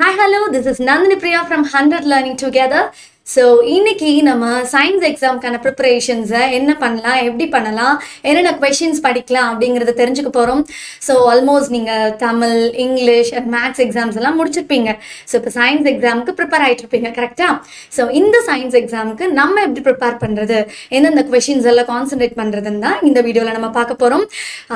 Hi, hello, this is Nandini Priya from 100 Learning Together. So இன்னைக்கு நம்ம science எக்ஸாம்க்கான ப்ரிப்பரேஷன்ஸை என்ன பண்ணலாம், எப்படி பண்ணலாம், என்னென்ன கொஷின்ஸ் படிக்கலாம் அப்படிங்கிறத தெரிஞ்சுக்க போகிறோம். ஸோ ஆல்மோஸ்ட் நீங்கள் Tamil, English and maths exams எல்லாம் முடிச்சிருப்பீங்க. ஸோ இப்போ சயின்ஸ் எக்ஸாமுக்கு ப்ரிப்பேர் ஆகிட்டு இருப்பீங்க, கரெக்டாக? ஸோ இந்த சயின்ஸ் எக்ஸாமுக்கு நம்ம எப்படி ப்ரிப்பேர் பண்ணுறது, எந்தெந்த கொஷின்ஸ் எல்லாம் கான்சன்ட்ரேட் பண்ணுறதுன்னு தான் இந்த வீடியோவில் நம்ம பார்க்க போகிறோம்.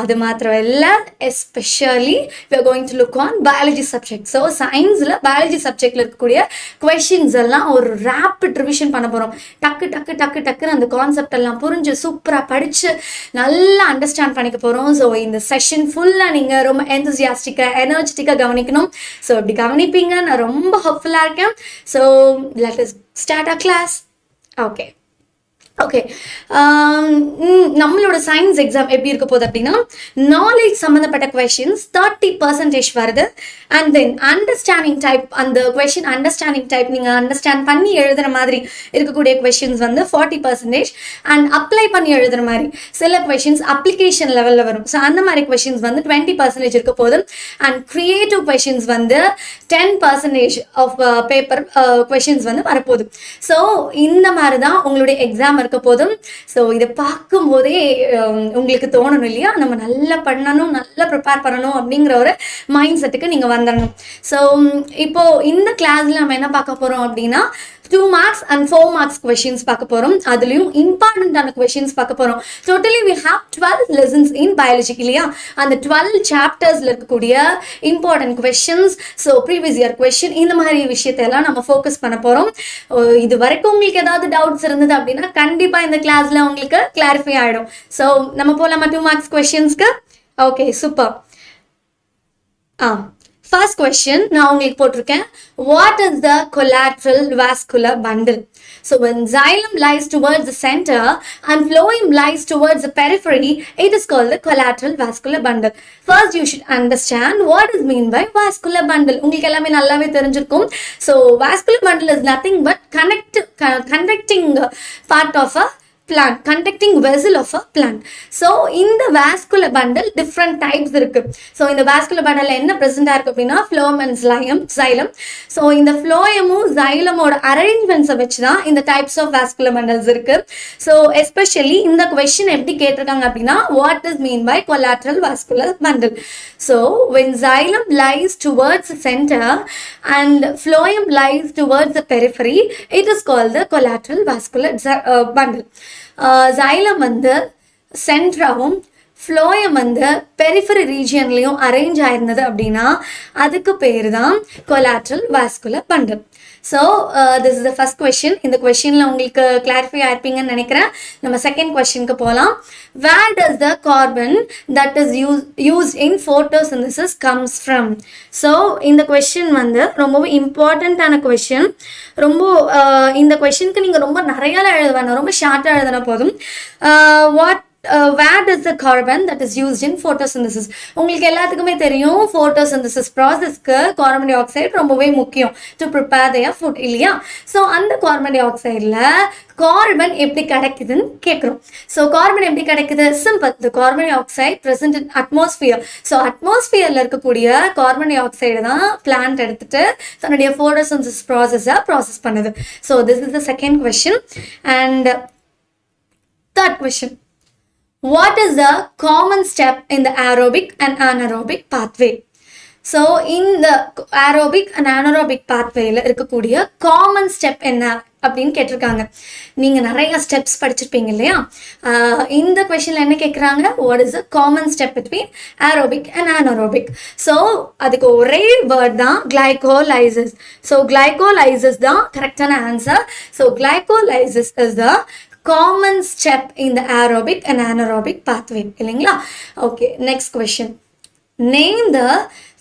அது மாத்திரம் இல்லை, especially we are going to look on biology subject. So சயின்ஸில் பயாலஜி சப்ஜெக்டில் இருக்கக்கூடிய கொஷின்ஸ் எல்லாம் ஒரு ரேப் ரிவிஷன் பண்ண போறோம். டக்கு டக்கு டக்கு டக்குன்னு அந்த கான்செப்ட் எல்லாம் புரிஞ்சு சூப்பரா படிச்சு நல்லா அண்டர்ஸ்டாண்ட் பண்ணிக்க போறோம். ஸோ இந்த செஷன் ஃபுல்லா நீங்க ரொம்ப எந்தூசியாஸ்டிக்கா எனர்ஜெட்டிக்கா கவனிக்கணும். ஸோ இப்படி கவனிப்பீங்க, நான் ரொம்ப ஹோப்ஃபுல்லா இருக்கேன். So let us start our class. Okay okay நம்மளோட சயின்ஸ் எக்ஸாம் எப்படி இருக்க போகுது அப்படின்னா, நாலேஜ் சம்மந்தப்பட்ட கொஷின்ஸ் 30% வருது. அண்ட் தென் அண்டர்ஸ்டாண்டிங் டைப், அந்த கொஷின் அண்டர்ஸ்டாண்டிங் டைப் நீங்கள் அண்டர்ஸ்டாண்ட் பண்ணி எழுதுகிற மாதிரி இருக்கக்கூடிய கொஷின்ஸ் வந்து 40%. அண்ட் அப்ளை பண்ணி எழுதுகிற மாதிரி சில கொஷின்ஸ் அப்ளிகேஷன் லெவலில் வரும். ஸோ அந்த மாதிரி கொஷின்ஸ் வந்து 20% இருக்க போகுது. அண்ட் கிரியேட்டிவ் கொஷின்ஸ் வந்து 10% ஆஃப் பேப்பர் கொஷின்ஸ் வந்து வரப்போகுது. ஸோ இந்த மாதிரி தான் உங்களுடைய எக்ஸாம் இருக்க போதும். ஸோ இதை பார்க்கும் போதே உங்களுக்கு தோணணும் இல்லையா, நம்ம நல்லா பண்ணணும், நல்லா ப்ரிப்பேர் பண்ணணும் அப்படிங்கிற ஒரு மைண்ட் செட்டுக்கு நீங்கள் வந்துடணும். ஸோ இப்போ இந்த கிளாஸ்ல நம்ம என்ன பார்க்க போறோம் அப்படின்னா, 2 marks and 4 marks questions பார்க்க போறோம். அதுலயும் இம்பார்ட்டன்டான questions பார்க்க போறோம். Totally we have 12 lessons in biology இல்லையா, அந்த 12 chaptersல இருக்கக்கூடிய important questions, so previous year question, இந்த மாதிரி விஷயத்தெல்லாம் நம்ம ஃபோக்கஸ் பண்ண போறோம். இது வரைக்கும் உங்களுக்கு ஏதாவது டவுட்ஸ் இருந்தது அப்படின்னா கண்டிப்பா இந்த கிளாஸ்ல உங்களுக்கு கிளாரிஃபை ஆயிடும். ஸோ நம்ம போலாமா 2 marks questions-க்கு? Okay, super. First question நான் உங்களுக்கு போட்டிருக்கேன். What is the collateral vascular bundle? So when xylem lies towards the center and phloem lies towards the periphery, it is called the collateral vascular bundle. First you should understand what is mean by vascular bundle. உங்களுக்கு எல்லாமே நல்லாவே தெரிஞ்சிருக்கும். So vascular bundle is nothing but conducting part of a plant, conducting vessel of a plant. So in the vascular bundle different types இருக்கு. So in the vascular bundle என்ன present ஆ இருக்கு அப்படின்னா phloem and xylem. So இந்த phloemமும் xylemோட arrangements வச்சு தான் இந்த types of vascular bundles இருக்கு. So especially இந்த question எப்படி கேட்டிருக்காங்க அப்படின்னா, what is mean by collateral vascular bundle? So when xylem lies towards the center and phloem lies towards the periphery, it is called the collateral vascular bundle. xylem வந்து சென்ட்ராவும் phloem வந்து periphery ரீஜியன்லையும் arrange ஆயிருந்தது அப்படின்னா அதுக்கு பேர் தான் collateral vascular bundle. So this is the first question. இந்த கொஸ்டினில் உங்களுக்கு clarify ஆயிருப்பீங்கன்னு நினைக்கிறேன். நம்ம செகண்ட் கொஸ்டினுக்கு போகலாம். Where does the carbon that is used in photosynthesis comes from? So இந்த கொஸ்டின் வந்து ரொம்பவே இம்பார்ட்டண்ட்டான கொஸ்டின். ரொம்ப இந்த கொஸ்டினுக்கு நீங்கள் ரொம்ப நிறையா எழுத வேண்டாம், ரொம்ப ஷார்ட்டாக எழுதினா போதும். Where does the carbon that is used in photosynthesis? உங்களுக்கு எல்லாத்துக்குமே தெரியும், photosynthesis ப்ராசஸ்க்கு கார்பன் டை ஆக்சைடு ரொம்பவே முக்கியம் to prepare their food இல்லையா. ஸோ அந்த கார்பன் டை ஆக்சைடில் கார்பன் எப்படி கிடைக்குதுன்னு கேட்குறோம். ஸோ கார்பன் எப்படி கிடைக்குது? Simple. The carbon dioxide present in atmosphere. So அட்மாஸ்பியரில் இருக்கக்கூடிய கார்பன் டை ஆக்சைடு தான் பிளான்ட் எடுத்துட்டு தன்னுடைய photosynthesis ப்ராசஸை ப்ராசஸ் பண்ணுது. So this is the second question. And third question. What is the common step in the aerobic and anaerobic pathway? So in the aerobic and anaerobic pathwayல இருக்கக்கூடிய common step என்ன அப்படின்னு கேட்டிருக்காங்க. நீங்கள் நிறைய ஸ்டெப்ஸ் படிச்சிருப்பீங்க இல்லையா. இந்த கொஷனில் என்ன கேட்குறாங்க, what is the common step between aerobic and anaerobic? So அதுக்கு ஒரே வேர்ட் தான் கிளைகோலைசிஸ். ஸோ கிளைகோலைசிஸ் தான் கரெக்டான answer. So glycolysis is the common step in the aerobic and anaerobic pathway இல்லைங்களா. Okay, next question. Name the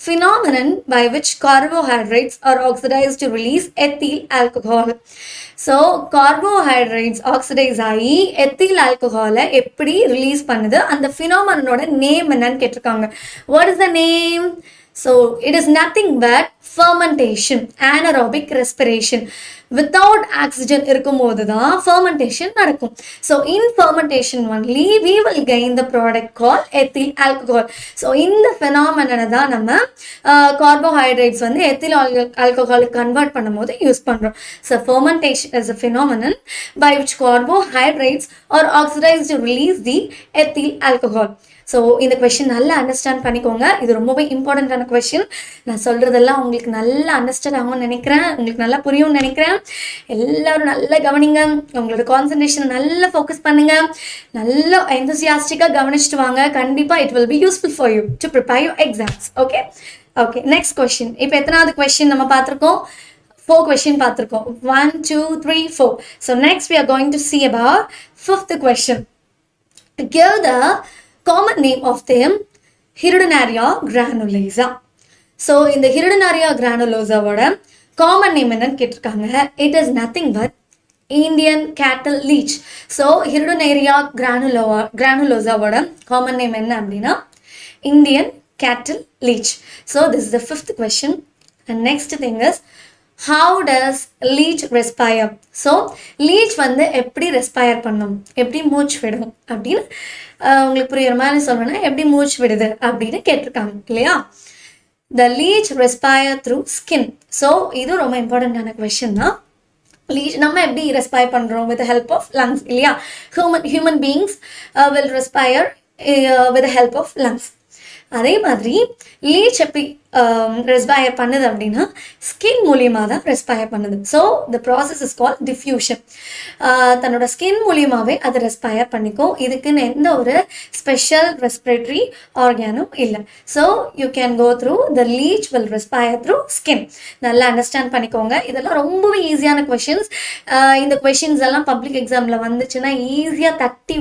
phenomenon by which carbohydrates are oxidized to release ethyl alcohol. So carbohydrates oxidize ஆகி ethyl alcohol எப்படி release பண்ணுது, அந்த phenomenon-ஓட name என்னன்னு கேட்டிருக்காங்க. What is the name? So it is nothing but fermentation, anaerobic respiration. Without oxygen இருக்கும்போது தான் fermentation நடக்கும். So in fermentation only we will gain the product called ethyl alcohol. So இந்த phenomenon தான் நம்ம carbohydrates வந்து ethyl alcohol convert பண்ணும்போது use பண்றோம். So fermentation is a phenomenon by which carbohydrates are oxidized to release the ethyl alcohol. So இந்த question நல்லா understand பண்ணிக்கோங்க. இது ரொம்பவே இம்பார்ட்டண்ட்டான கொஷின். நான் சொல்கிறதெல்லாம் உங்களுக்கு நல்லா அண்டர்ஸ்டாண்ட் ஆகும்னு நினைக்கிறேன், உங்களுக்கு நல்லா புரியும்னு நினைக்கிறேன். எல்லாரும் நல்லா கவனிங்க, உங்களோட கான்சன்ட்ரேஷனை நல்லா ஃபோக்கஸ் பண்ணுங்க, நல்லா எந்தூசியாஸ்டிக்காக கவனிச்சுட்டு வாங்க. கண்டிப்பாக it will be useful for you to prepare your exams. Okay okay, next question. இப்போ எத்தனாவது கொஷின் நம்ம பார்த்துருக்கோம்? 4 question பார்த்துருக்கோம். 1 2 3 4. So next we are going to see about 5th question. Give the common name of the Hirudinaria granulosa. So இந்த Hirudinaria granulosa ஓட common name என்னன்னு கேட்டிருக்காங்க. It is nothing but Indian cattle leech. So Hirudinaria granulosa ஓட common name என்ன அப்படின்னா Indian cattle leech. So this is the 5th question. And next thing is, how does leech respire? So leech வந்து எப்படி respire பண்ணும், எப்படி மூச்சு விடும் அப்படின்னு உங்களுக்கு புரியுற மாதிரி சொல்லணும்னா எப்படி மூச்சு விடுது அப்படின்னு கேட்டிருக்காங்க இல்லையா? The leech respire through skin. So இது ரொம்ப இம்பார்ட்டண்டான கொஸ்டின் தான். leech நம்ம எப்படி ரெஸ்பயர் பண்ணுறோம்? with the help of lungs இல்லையா? human beings will respire with the help of lungs. அதே மாதிரி லீச் எப்படி ரெஸ்பயர் பண்ணுது அப்படின்னா ஸ்கின் மூலியமாக தான் ரெஸ்பயர் பண்ணுது. So the process is call diffusion. தன்னோட ஸ்கின் மூலியமாகவே அதை ரெஸ்பயர் பண்ணிக்கும். இதுக்குன்னு எந்த ஒரு ஸ்பெஷல் ரெஸ்பிரேட்டரி ஆர்கானும் இல்லை. So you can go through the leech will respire through skin. நல்லா அண்டர்ஸ்டாண்ட் பண்ணிக்கோங்க. இதெல்லாம் ரொம்பவே ஈஸியான கொஷின்ஸ். இந்த கொஷின்ஸ் எல்லாம் பப்ளிக் எக்ஸாமில் வந்துச்சுன்னா ஈஸியாக தட்டி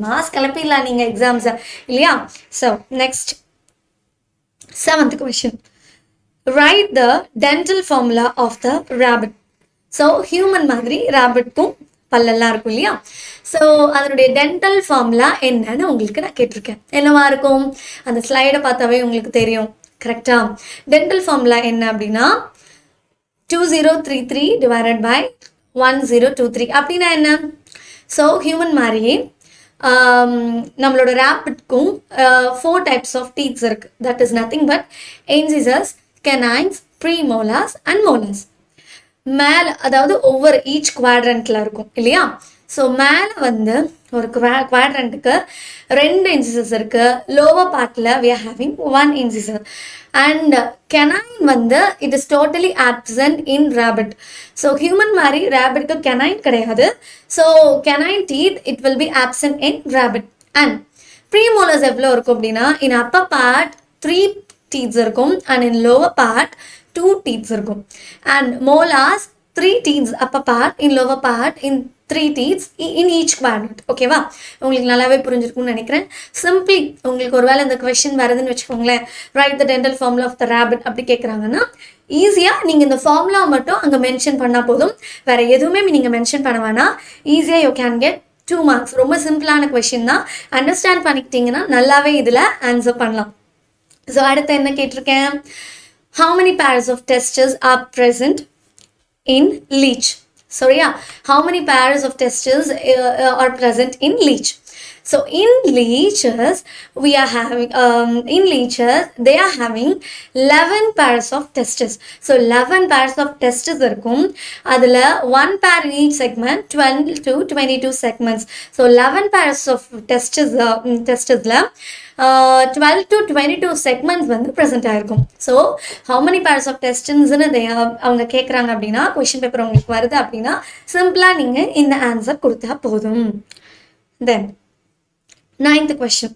மாஸ் கிளப்பிடலாம் நீங்கள் எக்ஸாம்ஸை இல்லையா? So next 7th question. Write the dental formula of the rabbit. So human மாதிரி ரேபிட்க்கும் பல்லெல்லாம் இருக்கும் இல்லையா? ஸோ அதனுடைய டென்டல் ஃபார்முலா என்னன்னு உங்களுக்கு நான் கேட்டிருக்கேன். என்னவா இருக்கும்? அந்த ஸ்லைடை பார்த்தாவே உங்களுக்கு தெரியும். கரெக்டாக டென்டல் ஃபார்முலா என்ன அப்படின்னா 2033 டிவைடட் பை 1023 அப்படின்னா என்ன? ஸோ ஹியூமன் மாதிரியே நம்மளோட ரேபிட்க்கும் 4 types of teeth இருக்கு. That is nothing but incisors, canines, premolars and molars. மேலே அதாவது ஒவ்வொரு ஈச் குவாட்ரண்ட்டில் இருக்கும் இல்லையா? ஸோ மேலே வந்து ஒரு குவாட்ரண்ட்டுக்கு 2 incisors இருக்கு. லோவர் பார்ட்டில் we are having 1 incisor. And canine வந்து it is totally absent in rabbit. So human மாதிரி ரேபிட்க்கு canine கிடையாது. So canine teeth it will be absent in rabbit. And premolars எவ்வளோ இருக்கும் அப்படின்னா in upper part 3 teeth இருக்கும் and in lower part 2 teeth இருக்கும். And molars 3 teeth upper part, in lower part, in 3 teeth in each quadrant. ஓகேவா? உங்களுக்கு நல்லாவே புரிஞ்சிருக்கும்னு நினைக்கிறேன். சிம்பிளி உங்களுக்கு ஒரு வேளை இந்த கொஸ்டின் வருதுன்னு வச்சுக்கோங்களேன், right the dental formula of the rabbit அப்படி கேட்குறாங்கன்னா ஈஸியாக நீங்கள் இந்த ஃபார்முலா மட்டும் அங்கே மென்ஷன் பண்ணால் போதும். வேறு எதுவுமே நீங்கள் மென்ஷன் பண்ண வேணாம். ஈஸியாக யூ கேன் கெட் 2 marks. ரொம்ப சிம்பிளான கொஸ்டின் தான். அண்டர்ஸ்டாண்ட் பண்ணிக்கிட்டீங்கன்னா நல்லாவே இதில் ஆன்சர் பண்ணலாம். ஸோ அடுத்து என்ன கேட்டிருக்கேன்? how many pairs of testes are present in leech? So yeah, how many pairs of testes are present in leech? So in leeches we are having in leeches they are having 11 pairs of testes. So 11 pairs of testes இருக்கும். அதுல 1 pair in each segment, 12 to 22 segments. So 11 pairs of testes ல 12 to 22 segments வந்து present ஆயிருக்கும். So how many pairs of testes அவங்க கேட்குறாங்க அப்படின்னா question paper உங்களுக்கு வருது அப்படின்னா சிம்பிளா நீங்க இந்த ஆன்சர் கொடுத்தா போதும். Then 9th question.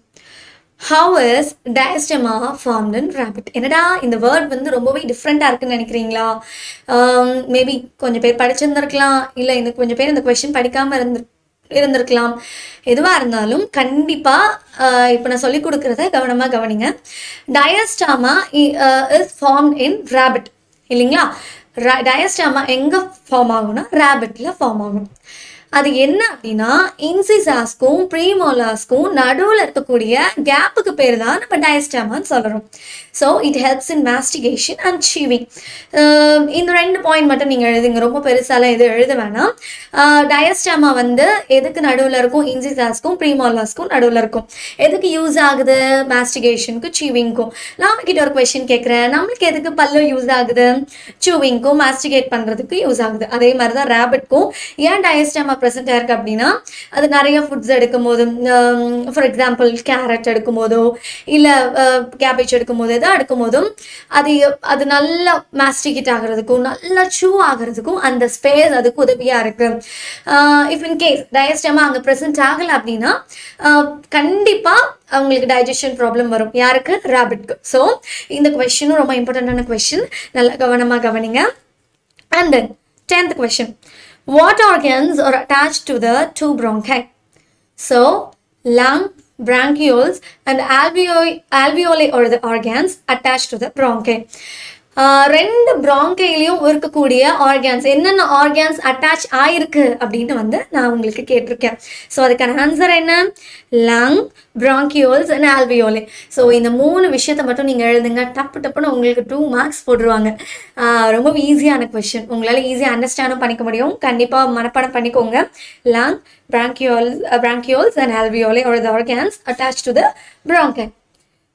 How is diastema formed in rabbit? என்னடா இந்த வேர்ட் வந்து ரொம்பவே டிஃப்ரெண்ட்டாக இருக்குன்னு நினைக்கிறீங்களா? மேபி கொஞ்சம் பேர் படிச்சிருந்துருக்கலாம், இல்லை இந்த கொஞ்சம் பேர் இந்த கொஸ்டின் படிக்காமல் இருந்திருக்கலாம். எதுவாக இருந்தாலும் கண்டிப்பாக இப்போ நான் சொல்லிக் கொடுக்குறத கவனமாக கவனிங்க. டயஸ்டாமா இஸ் ஃபார்ம்ட் இன் ரேபிட் இல்லைங்களா? டயஸ்டாமா எங்கே ஃபார்ம் ஆகும்னா ரேபிட்டில் ஃபார்ம் ஆகும். அது என்ன அப்படின்னா இன்சிசாஸ்க்கும் ப்ரீமோலாஸ்க்கும் நடுவில் இருக்கக்கூடிய கேப்புக்கு பேர் தான் நம்ம டயஸ்டாமான்னு சொல்கிறோம். So it helps in mastication and chewing. இந்த 2 பாயிண்ட் மட்டும் நீங்கள் எழுதுங்க, ரொம்ப பெருசாலாம் எதுவும் எழுத வேணாம். டயஸ்டாமா வந்து எதுக்கு நடுவில் இருக்கும்? இன்சிசாஸ்க்கும் ப்ரீமோலாஸ்க்கும் நடுவில் இருக்கும். எதுக்கு யூஸ் ஆகுது? மாஸ்டிகேஷனுக்கும் சீவிங்க்கும். நான் கிட்ட ஒரு கொஸ்டின் கேட்குறேன், நம்மளுக்கு எதுக்கு பல்லு யூஸ் ஆகுது? சூவிங்க்கும் மாஸ்டிகேட் பண்ணுறதுக்கு யூஸ் ஆகுது. அதே மாதிரி தான் ரேபிட்க்கும் ஏன் டயஸ்டாமா ப்ரெசென்ட் ஆயிருக்கு அப்படின்னா, அது நிறைய ஃபுட்ஸ் எடுக்கும் போது, ஃபார் எக்ஸாம்பிள் கேரட் எடுக்கும் போதோ இல்லை கேபேஜ் எடுக்கும் போது எதாவது எடுக்கும் போதும் அது நல்லா மாஸ்டிகேட் ஆகிறதுக்கும் நல்லா சூ ஆகிறதுக்கும் அந்த ஸ்பேஸ் அதுக்கு உதவியாக இருக்குது. இஃப் இன் கேஸ் டயஸ்டாமா அங்கே ப்ரெசென்ட் ஆகலை அப்படின்னா கண்டிப்பாக அவங்களுக்கு டைஜஷன் ப்ராப்ளம் வரும். யாருக்கு? ரேபிட்க்கு. ஸோ இந்த கொஸ்டினும் ரொம்ப இம்பார்ட்டண்டான கொஸ்டின், நல்லா கவனமாக கவனிங்க. And then 10th question. What organs are attached to the 2 bronchi? So, lung, bronchioles and alveoli are the organs attached to the bronchi. 2 bronchiலையும் இருக்கக்கூடிய ஆர்கான்ஸ், என்னென்ன ஆர்கான்ஸ் அட்டாச் ஆயிருக்கு அப்படின்னு வந்து நான் உங்களுக்கு கேட்டிருக்கேன். ஸோ அதுக்கான ஆன்சர் என்ன? Lung, bronchioles and alveoli. So இந்த 3 விஷயத்தை மட்டும் நீங்கள் எழுதுங்க. டப்புன்னு உங்களுக்கு 2 மார்க்ஸ் போட்டுருவாங்க. ரொம்ப ஈஸியான கொஷின், உங்களால் ஈஸியாக அண்டர்ஸ்டாண்டும் பண்ணிக்க முடியும். கண்டிப்பாக மனப்பாடம் பண்ணிக்கோங்க. Lung, bronchioles and alveoli are the organs attached to the bronchi.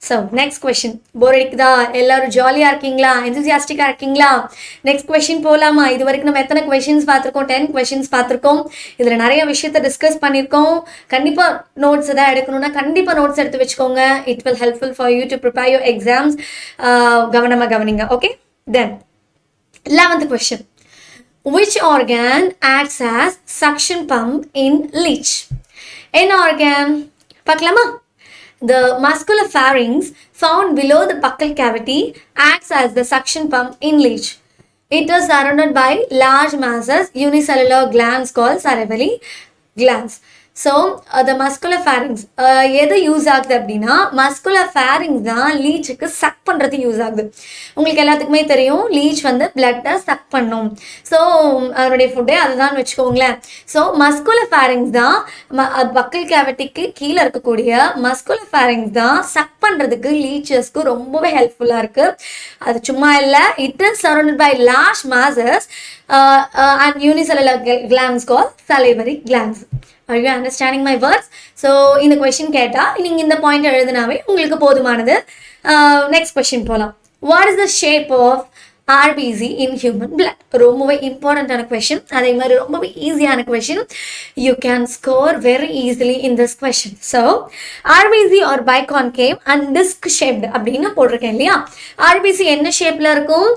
So next question. Bore அடிக்குதா? எல்லாரும் ஜாலியாக இருக்கீங்களா? என்தூசியாஸ்டிக்காக இருக்கீங்களா? நெக்ஸ்ட் கொஷின் போகலாமா? இது வரைக்கும் நம்ம எத்தனை கொஷின்ஸ் பார்த்துருக்கோம்? 10 கொஷின்ஸ் பார்த்துருக்கோம். இதில் நிறைய விஷயத்தை டிஸ்கஸ் பண்ணியிருக்கோம். கண்டிப்பாக நோட்ஸ் எதாவது எடுக்கணும்னா கண்டிப்பாக நோட்ஸ் எடுத்து வச்சுக்கோங்க. It will helpful for you to prepare your exams. கவனமாக கவனிங்க. Okay, then 11th question. Which organ acts as suction pump in leech? என்ன ஆர்கன் பார்க்கலாமா? The muscular pharynx found below the buccal cavity acts as the suction pump in leech. It is surrounded by large masses unicellular glands called salivary glands. So the muscular pharynx எது use ஆகுது அப்படின்னா, muscular pharynx தான் லீச்சுக்கு chuck பண்ணுறது use ஆகுது. உங்களுக்கு எல்லாத்துக்குமே தெரியும், leech வந்து பிளட்டை சக் பண்ணும். ஸோ அதனுடைய ஃபுட்டே அதுதான் வச்சுக்கோங்களேன். ஸோ muscular pharynx தான் பக்கல் கேவிட்டிக்கு கீழே இருக்கக்கூடிய muscular pharynx தான் சக் பண்ணுறதுக்கு லீச்சஸ்க்கு ரொம்பவே ஹெல்ப்ஃபுல்லாக இருக்குது. அது சும்மா இல்லை, it is surrounded by large masses and unicellular glands called salivary glands. Are you understanding my words? So இந்த கொஸ்டின் கேட்டால் நீங்கள் இந்த பாயிண்ட் எழுதினாவே உங்களுக்கு போதுமானது. நெக்ஸ்ட் கொஸ்டின் போகலாம். What is the shape of RBC in human blood? ரொம்பவே இம்பார்ட்டண்ட்டான கொஸ்டின், அதே மாதிரி ரொம்பவே ஈஸியான question. You can score very easily in this question. So RBC are biconcave and disc shaped அப்படின்னு போட்டிருக்கேன் இல்லையா? RBC என்ன ஷேப்பில் இருக்கும்?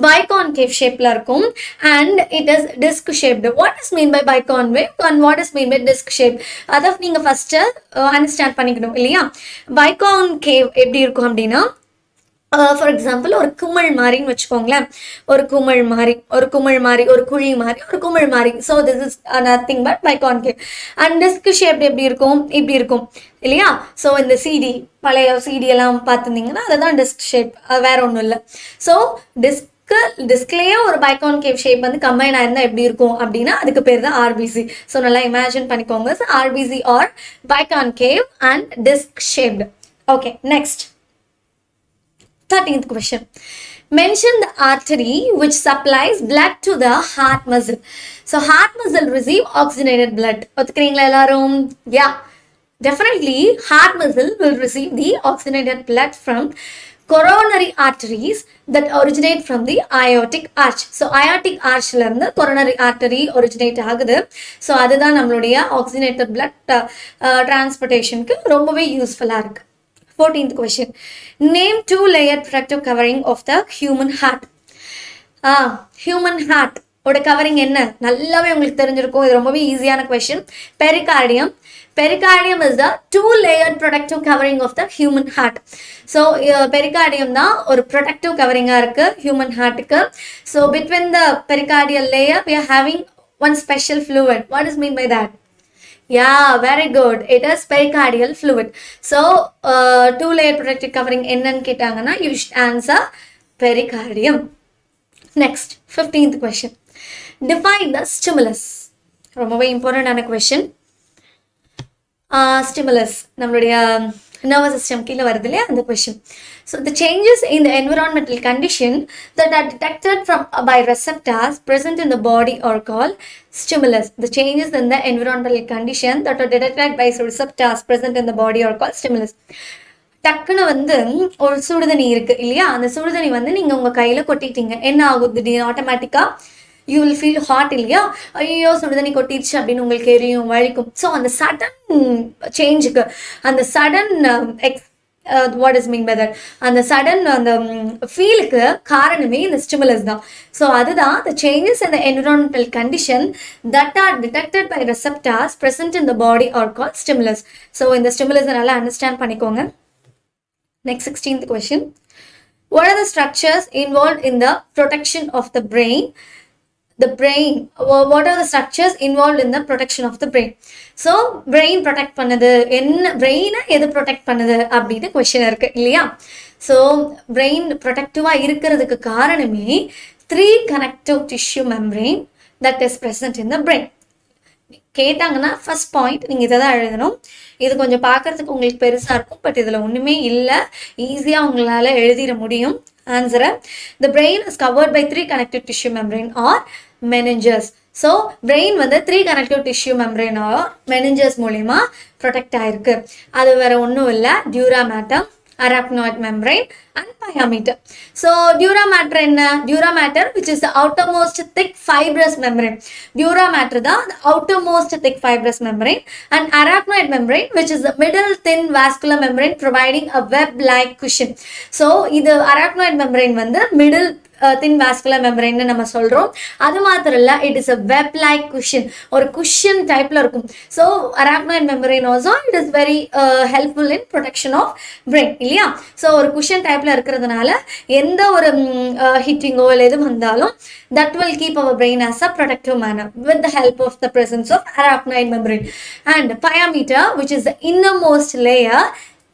பைகான்கேவ் ஷேப்பில் இருக்கும். And it is disc shaped. What is mean by biconcave and what is mean by disc shape? அதை நீங்கள் ஃபஸ்ட்டு அண்டர்ஸ்டாண்ட் பண்ணிக்கணும் இல்லையா? பைகான்கேவ் எப்படி இருக்கும் அப்படின்னா, ஃபார் எக்ஸாம்பிள் ஒரு குமிழ் மாதிரின்னு வச்சுக்கோங்களேன். ஒரு குமிழ் மாதிரி, ஒரு குழி மாதிரி, ஒரு குமிழ் மாதிரி. So this is nothing but biconcave. And disk shape எப்படி இருக்கும்? இப்படி இருக்கும் இல்லையா? ஸோ இந்த பழைய சிடி எல்லாம் பார்த்துருந்தீங்கன்னா அதுதான் டிஸ்க் ஷேப், வேற ஒன்றும் இல்லை. ஸோ டிஸ்க்லேயே ஒரு பைகான்கேவ் ஷேப் வந்து கம்பைன் ஆயிருந்தா எப்படி இருக்கும் அப்படின்னா அதுக்கு பேர் தான் RBC. ஸோ நல்லா இமேஜின் பண்ணிக்கோங்க. So RBC are biconcave and disc shaped. Okay, next 13th question. Mention the artery which supplies blood to the heart muscle. So heart muscle receive oxygenated blood. ஒத்துக்கிறீங்களா எல்லாரும்? Yeah, definitely heart muscle will receive the oxygenated blood from coronary arteries that originate from the aortic arch. So aortic archல இருந்து coronary artery originate ஆகுது. So அதுதான் நம்மளுடைய oxygenated blood transportationக்கு ரொம்பவே யூஸ்ஃபுல்லாக இருக்கு. 14th question. Name 2-layered protective covering of the human heart. Human heart ஓட covering என்ன? நல்லாவே உங்களுக்கு தெரிஞ்சிருக்கும். இது ரொம்பவே ஈஸியான கொஸ்டின். Pericardium. Pericardium is the 2-layered protective covering of the human heart. So pericardium தான் ஒரு ப்ரொடக்டிவ் கவரிங்காக இருக்குது ஹியூமன் ஹார்ட்டுக்கு. So between the pericardial layer we are having one special fluid. What is mean by that? Yeah, very good. It is pericardial fluid. So, 2-layer protective covering என்னன்னு கேட்டாங்கன்னா you should answer pericardium. Next, 15th question. Define the stimulus. ரொம்பவே இம்பார்ட்டண்டான question. Stimulus நம்மளுடைய nervous system கீழே வருது இல்லையா அந்த question. So the changes in the environmental condition that are detected from by receptors present in the body are called stimulus. The changes in the environmental condition that are detected by receptors present in the body are called stimulus. டக்குன்னு வந்து ஒரு சுடுதண்ணி இருக்கு இல்லையா, அந்த சுடுதண்ணி வந்து நீங்க உங்க கையில கொட்டிட்டீங்க, என்ன ஆகுது திடீர்னு ஆட்டோமேட்டிக்கா யூ வில் ஃபீல் ஹாட் இல்லையா, ஐயோ சுடுதண்ணி கொட்டிடுச்சு அப்படின்னு உங்களுக்கு எரியும் வலிக்கும். ஸோ அந்த சடன் சேஞ்சுக்கு, அந்த sudden what is mean by that, அந்த சடன் அந்த ஃபீலுக்கு காரணமே இந்த ஸ்டிமுலஸ் தான். ஸோ அதுதான் the changes in the environmental condition that are detected by receptors present in the body are called stimulus. So இந்த ஸ்டிமுலஸ் நல்லா அண்டர்ஸ்டாண்ட் பண்ணிக்கோங்க. Next 16th question. What are the structures involved in the protection of the brain? The brain, what are the structures involved in the protection of the brain? So brain protect பண்ணுது, என்ன brain எது protect பண்ணுது அப்படின்னு question இருக்கு இல்லையா. So brain protective இருக்கிறதுக்கு காரணமே 3 connective tissue membrane that is present in the brain. கேட்டாங்கன்னா ஃபர்ஸ்ட் பாயிண்ட் நீங்கள் இதை தான் எழுதணும். இது கொஞ்சம் பார்க்கறதுக்கு உங்களுக்கு பெருசாக இருக்கும், பட் இதில் ஒன்றுமே இல்லை, ஈஸியாக உங்களால் எழுதிட முடியும் ஆன்சரை. The brain is covered by 3 connective tissue membrane or meninges. So brain வந்து 3 connective tissue membrane or meninges மூலிமா ப்ரொடெக்ட் ஆயிருக்கு. அது வேற ஒன்றும் இல்லை, டியூரா மேட்டம், arachnoid membrane and pyometer. So dura mater enna, dura mater which is the outermost thick fibrous membrane. Dura mater the outermost thick fibrous membrane, and arachnoid membrane which is the middle thin vascular membrane providing a web like cushion. So இது arachnoid membrane வந்து middle thin vascular membrane நம்ம சொல்றோம். அது மாத்திரம் இல்ல, it is a web like cushion, ஒரு cushion typeல இருக்கும். So arachnoid membrane also it is very helpful in protection of brain இல்லையா. So ஒரு cushion typeல இருக்கிறதுனால எந்த ஒரு ஹிட்டிங்கோ இல்லை எது வந்தாலும் that will keep our brain as a protective manner with the help of the presence of arachnoid membrane. And pyometer which is the innermost layer,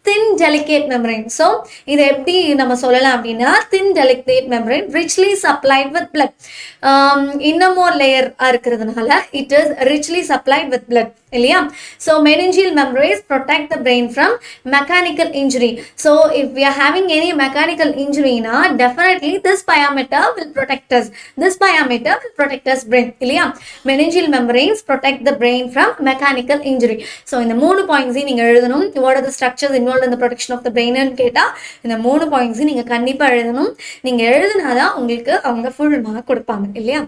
thin delicate membrane. So இது எப்படி நம்ம சொல்லலாம் அப்படின்னா, thin delicate membrane richly supplied with blood. இன்னமோர் layer இருக்கிறதுனால it is richly supplied with blood இல்லையா. So meningeal membranes protect the brain from mechanical injury. So if we are having any mechanical injury na, definitely this pyometer will protect us. This pyometer will protect us brain இல்லையா. Meningeal membranes protect the brain from mechanical injury. So இந்த 3 points நீங்க எழுதணும். What are the structures involved in the protection of the brain ன்னு கேட்டா இந்த 3 points நீங்க கண்டிப்பா எழுதணும். நீங்க எழுதுனாதான் உங்களுக்கு அவங்க ஃபுல் மார்க் கொடுப்பாங்க இல்லையா.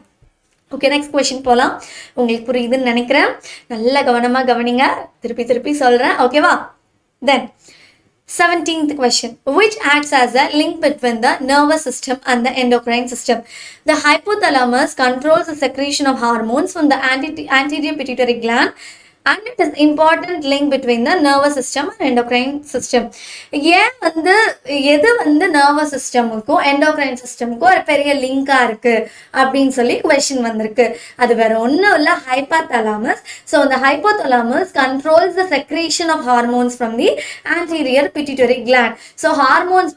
ஓகே, நெக்ஸ்ட் கொஸ்டின் போகலாம். உங்களுக்கு புரியுதுன்னு நினைக்கிறேன், நல்ல கவனமாக கவனிங்க, திருப்பி சொல்கிறேன் ஓகேவா. தென் 17th question. Which acts as a link between the nervous system and the endocrine system? The hypothalamus controls the secretion of hormones from the anterior pituitary gland, and it is important link between the nervous system and endocrine system. ஏன் வந்து எது வந்து nervous systemக்கும் endocrine systemக்கும் ஒரு பெரிய லிங்கா இருக்கு அப்படின்னு சொல்லி question வந்திருக்கு. அது வேற ஒன்றும் இல்லை, hypothalamus. So the hypothalamus controls the secretion of hormones from the anterior pituitary gland. So hormones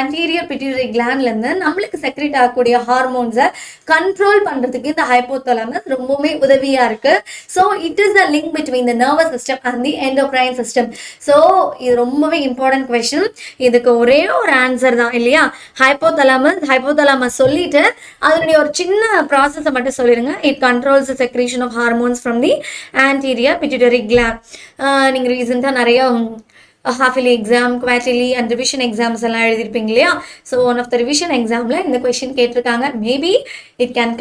anterior pituitary glandல இருந்து நம்மளுக்கு செக்ரேட் ஆகக்கூடிய ஹார்மோன்ஸை கண்ட்ரோல் பண்றதுக்கு இந்த hypothalamus ரொம்பவே உதவியா இருக்கு. So it is the link between the nervous system and the endocrine system. So இது ரொம்பவே important question. இதுக்கு ஒரே ஒரு ஆன்சர் தான் இல்லையா, hypothalamus சொல்லிட்டு அதனுடைய ஒரு சின்ன ப்ராசஸை மட்டும் சொல்லிடுங்க. It controls the secretion of hormones from the anterior pituitary gland. நீங்க ரீசெண்டாக நிறைய half-yearly exam, quarterly and revision exams எல்லாம் எழுதிருப்பீங்க இல்லையா. So one of the revision எக்ஸாம்ல இந்த கொஸ்டின் கேட்டிருக்காங்க. Maybe it can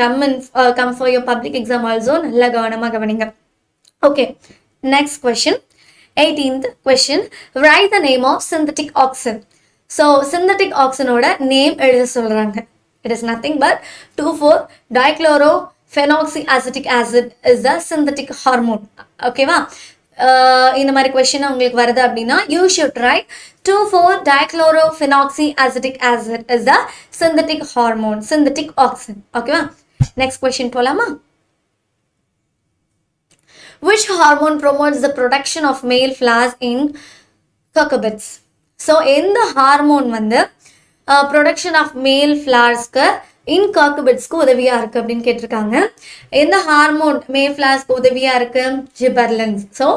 come for your public exam also. நல்லா கவனமாக கவனிங்க. Okay, next question. 18th question. Write the name of synthetic auxin. So synthetic auxin oda name எழுத சொல்றாங்க. It is nothing but 2,4-dichlorophenoxyacetic acid is the synthetic hormone. Okay va. இந்த மாதிரி question உங்களுக்கு வருது அப்படின்னா you should write 2,4-dichlorophenoxyacetic acid is the synthetic hormone, synthetic auxin. Okay va. Next question போலாமா. Which hormone promotes the production of male flowers in cucurbits? So எந்த hormone வந்து production of மேல் ஃப்ளவர்ஸ்க்கு இன் காக்குபிட்ஸ்க்கு உதவியா இருக்கு அப்படின்னு கேட்டிருக்காங்க. எந்த ஹார்மோன் மேல் ஃபிளார்ஸ்க்கு உதவியா இருக்கு? Gibberellins. So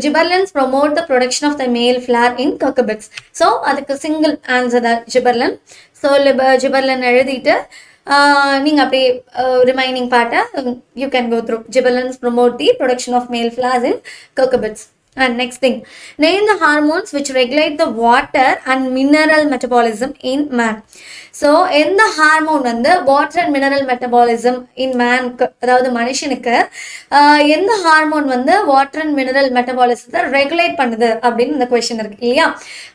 gibberellins promote the production of the male flower in cucurbits. So அதுக்கு சிங்கிள் ஆன்சர் தான் ஜிபர்லின். ஸோ ஜிபர்லின் எழுதிட்டு நீங்கள் அப்படியே ரிமைனிங் பார்ட்டை you can go through. Gibberellins promote the production of male flowers in cucurbits. And next thing, name the hormones which regulate the water and mineral metabolism in man. So எந்த hormone வந்து water and mineral metabolism in man, அதாவது மனுஷனுக்கு எந்த hormone வந்து water and mineral மெட்டபாலிசத்தை regulate பண்ணுது அப்படின்னு இந்த question இருக்கு இல்லையா.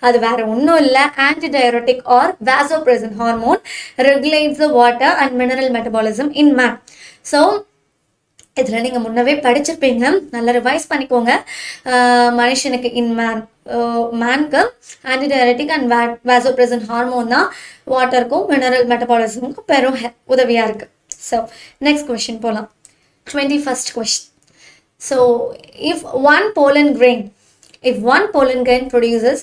அது வேற ஒன்றும் இல்லை, antidiuretic or vasopressin hormone regulates the water and mineral metabolism in man. So இதில் நீங்கள் முன்னவே படிச்சிருப்பீங்க, நல்லா ரிவைஸ் பண்ணிக்கோங்க. மனுஷனுக்கு இன் மேனுக்கு ஆன்டிடயரட்டிக் அண்ட் வாசோப்ரெசன் ஹார்மோன் தான் வாட்டருக்கும் மினரல் மெட்டபாலிசமுக்கும் பெரும் உதவியாக இருக்குது. ஸோ நெக்ஸ்ட் கொஸ்டின் போகலாம். 21st question. So if one pollen grain produces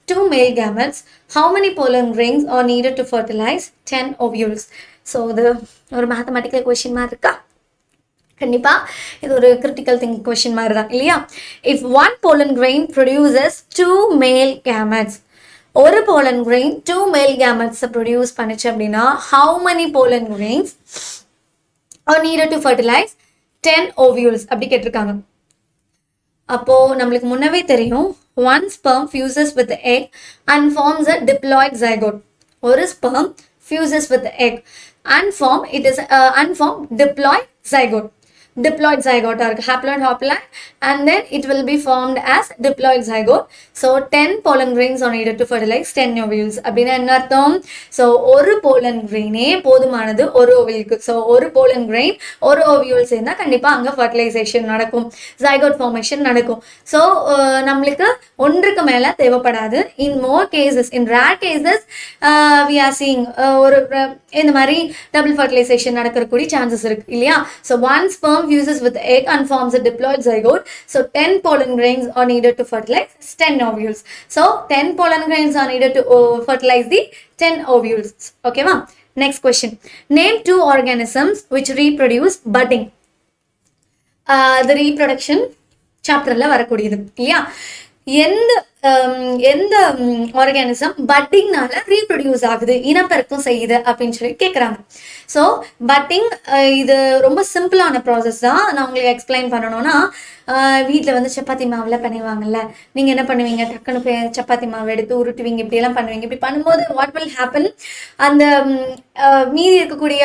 2 male gametes, how many pollen grains are needed to fertilize 10 ovules? So இது ஒரு மேத்தமெட்டிக்கல் கொஸ்டின் மாதிரி இருக்கா? கண்டிப்பாக இது ஒரு கிரிட்டிக்கல் திங்கிங் கொஸ்டின் மாதிரி தான் இல்லையா. If one pollen grain produces 2 மேல் கேமெட்ஸ், ஒரு போலன் கிரெயின் 2 மேல் கேமெட்ஸை ப்ரொடியூஸ் பண்ணிச்சு அப்படின்னா how many pollen grains are needed to fertilize 10 ovules அப்படி கேட்டிருக்காங்க. அப்போது நம்மளுக்கு முன்னவே தெரியும், one sperm fuses with egg and forms a diploid zygote. ஒரு sperm fuses with egg and form it is unformed diploid zygote. Diploid zygote or haploid haploid, and then it will be formed as diploid zygote. So 10 pollen grains are needed to fertilize 10 ovules. அப்படின்னா என்ன அர்த்தம்? So ஒரு pollen கிரெயினே போதுமானது ஒரு ஓவிலுக்கு. So ஒரு pollen grain ஒரு ovule சேர்ந்தால் கண்டிப்பாக அங்கே ஃபர்டிலைசேஷன் நடக்கும், ஜைகோட் ஃபார்மேஷன் நடக்கும். ஸோ நம்மளுக்கு ஒன்றுக்கு மேலே தேவைப்படாது. In more cases, in rare cases we are seeing ஒரு இந்த மாதிரி டபுள் ஃபர்டிலைசேஷன் நடக்கிறக்கூடிய சான்சஸ் இருக்கு இல்லையா. So one sperm fuses with egg and forms a diploid zygote. So 10 pollen grains are needed to fertilize 10 ovules. So 10 pollen grains are needed to fertilize the 10 ovules. Okay ma? Next question. Name 2 organisms which reproduce budding. The reproduction சாப்டர்ல வரக்கூடியது இல்லையா. எந்த organism பட்டிங்னால reproduce ஆகுது, இனப்பெருக்கம் செய்யுது அப்படின்னு சொல்லி கேட்குறாங்க. ஸோ பட்டிங் இது ரொம்ப சிம்பிளான ப்ராசஸ் தான். நான் உங்களுக்கு எக்ஸ்பிளைன் பண்ணணும்னா, வீட்டில் வந்து சப்பாத்தி மாவில் பிணைவாங்கல்ல, நீங்கள் என்ன பண்ணுவீங்க, டக்குன்னு சப்பாத்தி மாவு எடுத்து உருட்டுவீங்க, இப்படியெல்லாம் பண்ணுவீங்க. இப்படி பண்ணும்போது வாட் வில் ஹேப்பன், அந்த மீதி இருக்கக்கூடிய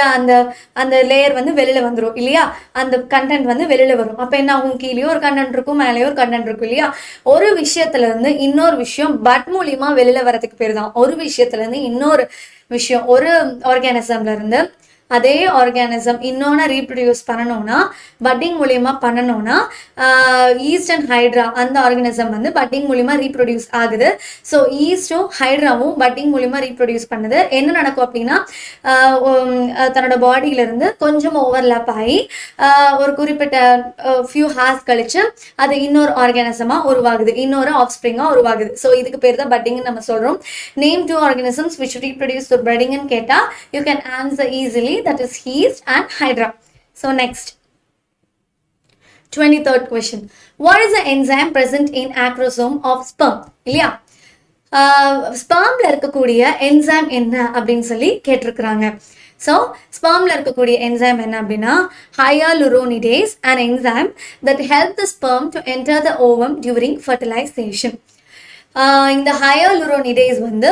அந்த லேயர் வந்து வெளியில் வந்துடும் இல்லையா, அந்த கண்டென்ட் வந்து வெளியில் வரும். அப்போ என்ன ஆகும், கீழேயும் ஒரு கண்டென்ட் இருக்கும், மேலேயும் ஒரு கண்டென்ட் இருக்கும் இல்லையா. ஒரு விஷயத்துலேருந்து இன்னொரு விஷயம் பட் மூலியமா வெளியில் வரதுக்கு பேர் தான். ஒரு விஷயத்துலேருந்து இன்னொரு விஷயம், ஒரு ஆர்கானிசம்ல இருந்து அதே ஆர்கானிசம் இன்னொன்று ரீப்ரொடியூஸ் பண்ணணும்னா, பட்டிங் மூலியமா பண்ணணும்னா, ஈஸ்ட் அண்ட் ஹைட்ரா அந்த ஆர்கானிசம் வந்து பட்டிங் மூலியமா ரீப்ரொடியூஸ் ஆகுது. ஸோ ஈஸ்டும் ஹைட்ராவும் பட்டிங் மூலியமா ரீப்ரொடியூஸ் பண்ணுது. என்ன நடக்கும் அப்படின்னா, தன்னோட பாடியிலிருந்து கொஞ்சம் ஓவர்லேப் ஆகி ஒரு குறிப்பிட்ட ஃபியூ ஹார்ஸ் கழிச்சு அது இன்னொரு ஆர்கானிசமா உருவாகுது, இன்னொரு ஆஃப் ஸ்ப்ரிங்கா உருவாகுது. ஸோ இதுக்கு பேர் தான் பட்டிங்னு நம்ம சொல்றோம். Name 2 organisms which reproduce through budding ன்னு கேட்டா you can answer easily, that is yeast and hydra. So next, 23rd question. What is the enzyme present in acrosome of sperm? இல்லையா, ஸ்பெர்ம்ல இருக்கக்கூடிய என்சைம் என்ன அப்படின்னு சொல்லி கேட்டிருக்கிறாங்க. ஸோ ஸ்பெர்ம்ல இருக்கக்கூடிய என்சைம் என்ன அப்படின்னா, hyaluronidase, an enzyme that helps the sperm to enter the ovum during fertilization. இந்த hyaluronidase வந்து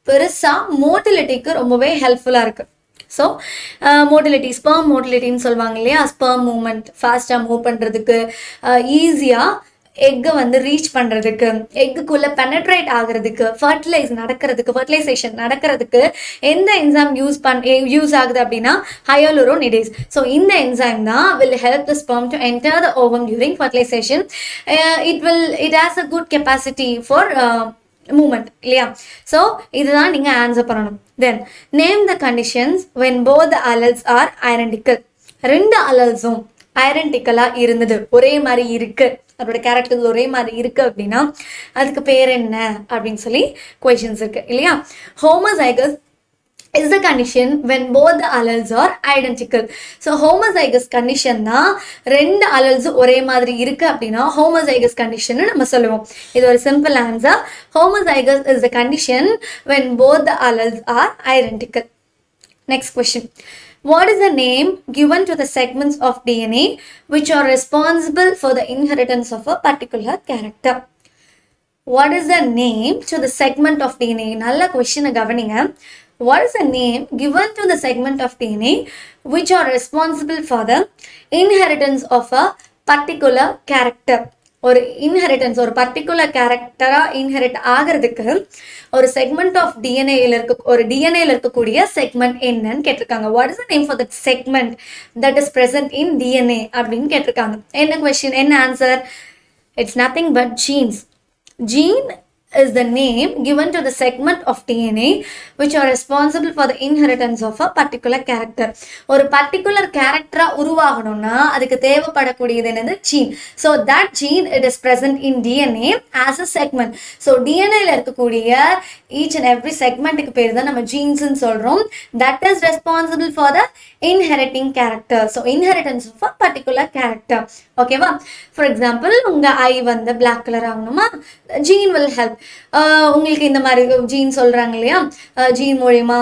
பெருசா மோட்டிலிட்டிக்கு ரொம்பவே ஹெல்ப்ஃபுல்லா இருக்கு. ஸோ மோட்டிலிட்டி, ஸ்பெர்ம் மோட்டிலிட்டின்னு சொல்லுவாங்க இல்லையா, ஸ்பெர்ம் மூவ்மெண்ட் ஃபாஸ்ட்டாக மூவ் பண்ணுறதுக்கு, ஈஸியாக எக்கை வந்து ரீச் பண்ணுறதுக்கு, எக்குக்குள்ளே பெனட்ரேட் ஆகிறதுக்கு, ஃபர்டிலைசேஷன் நடக்கிறதுக்கு எந்த என்சைம் யூஸ் ஆகுது அப்படின்னா ஹயாலுரோனிடேஸ். ஸோ இந்த என்சைம் தான் will help the sperm to enter the ovum during fertilization. It has a good capacity for movement இல்லையா. ஸோ இதுதான் நீங்கள் ஆன்சர் பண்ணணும். Then name the conditions when both the alleles are identical. 2 அலல்ஸும் ஐடென்டிக்கலாக இருந்தது, ஒரே மாதிரி இருக்கு, அதோட கேரக்டர்ஸ் ஒரே மாதிரி இருக்கு அப்படின்னா அதுக்கு பேர் என்ன அப்படின்னு சொல்லி கொஸ்டின்ஸ் இருக்கு இல்லையா. Homozygous is the condition when both the alleles are identical. So homozygous condition தான் ரெண்டு alleles ஒரே மாதிரி இருக்கு அப்படின்னா homozygous condition நம்ம சொல்லுவோம். இது ஒரு simple answer. Homozygous is the condition when both the alleles are identical. Next question. What is the name given to the segments of DNA which are responsible for the inheritance of a particular character? What is the name to the segment of DNA? நல்ல question கவனிங்க. What is the name given to the segment of DNA which are responsible for the inheritance of a particular character? ஒரு inheritance ஒரு particular கேரக்டரா inherit ஆகிறதுக்கு ஒரு segment of டிஎன்ஏல இருக்கக்கூடிய segment என்னன்னு கேட்டிருக்காங்க. What is the name for that segment that is present in DNA அப்படின்னு கேட்டிருக்காங்க. என்ன கொஸ்டின், என்ன answer? It's nothing but jeans. Gene is the name given to the segment of DNA which are responsible for the inheritance of a particular character. ஒரு particular character உருவாகணும்னா அதுக்கு தேவைப்படக்கூடியது என்னது? Gene. So that gene it is present in DNA as a segment. So DNAல இருக்கக்கூடிய each and every segmentக்கு பேர் தான் நம்ம genes ன்னு சொல்றோம். That is responsible for the inheriting character. So inheritance of a particular character. ஓகேவா? For example உங்க ஐ வந்து black colour ஆகணுமா, ஜீன் வில் ஹெல்ப். உங்களுக்கு இந்த மாதிரி ஜீன் சொல்றாங்க இல்லையா, ஜீன் மூலியமா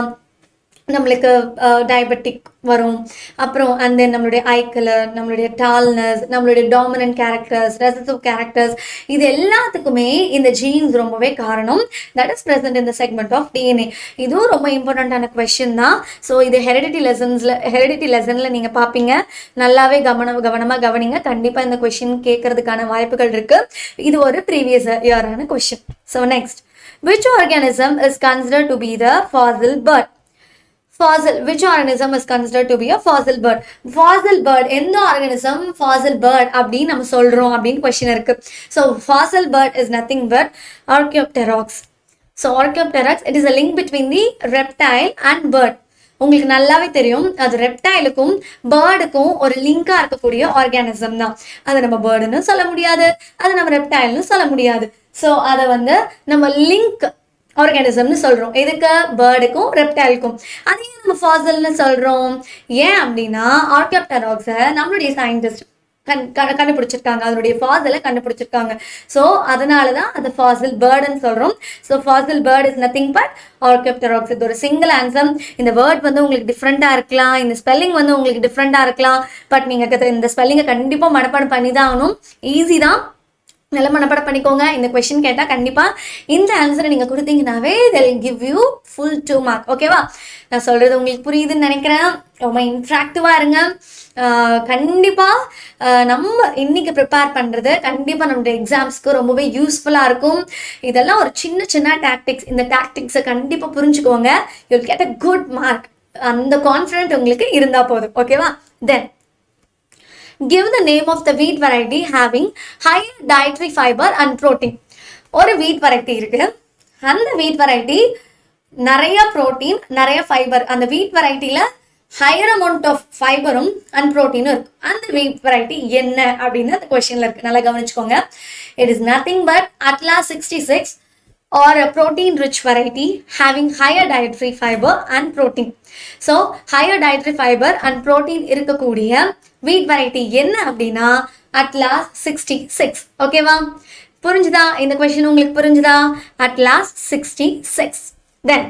நம்மளுக்கு டயபெட்டிக் வரும். அப்புறம் அந்த நம்மளுடைய ஐ கலர், நம்மளுடைய டால்னஸ், நம்மளுடைய டாமினன்ட் கேரக்டர்ஸ், ரெசசிவ் கேரக்டர்ஸ், இது எல்லாத்துக்குமே இந்த ஜீன்ஸ் ரொம்பவே காரணம். That is present in the segment of DNA. இதுவும் ரொம்ப இம்பார்ட்டண்ட்டான கொஸ்டின் தான். ஸோ இது ஹெரிடிட்டி லெசனில் நீங்கள் பார்ப்பீங்க. நல்லாவே கவனமாக கவனிங்க. கண்டிப்பாக இந்த கொஸ்டின் கேட்கறதுக்கான வாய்ப்புகள் இருக்கு. இது ஒரு ப்ரீவியஸ் இயரான கொஸ்டின். So next, which organism is considered to be the fossil bird? Fossil, which organism is considered to be a fossil bird? Fossil bird, எந்த organism fossil bird அப்படின்னு நம்ம சொல்றோம் அப்படின்னு கொஸ்டின் இருக்கு. So fossil bird is nothing but Archaeopteryx. So Archaeopteryx, it is a link between the reptile and bird. உங்களுக்கு நல்லாவே தெரியும், அது ரெப்டைலுக்கும் பேர்டுக்கும் ஒரு லிங்கா இருக்கக்கூடிய ஆர்கானிசம் தான். அதை நம்ம பேர்டுன்னு சொல்ல முடியாது, அதை நம்ம ரெப்டைல்னு சொல்ல முடியாது. ஸோ அதை வந்து நம்ம லிங்க் ஆர்கானிசம்னு சொல்றோம். எதுக்கு? பேர்டுக்கும் ரெப்டைலுக்கும். அதையும் நம்ம ஃபாசில்னு சொல்றோம். ஏன் அப்படின்னா ஆர்கியோப்டெராக்ஸை நம்மளுடைய சயின்டிஸ்ட் கண்டுபிடிச்சிருக்காங்க, அதனுடைய ஃபாசிலை கண்டுபிடிச்சிருக்காங்க. ஸோ அதனால தான் அது ஃபாசில் பேர்டுன்னு சொல்றோம். So fossil bird is nothing but archaeopteryx. இது ஒரு சிங்கிள் ஆன்சர். இந்த வேர்ட் வந்து உங்களுக்கு டிஃப்ரெண்டா இருக்கலாம், இந்த ஸ்பெல்லிங் வந்து உங்களுக்கு டிஃப்ரெண்டா இருக்கலாம். பட் நீங்க இந்த ஸ்பெல்லிங்கை கண்டிப்பா மனப்பாடம் பண்ணி தான் ஆகணும். ஈஸி தான், நல்லா மனப்பாடம் பண்ணிக்கோங்க. இந்த கொஸ்டின் கேட்டால் கண்டிப்பாக இந்த ஆன்சரை நீங்கள் கொடுத்தீங்கன்னாவே they'll give you full 2 mark. ஓகேவா? நான் சொல்கிறது உங்களுக்கு புரியுதுன்னு நினைக்கிறேன். ரொம்ப இன்ட்ராக்டிவாக இருங்க. கண்டிப்பாக நம்ம இன்னைக்கு ப்ரிப்பேர் பண்ணுறது கண்டிப்பாக நம்மளுடைய எக்ஸாம்ஸ்க்கு ரொம்பவே யூஸ்ஃபுல்லாக இருக்கும். இதெல்லாம் ஒரு சின்ன சின்ன டாக்டிக்ஸ். இந்த டாக்டிக்ஸை கண்டிப்பாக புரிஞ்சுக்கோங்க. you'll get a good mark. அந்த கான்ஃபிடென்ட் உங்களுக்கு இருந்தால் போதும். ஓகேவா? தென் give the name of the wheat variety having higher dietary fiber and protein. ஒரு wheat variety இருக்கு. அந்த wheat variety நிறைய புரோட்டீன், நிறைய ஃபைபர். அந்த wheat varietyல ஹையர் அமௌண்ட் ஆஃப் ஃபைபரும் அண்ட் ப்ரோட்டீனும் இருக்கு. அந்த wheat variety என்ன அப்படின்னு அந்த கொஸ்டின்ல இருக்கு. நல்லா கவனிச்சுக்கோங்க. It is nothing but atlas 66 or a protein rich variety having higher dietary fiber and protein. So higher dietary fiber and protein இருக்கக்கூடிய wheat variety என்ன அப்படின்னா அட்லாஸ் 66. ஓகேவா? புரிஞ்சுதா? இந்த கொஸ்டின் உங்களுக்கு புரிஞ்சுதா? Atlas 66. Then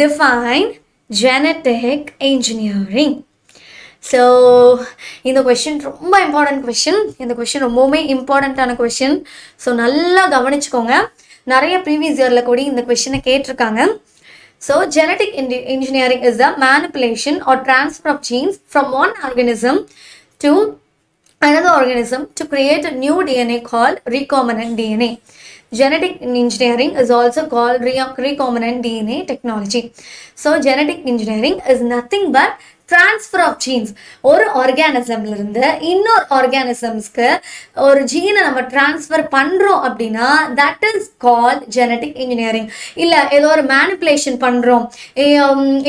define genetic engineering. So இந்த question ரொம்ப இம்பார்ட்டன்ட் கொஷின். இந்த கொஷின் ரொம்பவுமே இம்பார்ட்டண்ட்டான கொஷின். ஸோ நல்லா கவனிச்சுக்கோங்க. நிறைய ப்ரீவியஸ் இயரில் கூட இந்த கொஷினை கேட்டிருக்காங்க. So genetic engineering is the manipulation or transfer of genes from one organism to another organism to create a new DNA called recombinant DNA. Genetic engineering is also called recombinant DNA technology. So genetic engineering is nothing but transfer of genes. ஒரு ஆர்கானிசம்ல இருந்து இன்னொரு ஆர்கானிசம்ஸ்க்கு ஒரு ஜீனை நம்ம transfer பண்றோம் அப்படின்னா that is called genetic engineering. இல்ல ஏதோ ஒரு மேனிப்புலேஷன் பண்றோம்.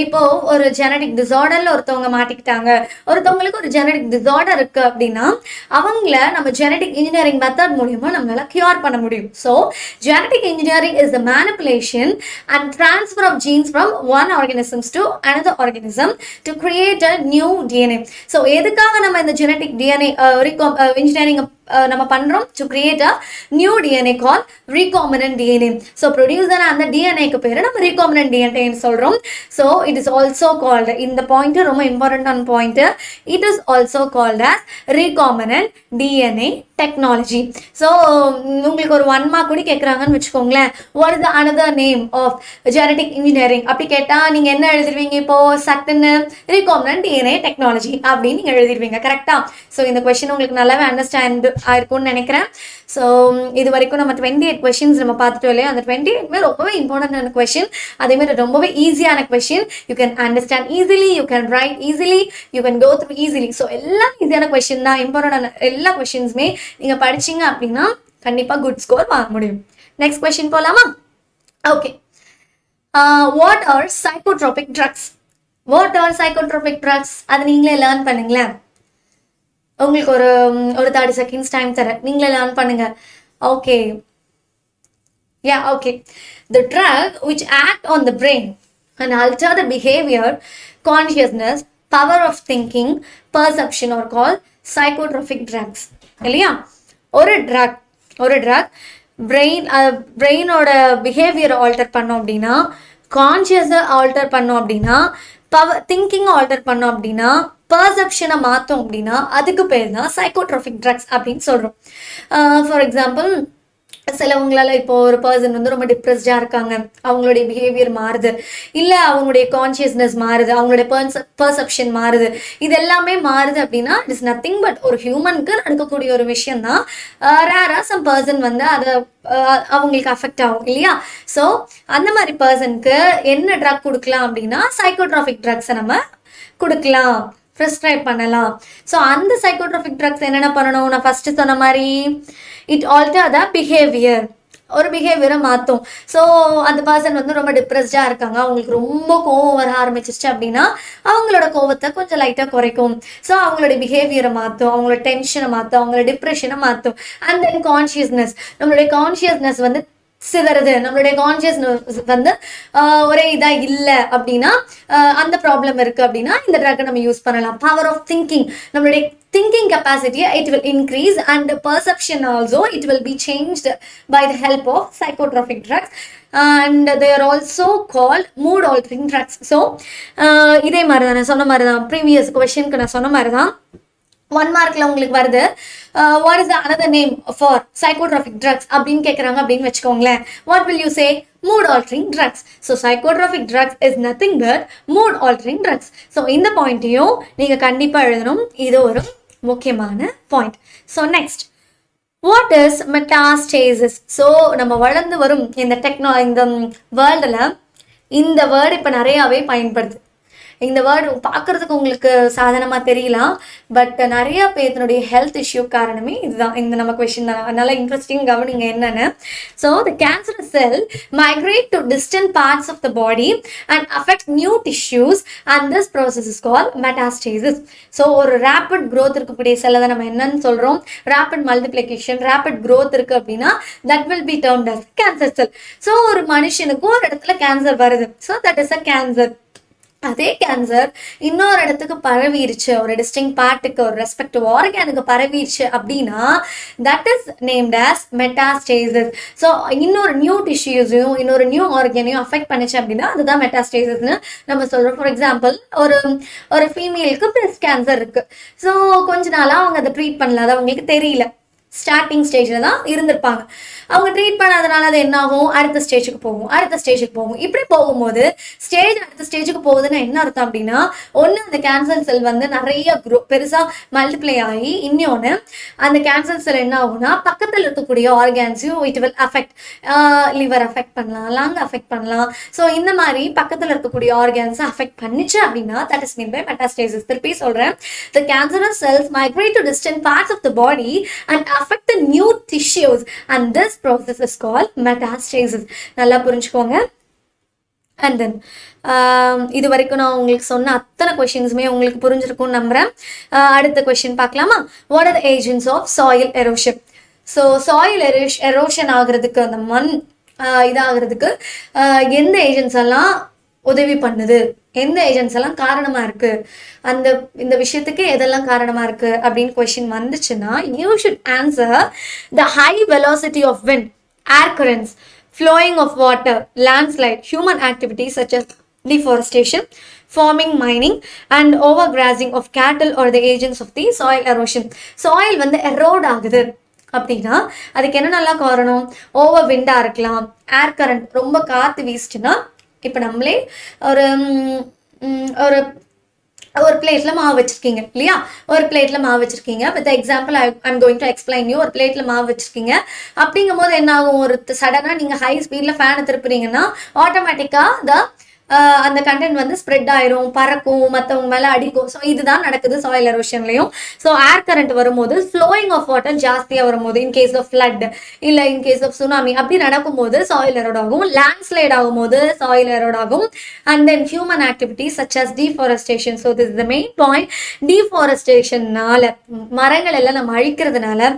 இப்போ ஒரு ஜெனடிக் டிசார்டர்ல ஒருத்தவங்க மாட்டிக்கிட்டாங்க, ஒருத்தவங்களுக்கு ஒரு ஜெனடிக் டிசார்டர் இருக்கு அப்படின்னா அவங்கள நம்ம ஜெனடிக் இன்ஜினியரிங் மெத்தட் மூலியமா நம்மளால கியூர் பண்ண முடியும். So genetic engineering is the manipulation and transfer of genes from one organisms to another organism to create a new DNA. So எதுக்காக நம்ம இந்த genetic DNA engineering நம்ம பண்றோம்? to create a new DNA called recombinant DNA. so producer அந்த DNA க்கு பேரு நம்ம recombinant DNA ன்னு சொல்றோம். so it is also called, இந்த பாயிண்ட் ரொம்ப இம்பார்ட்டன்டான point, it is also called as recombinant DNA technology. so உங்களுக்கு ஒரு 1 மார்க் கூட கேக்குறாங்கன்னு வெச்சுக்கோங்களேன், what is the another name of genetic engineering அப்படி கேட்டா நீங்க என்ன எழுதிடுவீங்க? இப்போ சட்டுன்னு recombinant DNA technology அப்படின்னு நீங்க எழுதிடுவீங்க. கரெக்டா? ஸோ இந்த கொஸ்டின் உங்களுக்கு நல்லாவே அண்டர்ஸ்டாண்ட் ஆயிருக்கும்னு நினைக்கிறேன். ஸோ இது வரைக்கும் நம்ம 28 கொஸ்டின்ஸ் நம்ம பார்த்துட்டு இல்லையா, அந்த 28 ரொம்பவே இம்பார்ட்டன்டான கொஸ்டின், அதே மாதிரி ரொம்பவே ஈஸியான question. You can understand easily, you can write easily, you can go through easily. So எல்லாம் ஈஸியான கொஸ்டின் தான். இம்பார்ட்டன்டான எல்லா கொஸ்டின்ஸுமே நீங்க படிச்சீங்க அப்படின்னா கண்டிப்பா குட் ஸ்கோர் வாங்க முடியும். நெக்ஸ்ட் கொஸ்டின் போலாமா? Okay. What are psychotropic drugs? What are psychotropic drugs? அதை நீங்களே லேர்ன் பண்ணுங்களேன். உங்களுக்கு ஒரு 30 செகண்ட்ஸ் டைம் தரேன், நீங்களே லேர்ன் பண்ணுங்க. Okay, yeah okay. The drug which act on the brain and alter the behaviour, consciousness, power of thinking, perception are call psychotropic drugs. இல்லையா? ஒரு ட்ரக் பிரெயினோட பிஹேவியரை ஆல்டர் பண்ணோம் அப்படின்னா, கான்ஷியஸை ஆல்டர் பண்ணோம் அப்படின்னா, திங்கிங் ஆல்டர் பண்ணோம் அப்படின்னா, பர்செப்ஷனை மாற்றோம் அப்படின்னா அதுக்கு பேர் தான் சைக்கோட்ரோபிக் ட்ரக்ஸ் அப்படின்னு சொல்கிறோம். ஃபார் எக்ஸாம்பிள், சிலவங்களால இப்போ ஒரு பர்சன் வந்து ரொம்ப டிப்ரெஸ்டாக இருக்காங்க, அவங்களுடைய பிஹேவியர் மாறுது, இல்லை அவங்களுடைய கான்ஷியஸ்னஸ் மாறுது, அவங்களுடைய பர்செப்ஷன் மாறுது, இது எல்லாமே மாறுது அப்படின்னா இட் இஸ் நத்திங் பட் ஒரு ஹியூமனுக்கு நடக்கக்கூடிய ஒரு விஷயம் தான். ரேரா சம் பர்சன் வந்து அதை அவங்களுக்கு அஃபெக்ட் ஆகும் இல்லையா? ஸோ அந்த மாதிரி பர்சனுக்கு என்ன ட்ரக் கொடுக்கலாம் அப்படின்னா சைக்கோட்ரோபிக் ட்ரக்ஸை நம்ம கொடுக்கலாம், ப்ரிஸ்கிரைப் பண்ணலாம். ஸோ அந்த சைக்கோட்ரோபிக் ட்ரக்ஸ் என்னென்ன பண்ணணும்? நான் ஃபர்ஸ்ட் சொன்ன மாதிரி இட் ஆல்டர் த பிஹேவியர், ஒரு பிஹேவியரை மாற்றும். ஸோ அந்த பர்சன் வந்து ரொம்ப டிப்ரெஸ்டாக இருக்காங்க, அவங்களுக்கு ரொம்ப கோவம் வர ஆரம்பிச்சிருச்சு அப்படின்னா அவங்களோட கோவத்தை கொஞ்சம் லைட்டாக குறைக்கும். ஸோ அவங்களோட பிஹேவியரை மாற்றும், அவங்களோட டென்ஷனை மாற்றும், அவங்களோட டிப்ரெஷனை மாற்றும். அண்ட் தென் கான்ஷியஸ்னஸ், நம்மளுடைய கான்ஷியஸ்னஸ் வந்து சிதறது, நம்மளுடைய கான்ஷியஸ்னஸ் வந்து ஒரே இதாக இல்லை அப்படின்னா, அந்த ப்ராப்ளம் இருக்குது அப்படின்னா இந்த ட்ரக்கை நம்ம யூஸ் பண்ணலாம். பவர் ஆஃப் திங்கிங், நம்மளுடைய thinking capacity it will increase, and the perception also it will be changed by the help of psychotropic drugs, and they are also called mood altering drugs. So இதே மாதிரி தான் நான் சொன்ன மாதிரி தான், previous கொஸ்டினுக்கு நான் சொன்ன மாதிரி தான் 1 மார்க்ல உங்களுக்கு வருது. What is the another name for psychotropic drugs அப்படின்னு கேட்குறாங்க அப்படின்னு வச்சுக்கோங்களேன். What will you say? mood altering drugs. So psychotropic drugs is nothing but mood altering drugs. So இந்த பாயிண்ட்டையும் நீங்க கண்டிப்பா எழுதணும், இது ஒரு முக்கியமான point. So next, what is metastasis? So நம்ம வளர்ந்து வரும் இந்த வேர்ல்டில் இந்த வேர்டு இப்போ நிறையாவே பயன்படுது. இந்த வேர்டு பார்க்குறதுக்கு உங்களுக்கு சாதாரணமாக தெரியலாம், பட் நிறைய பேர்த்தினுடைய ஹெல்த் இஷ்யூ காரணமே இதுதான். இந்த நம்ம கொஸ்டின் தான் நல்லா இன்ட்ரெஸ்டிங், கவனிங்க என்னென்னு. So the cancerous cell migrate to distant parts of the body and affect new tissues and this process is call metastasis. So ஒரு ரேப்பிட் க்ரோத் இருக்கக்கூடிய செல்லை தான் நம்ம என்னன்னு சொல்கிறோம்? ரேப்பிட் மல்டிப்ளிகேஷன், ரேப்பிட் க்ரோத் இருக்குது அப்படின்னா that will be termed as cancer cell. So ஒரு மனுஷனுக்கும் ஒரு இடத்துல கேன்சர் வருது, so that is a cancer. அதே கேன்சர் இன்னொரு இடத்துக்கு பரவிடுச்சு, ஒரு டிஸ்டிங் பார்ட்டுக்கு, ஒரு ரெஸ்பெக்டிவ் ஆர்கானுக்கு பரவிடுச்சு அப்படின்னா that is named as metastasis. So இன்னொரு நியூ டிஷ்யூஸையும் இன்னொரு நியூ ஆர்கானையும் அஃபெக்ட் பண்ணிச்சு அப்படின்னா அதுதான் மெட்டாஸ்டேசிஸ்னு நம்ம சொல்கிறோம். ஃபார் எக்ஸாம்பிள், ஒரு ஃபீமேலுக்கு பிரெஸ்ட் கேன்சர் இருக்குது. ஸோ கொஞ்ச நாளாக அவங்க அதை ட்ரீட் பண்ணல, அது அவங்களுக்கு தெரியல. ஸ்டார்டிங் ஸ்டேஜில் தான் இருந்திருப்பாங்க. அவங்க ட்ரீட் பண்ணாதனால அது என்ன ஆகும், அடுத்த ஸ்டேஜுக்கு போகும், அடுத்த ஸ்டேஜுக்கு போகும். இப்படி போகும்போது அடுத்த ஸ்டேஜுக்கு போகுதுன்னா என்ன அர்த்தம் அப்படின்னா, ஒன்று அந்த கேன்சர் செல் வந்து நிறைய பெருசாக மல்டிப்ளை ஆகி, இன்னொன்று அந்த கேன்சர் செல் என்ன ஆகும்னா பக்கத்தில் இருக்கக்கூடிய ஆர்கான்ஸையும் it will affect. Liver affect பண்ணலாம், லங் அஃபெக்ட் பண்ணலாம். ஸோ இந்த மாதிரி பக்கத்தில் இருக்கக்கூடிய ஆர்கான்ஸை அஃபெக்ட் பண்ணிச்சு அப்படின்னா that is mean by metastasis. திருப்பி சொல்கிறேன், the cancerous cells migrate to distant parts of the body and affect the new tissues, and this process is called metastasis. நல்லா புரிஞ்சுக்கோங்க. அண்ட் தென் இது வரைக்கும் நான் உங்களுக்கு சொன்ன அத்தனை கொஷின்ஸுமே உங்களுக்கு புரிஞ்சிருக்கும்னு நம்புகிறேன். அடுத்த கொஷின் பார்க்கலாமா? What are the agents of soil erosion? So soil erosion ஆகிறதுக்கு, அந்த மண் இதாகிறதுக்கு எந்த ஏஜென்ட்ஸ் எல்லாம் உதவி பண்ணுது, எந்த ஏஜென்ட்ஸ் எல்லாம் காரணமாக இருக்குது, இந்த விஷயத்துக்கு எதெல்லாம் காரணமாக இருக்குது அப்படின்னு கொஷின் வந்துச்சுன்னா, you should answer the high velocity of wind, air currents, flowing of water, landslide, human activities such as deforestation, farming, mining, and overgrazing of cattle or the agents of the soil erosion. Soil வந்து erode ஆகுது அப்படின்னா அதுக்கு என்னென்னலாம் காரணம்? Over விண்டாக இருக்கலாம், ஏர் current, ரொம்ப காற்று வீசிச்சுன்னா, இப்போ நம்மளே ஒரு ஒரு ஒரு பிளேட்டில் மாவு வச்சுருக்கீங்க இல்லையா, ஒரு பிளேட்டில் மாவு வச்சுருக்கீங்க. With example I'm going to explain you. ஒரு பிளேட்டில் மாவு வச்சுருக்கீங்க, அப்படிங்கும் போது என்ன ஆகும், ஒரு சடனாக நீங்கள் ஹை ஸ்பீடில் ஃபேனை திருப்புறீங்கன்னா ஆட்டோமேட்டிக்காக அந்த கண்டென்ட் வந்து ஸ்ப்ரெட் ஆயிரும், பறக்கும், மற்றவங்க மேலே அடிக்கும். ஸோ இதுதான் நடக்குது சாயில் எரோஷன்லையும். ஸோ ஏர் கரண்ட் வரும்போது ஃப்ளோயிங் ஆஃப் வாட்டர் ஜாஸ்தியாக வரும்போது, இன்கேஸ் ஆஃப் ஃப்ளட் இல்லை இன்கேஸ் ஆஃப் சுனாமி அப்படி நடக்கும்போது சாயில் எரோட் ஆகும். லேண்ட்ஸ்லைட் ஆகும்போது சாயில் எரோட் ஆகும். And then human activities such as deforestation. So this is the main point. டீஃபாரஸ்டேஷன்னால, மரங்கள் எல்லாம் நம்ம அழிக்கிறதுனால,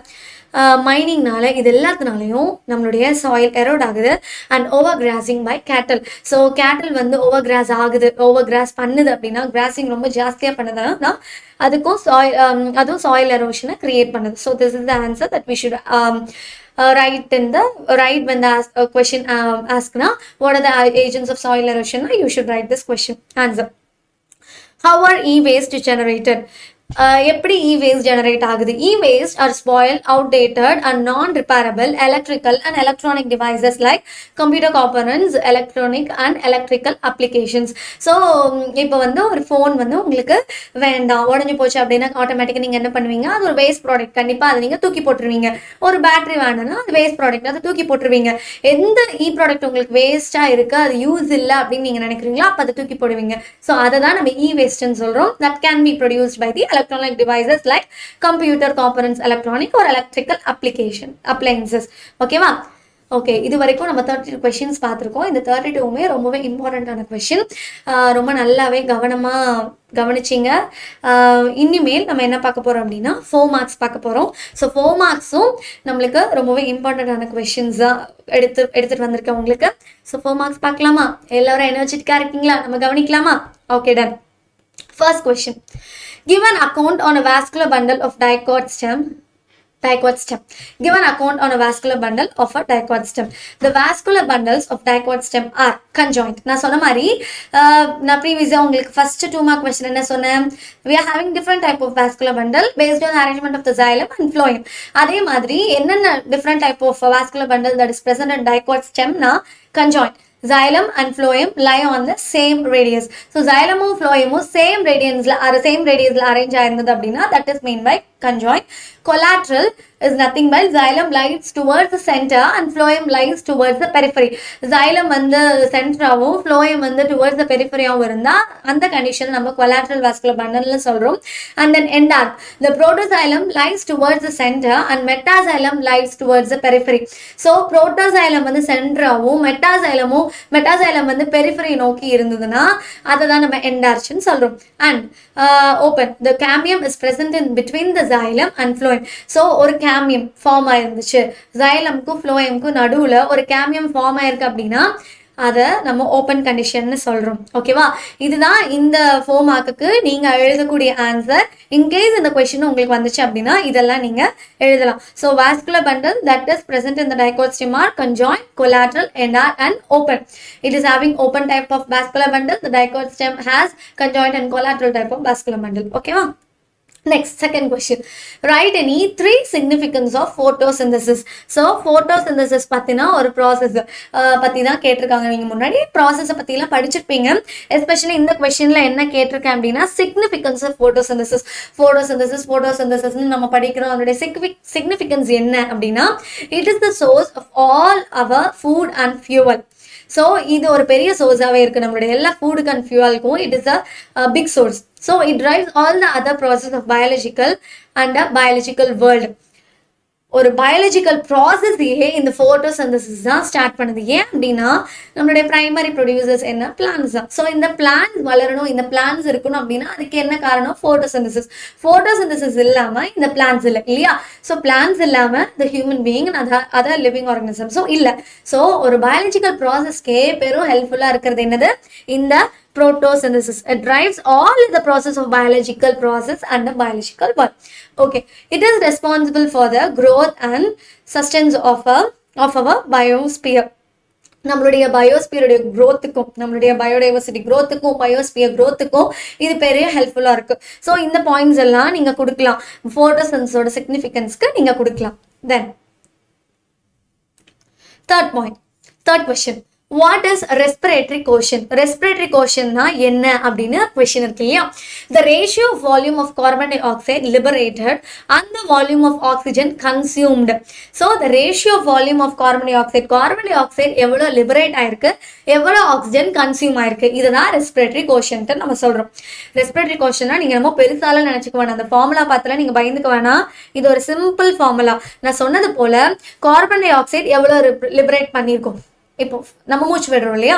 மைனிங்னால, இது எல்லாத்தினாலையும் நம்மளுடைய சாயில் எரோட் ஆகுது. And over crossing by cattle. So cattle வந்து ஓவர் கிராஸ் ஆகுது, ஓவர் கிராஸ் பண்ணுது அப்படின்னா, கிராசிங் ரொம்ப ஜாஸ்தியாக பண்ணுதுன்னா அதுக்கும் அதுவும் சாயில் எரோஷனை கிரியேட் பண்ணுது. So this is the answer that we should write in the when the question asked na what are the agents of soil erosion, you should write this question answer. How are e-waste generated? எப்படி e-waste generate ஆகுது? E-waste are spoiled, outdated and non-repairable electrical and electronic devices like computer components, electronic and electrical applications. So இப்போ வந்து ஒரு phone வந்து உங்களுக்கு வேண்டாம், உடஞ்சி போச்சு அப்படின்னா ஆட்டோமேட்டிக்காக நீங்கள் என்ன பண்ணுவீங்க, அது ஒரு வேஸ்ட் ப்ராடக்ட், கண்டிப்பாக அதை நீங்கள் தூக்கி போட்டுருவீங்க. ஒரு பேட்டரி வேணும்னா அது வேஸ்ட் ப்ராடக்ட், அதை தூக்கி போட்டுருவீங்க. எந்த ப்ராடக்ட் உங்களுக்கு வேஸ்ட்டாக இருக்குது, அது யூஸ் இல்லை அப்படின்னு நீங்கள் நினைக்கிறீங்களோ அப்போ அதை தூக்கி போடுவீங்க. ஸோ அதை தான் நம்ம e-wasteன்னு சொல்கிறோம். That can be produced by the electronic devices like computer components, electronic or electrical appliances. ஓகேவா? ஓகே, இது வரைக்கும் நம்ம 32 கொஷின்ஸ் பார்த்துருக்கோம். இந்த 32மே ரொம்பவே இம்பார்ட்டண்ட்டான கொஷின். ரொம்ப நல்லாவே கவனிச்சிங்க. இனிமேல் நம்ம என்ன பார்க்க போகிறோம் அப்படின்னா 4 மார்க்ஸ் பார்க்க போகிறோம். ஸோ 4 மார்க்ஸும் நம்மளுக்கு ரொம்பவே இம்பார்ட்டண்ட்டான கொஷின்ஸ் தான் எடுத்துகிட்டு வந்திருக்கேன் உங்களுக்கு. ஸோ 4 மார்க்ஸ் பார்க்கலாமா? எல்லோரும் எனர்ஜெட்டிக்காக இருக்கீங்களா? நம்ம கவனிக்கலாமா? Okay, done. First question. Give an account on a vascular bundle of dicot stem. Give an account on a vascular bundle of a dicot stem. The vascular bundles of dicot stem are conjoined. நான் சொன்ன மாதிரி நான் ப்ரீவியஸாக உங்களுக்கு first 2 mark question என்ன சொன்னேன்? We are having different type of vascular bundle based on the arrangement of the xylem and phloem. அதே மாதிரி என்னென்ன different type of vascular bundle that is present in dicot stem na conjoined. Xylem and phloem lie on the same radius. So xylem and phloem same radius arrange ஆயிருந்தது அப்படின்னா that is meant by conjoined. Collateral is nothing but xylem lies towards the center and phloem lies towards the periphery. Xylem வந்து சென்டராகவும் phloem வந்து towards the peripheryயாகவும் இருந்தால் அந்த condition நம்ம collateral vascular bundle சொல்கிறோம். And then end arc. The protoxylem lies towards the center and metaxylem lies towards the periphery. So protoxylem வந்து சென்டராகவும் metaxylem வந்து periphery நோக்கி இருந்ததுன்னா அதை தான் நம்ம end arch ன்னு சொல்கிறோம். And open. The cambium is present in between the xylem and phloem. So ஒரு கேமியம் ஃபார்ம் ஆயிருந்துச்சு, xylemக்கும் phloemக்கும் நடுவில் ஒரு கேமியம் ஃபார்ம் ஆயிருக்கு அப்படின்னா அதை நம்ம ஓப்பன் கண்டிஷன்னு சொல்கிறோம். ஓகேவா? இதுதான் இந்த 4 மார்க்குக்கு நீங்கள் எழுதக்கூடிய ஆன்சர். இன்கேஸ் இந்த கொஸ்டின் உங்களுக்கு வந்துச்சு அப்படின்னா இதெல்லாம் நீங்கள் எழுதலாம். So vascular bundle that is present in the dicot stem are conjoined, collateral, end arc and open. It is having open type of vascular bundle. The dicot stem has conjoined and collateral type of vascular bundle. ஓகேவா? Next, second question. Write any three significance of photosynthesis. So, photosynthesis பத்தினா ஒரு process பற்றி தான் கேட்டிருக்காங்க. நீங்கள் முன்னாடி ப்ராசஸை பற்றிலாம் படிச்சிருப்பீங்க. எஸ்பெஷலி இந்த கொஸ்டினில் என்ன கேட்டிருக்கேன் அப்படின்னா சிக்னிஃபிகன்ஸ் ஆஃப் ஃபோட்டோசிந்தசிஸ்ன்னு நம்ம படிக்கிறோம். அதனுடைய சிக்னிஃபிகன்ஸ் என்ன அப்படின்னா it is the source of all our food and fuel. So இது ஒரு பெரிய சோர்ஸாகவே இருக்குது நம்மளுடைய எல்லா ஃபுட்டுக்கு அண்ட் ஃபியூவலுக்கும். It is a big source. So it drives all the other process of biological and the biological world. ஒரு பயாலஜிக்கல் ப்ராசஸையே இந்த ஃபோட்டோசிந்தசிஸ் தான் ஸ்டார்ட் பண்ணுது. ஏன் அப்படின்னா நம்மளுடைய ப்ரைமரி ப்ரொடியூசர்ஸ் என்ன பிளான்ஸ் தான். ஸோ இந்த பிளான்ஸ் வளரணும், இந்த பிளான்ஸ் இருக்கணும் அப்படின்னா அதுக்கு என்ன காரணம்? ஃபோட்டோசிந்தசிஸ் இல்லாமல் இந்த பிளான்ஸ் இல்லை இல்லையா? ஸோ பிளான்ஸ் இல்லாமல் the human being other living organism so இல்லை. ஸோ ஒரு பயாலஜிக்கல் ப்ராசஸ்க்கே பெரும் ஹெல்ப்ஃபுல்லாக இருக்கிறது என்னது? இந்த photosynthesis. It drives all the process of biological process and the biological world. Okay, it is responsible for the growth and sustenance of our biosphere. நம்மளுடைய பயோஸ்பியருடைய க்ரோத்துக்கும் நம்மளுடைய biodiversity க்ரோத்துக்கும் biosphere க்ரோத்துக்கும் இது பெரிய ஹெல்ப்ஃபுல்லாக இருக்குது. ஸோ இந்த பாயிண்ட்ஸ் எல்லாம் நீங்கள் கொடுக்கலாம், ஃபோட்டோசிந்தசிஸோட சிக்னிஃபிகன்ஸ்க்கு நீங்கள் கொடுக்கலாம். Then third question. What is respiratory quotient? Respiratory quotient na enna அப்படினு question இருக்கு இல்லையா? The ratio of volume of carbon dioxide liberated and the volume of oxygen consumed. So the ratio of volume of carbon dioxide எவ்வளோ liberate ஆயிருக்கு, எவ்வளோ oxygen consume ஆயிருக்கு, இதுதான் respiratory quotient நம்ம சொல்றோம். respiratory quotientனா நீங்க நம்ம பெருசால நினைச்சுக்க வேணாம். அந்த ஃபார்முலா பார்த்தல நீங்க பயந்துக்க வேணாம். இது ஒரு சிம்பிள் ஃபார்முலா. நான் சொன்னது போல கார்பன் டை ஆக்சைடு எவ்வளோ லிபரேட் பண்ணியிருக்கோம். இப்போ நம்ம மூச்சு விடுறோம் இல்லையா?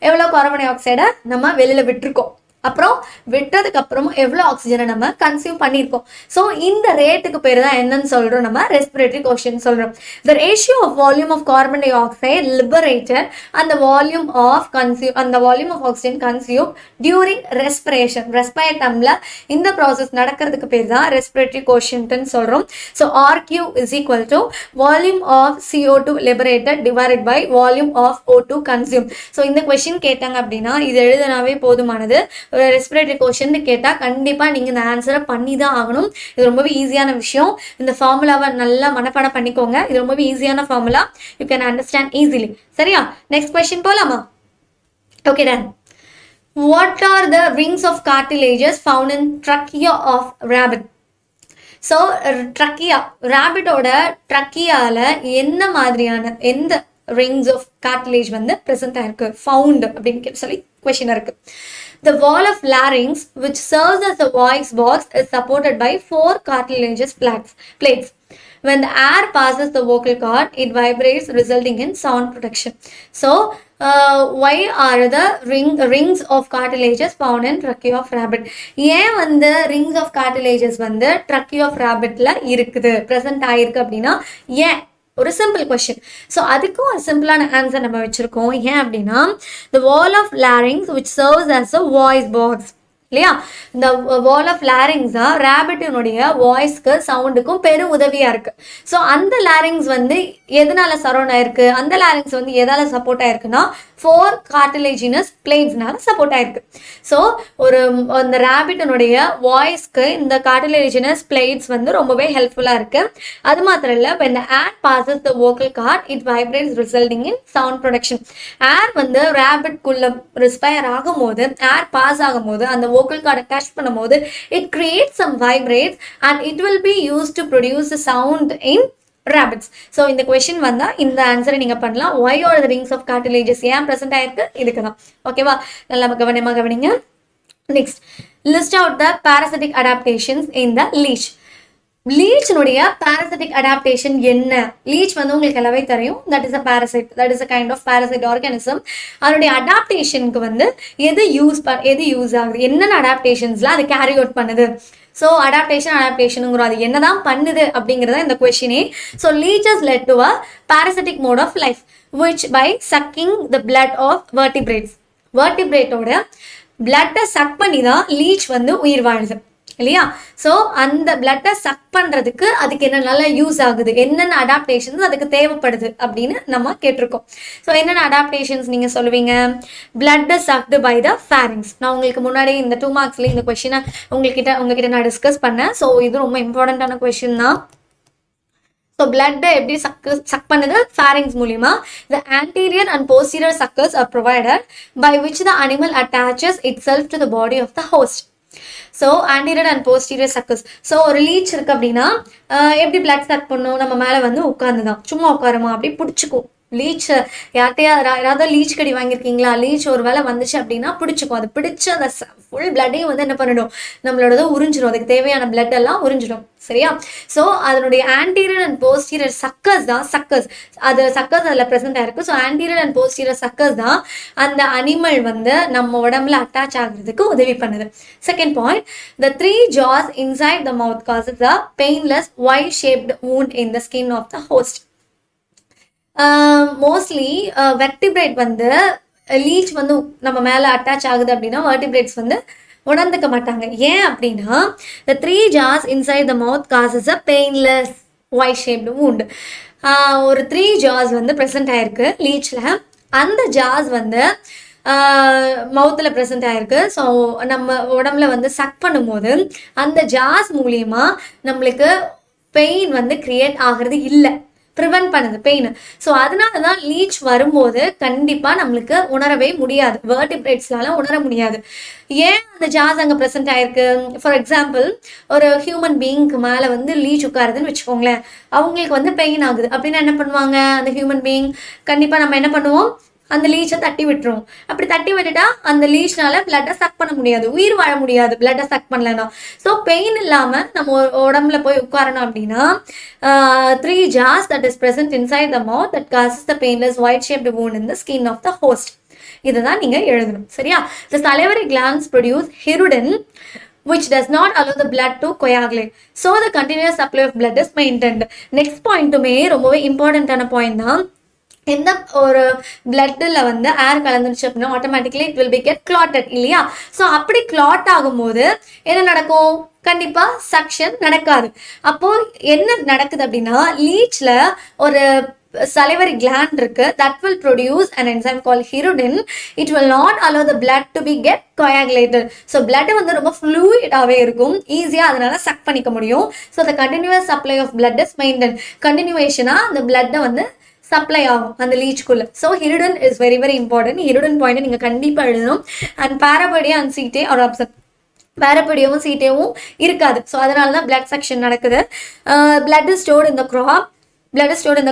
எவ்வளோ கார்பன் டை ஆக்சைடை நம்ம வெளியில் விட்டுருக்கோம். அப்புறம் விட்டதுக்கு அப்புறமும் எவ்வளோ ஆக்சிஜனை நம்ம கன்சியூம் பண்ணியிருக்கோம். ஸோ இந்த ரேட்டுக்கு பேர் தான் என்னன்னு சொல்கிறோம்? நம்ம ரெஸ்பிரேட்டரி கோஷன் சொல்கிறோம். The ratio of volume of carbon dioxide liberated அந்த volume of oxygen consume during respiration. ரெஸ்பயட்டமில் இந்த ப்ராசஸ் நடக்கிறதுக்கு பேர் தான் ரெஸ்பிரேட்டரி கோஷன்ட்னு சொல்கிறோம். So RQ is equal to volume of CO2 liberated divided by volume of O2 consume. So இந்த question கேட்டாங்க அப்படின்னா இது எழுதினாவே போதுமானது. ரெஸ்பிரேட்டரி கோஷன் கேட்டால் கண்டிப்பாக நீங்கள் இந்த ஆன்சரை பண்ணி தான் ஆகணும். இது ரொம்பவே ஈஸியான விஷயம். இந்த ஃபார்முலாவை நல்லா மனப்பாடம் பண்ணிக்கோங்க. இது ரொம்பவே ஈஸியான formula. You can understand easily. சரியா? நெக்ஸ்ட் கொஸ்டின் போகலாமா? Okay done. What are the rings of cartilages found in trachea of rabbit? So ரேபிட்டோட ட்ரக்கியால என்ன மாதிரியான எந்த ரிங்ஸ் ஆஃப் கார்டிலேஜ் வந்து ப்ரெசென்ட் ஆயிருக்கு ஃபவுண்ட் அப்படின்னு சொல்லி கொஸ்டின் இருக்கு. The wall of larynx, which serves as a voice box, is supported by 4 cartilaginous plates. When the air passes the vocal cord, it vibrates, resulting in sound protection. So, why are the rings of cartilages found in trachea of rabbit? ஏன் வந்து rings of cartilages வந்து trachea of rabbitல இருக்குது, present ஆயிருக்கு அப்படின்னா ஏன்? ஒரு simple question. So அதுக்கும் ஒரு சிம்பிளான ஆன்சர் நம்ம வச்சுருக்கோம். ஏன் அப்படின்னா the wall of larynx which serves as a voice box இல்லையா? இந்த வால் ஆஃப் லாரிங்ஸ் தான் ரேபிட்டினுடைய வாய்ஸ்க்கு சவுண்டுக்கும் பெரும் உதவியாக இருக்குது. ஸோ அந்த லாரிங்ஸ் வந்து எதனால சரௌண்ட் ஆயிருக்கு? அந்த லாரிங்ஸ் வந்து எதால் சப்போர்ட் ஆயிருக்குன்னா 4 கார்டிலேஜினஸ் பிளேட்ஸ்னால சப்போர்ட் ஆயிருக்கு. ஸோ அந்த ரேபிட்டினுடைய வாய்ஸ்க்கு இந்த கார்டிலேஜினஸ் பிளேட்ஸ் வந்து ரொம்பவே ஹெல்ப்ஃபுல்லாக இருக்குது. அது மாத்திரம் இல்லை, when the air passes the vocal cord it vibrates resulting in sound production. ஏர் வந்து ரேபிட்குள்ள ரெஸ்பயர் ஆகும்போது, ஏர் பாஸ் ஆகும்போது, அந்த vocal cord attach பண்ணும்போது it creates some vibrates and it will be used to produce the sound in rabbits. So இந்த question வந்தா இந்த ஆன்சரை நீங்க பண்ணலாம். Why are the rings of cartilages ஏன் present ஆயிருக்கு? இதுக்கு தான். ஓகேவா? நல்லா கவனிங்க. Next, list out the parasitic adaptations in the leech. லீச்சினுடைய parasitic adaptation என்ன? லீச் வந்து உங்களுக்கு எல்லாமே தெரியும். that is a kind of parasite organism. அதனுடைய அடாப்டேஷனுக்கு வந்து எது யூஸ் ஆகுது, என்னென்ன அடாப்டேஷன்ஸ்லாம் அது கேரி அவுட் பண்ணுது. ஸோ அடாப்டேஷனுங்கிறோம். அது என்னதான் பண்ணுது அப்படிங்கிறத இந்த கொஸ்டினே. So leeches led to a parasitic mode of life which by sucking the blood of vertebrateோட பிளட்டை சக் பண்ணி தான் லீச் வந்து உயிர் வாழுது. இல்லையா? ஸோ அந்த பிளட்டை சக் பண்ணுறதுக்கு அதுக்கு என்னென்னலாம் யூஸ் ஆகுது, என்னென்ன அடாப்டேஷன்ஸ் அதுக்கு தேவைப்படுது அப்படின்னு நம்ம கேட்டிருக்கோம். ஸோ என்னென்ன அடாப்டேஷன்ஸ் நீங்கள் சொல்லுவீங்க? பிளட்டை சக்டு பை த ஃபேரிங்ஸ். நான் உங்களுக்கு முன்னாடி இந்த 2 மார்க்ஸ்லேயே இந்த கொஷினை உங்ககிட்ட நான் டிஸ்கஸ் பண்ணேன். ஸோ இது ரொம்ப இம்பார்ட்டண்ட்டான கொஷின் தான். ஸோ பிளட்டை எப்படி சக் பண்ணுது? ஃபேரிங்ஸ் மூலிமா. The anterior and posterior suckers are provided by which the animal attaches itself to the body of the host. So anterior and posterior suckers. So ஒரு லீச் இருக்குது அப்படின்னா எப்படி பிளட் சக் பண்ணும்? நம்ம மேலே வந்து உட்காந்து தான், சும்மா உட்காருமா அப்படி பிடிச்சிக்கும். லீச் யாராவது லீச் கடி வாங்கியிருக்கீங்களா? லீச் ஒரு வேளை வந்துச்சு அப்படின்னா பிடிச்சிக்கும். அது பிடிச்சி அந்த ஃபுல் பிளட்டையும் வந்து என்ன பண்ணிடும்? நம்மளோட உறிஞ்சிடும். அதுக்கு தேவையான பிளட் எல்லாம் உறிஞ்சிடும். சரியா? ஸோ அதனுடைய ஆன்டீரியர் அண்ட் போஸ்டீரியர் சக்கர்ஸ் தான் சக்கர்ஸ் அதில் ப்ரெசென்ட் ஆயிருக்கு. So anterior and posterior suckers தான் அந்த அனிமல் வந்து நம்ம உடம்புல அட்டாச் ஆகுறதுக்கு உதவி பண்ணுது. Second point, the 3 jaws inside the mouth causes a painless Y-shaped wound in the skin of the host. Mostly vertebrate வந்து லீச் வந்து நம்ம மேலே அட்டாச் ஆகுது அப்படின்னா வெர்டிபிரேட்ஸ் வந்து உணர்ந்துக்க மாட்டாங்க. ஏன் அப்படின்னா the 3 jaws inside the mouth causes a painless Y-shaped wound. ஒரு 3 jaws வந்து ப்ரெசென்ட் ஆயிருக்கு லீச்சில். அந்த ஜாஸ் வந்து மவுத்தில் ப்ரெசென்ட் ஆயிருக்கு. ஸோ நம்ம உடம்புல வந்து சக் பண்ணும்போது அந்த ஜாஸ் மூலியமா நம்மளுக்கு பெயின் வந்து கிரியேட் ஆகிறது இல்லை, ப்ரிவென்ட் பண்ணுது பெயின். ஸோ அதனால தான் லீச் வரும்போது கண்டிப்பாக நம்மளுக்கு உணரவே முடியாது, வெர்டிபிரேட்ஸ்னால உணர முடியாது. ஏன் அந்த ஜாஸ் அங்கே ப்ரெசென்ட் ஆயிருக்கு? ஃபார் எக்ஸாம்பிள், ஒரு ஹியூமன் பீயிங்க்கு மேலே வந்து லீச் உட்காருதுன்னு வச்சுக்கோங்களேன். அவங்களுக்கு வந்து பெயின் ஆகுது அப்படின்னா என்ன பண்ணுவாங்க? அந்த ஹியூமன் பீயிங் கண்டிப்பாக நம்ம என்ன பண்ணுவோம்? அந்த லீச்சை தட்டி விட்டுரும். அப்படி தட்டி விட்டுட்டா அந்த லீச்னால பிளட்டை சக் பண்ண முடியாது, உயிர் வாழ முடியாது பிளட்டை சக் பண்ணலன்னா. ஸோ பெயின் இல்லாமல் நம்ம உடம்புல போய் உட்காரணும் அப்படின்னா 3 jaws that is present inside the mouth that causes the painless white-shaped wound in the skin of the host. இதுதான் நீங்கள் எழுதணும். சரியா? The salivary glands produce hirudin which does not allow the blood to coagulate. So the continuous supply of blood is maintained. Next point ரொம்பவே இம்பார்ட்டண்ட்டான point தான். இந்த ஒரு பிளட்டில் வந்து ஏர் கலந்துருச்சு அப்படின்னா automatically it will be get clotted இல்லையா? ஸோ அப்படி கிளாட் ஆகும்போது என்ன நடக்கும்? கண்டிப்பாக சக்ஷன் நடக்காது. அப்போது என்ன நடக்குது அப்படின்னா லீச்சில் ஒரு salivary gland இருக்கு, that will produce an enzyme called hirudin. It will not allow the blood to be get coagulated. So blood வந்து ரொம்ப fluid-ஆவே இருக்கும், ஈஸியாக அதனால சக் பண்ணிக்க முடியும். So the continuous supply of blood is maintained. கண்டினியூவேஷனாக அந்த பிளட்டை வந்து சப்ளை ஆகும் அந்த லீச்சுக்குள்ள. So hirudin is very very important. Hirudin point நீங்கள் கண்டிப்பாக எழுதணும். அண்ட் பாராபடியா அண்ட் சீட்டே ஒரு ஆப்ஷன், பாராபடியாவும் சீட்டேவும் இருக்காது. ஸோ அதனால தான் பிளட் செக்ஷன் நடக்குது. Blood is stored in the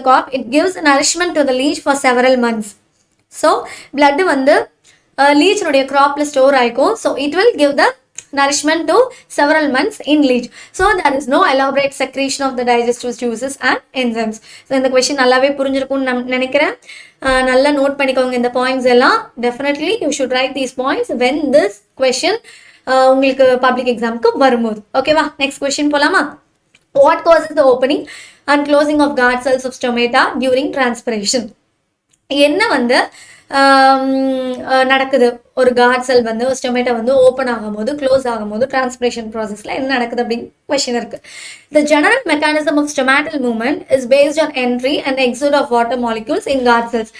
crop. It gives nourishment to the leech for several months. So blood வந்து லீச்சினுடைய க்ராப்பில் store ஆகிக்கும். So it will give the nourishment to several months in leech. So there is no elaborate secretion of the digestive juices and enzymes. So இந்த question நல்லாவே புரிஞ்சிருக்கும்னு நான் நினைக்கிறேன். நல்லா note பண்ணிக்கோங்க இந்த பாயிண்ட்ஸ் எல்லாம். Definitely you should write these points when this question உங்களுக்கு பப்ளிக் எக்ஸாமுக்கு வரும்போது. ஓகேவா? நெக்ஸ்ட் கொஸ்டின் போலாமா? What causes the opening and closing of guard cells of stomata during transpiration? என்ன வந்து நடக்குது? ஒரு கார்ட் செல் வந்து ஸ்டொமேட்டோ வந்து ஓப்பன் ஆகும்போது க்ளோஸ் ஆகும்போது டிரான்ஸ்பிரேஷன் ப்ராசஸில் என்ன நடக்குது அப்படின்னு கொஸ்டின் இருக்கு. The general mechanism of stomatal movement is based on entry and exit of water molecules in guard cells.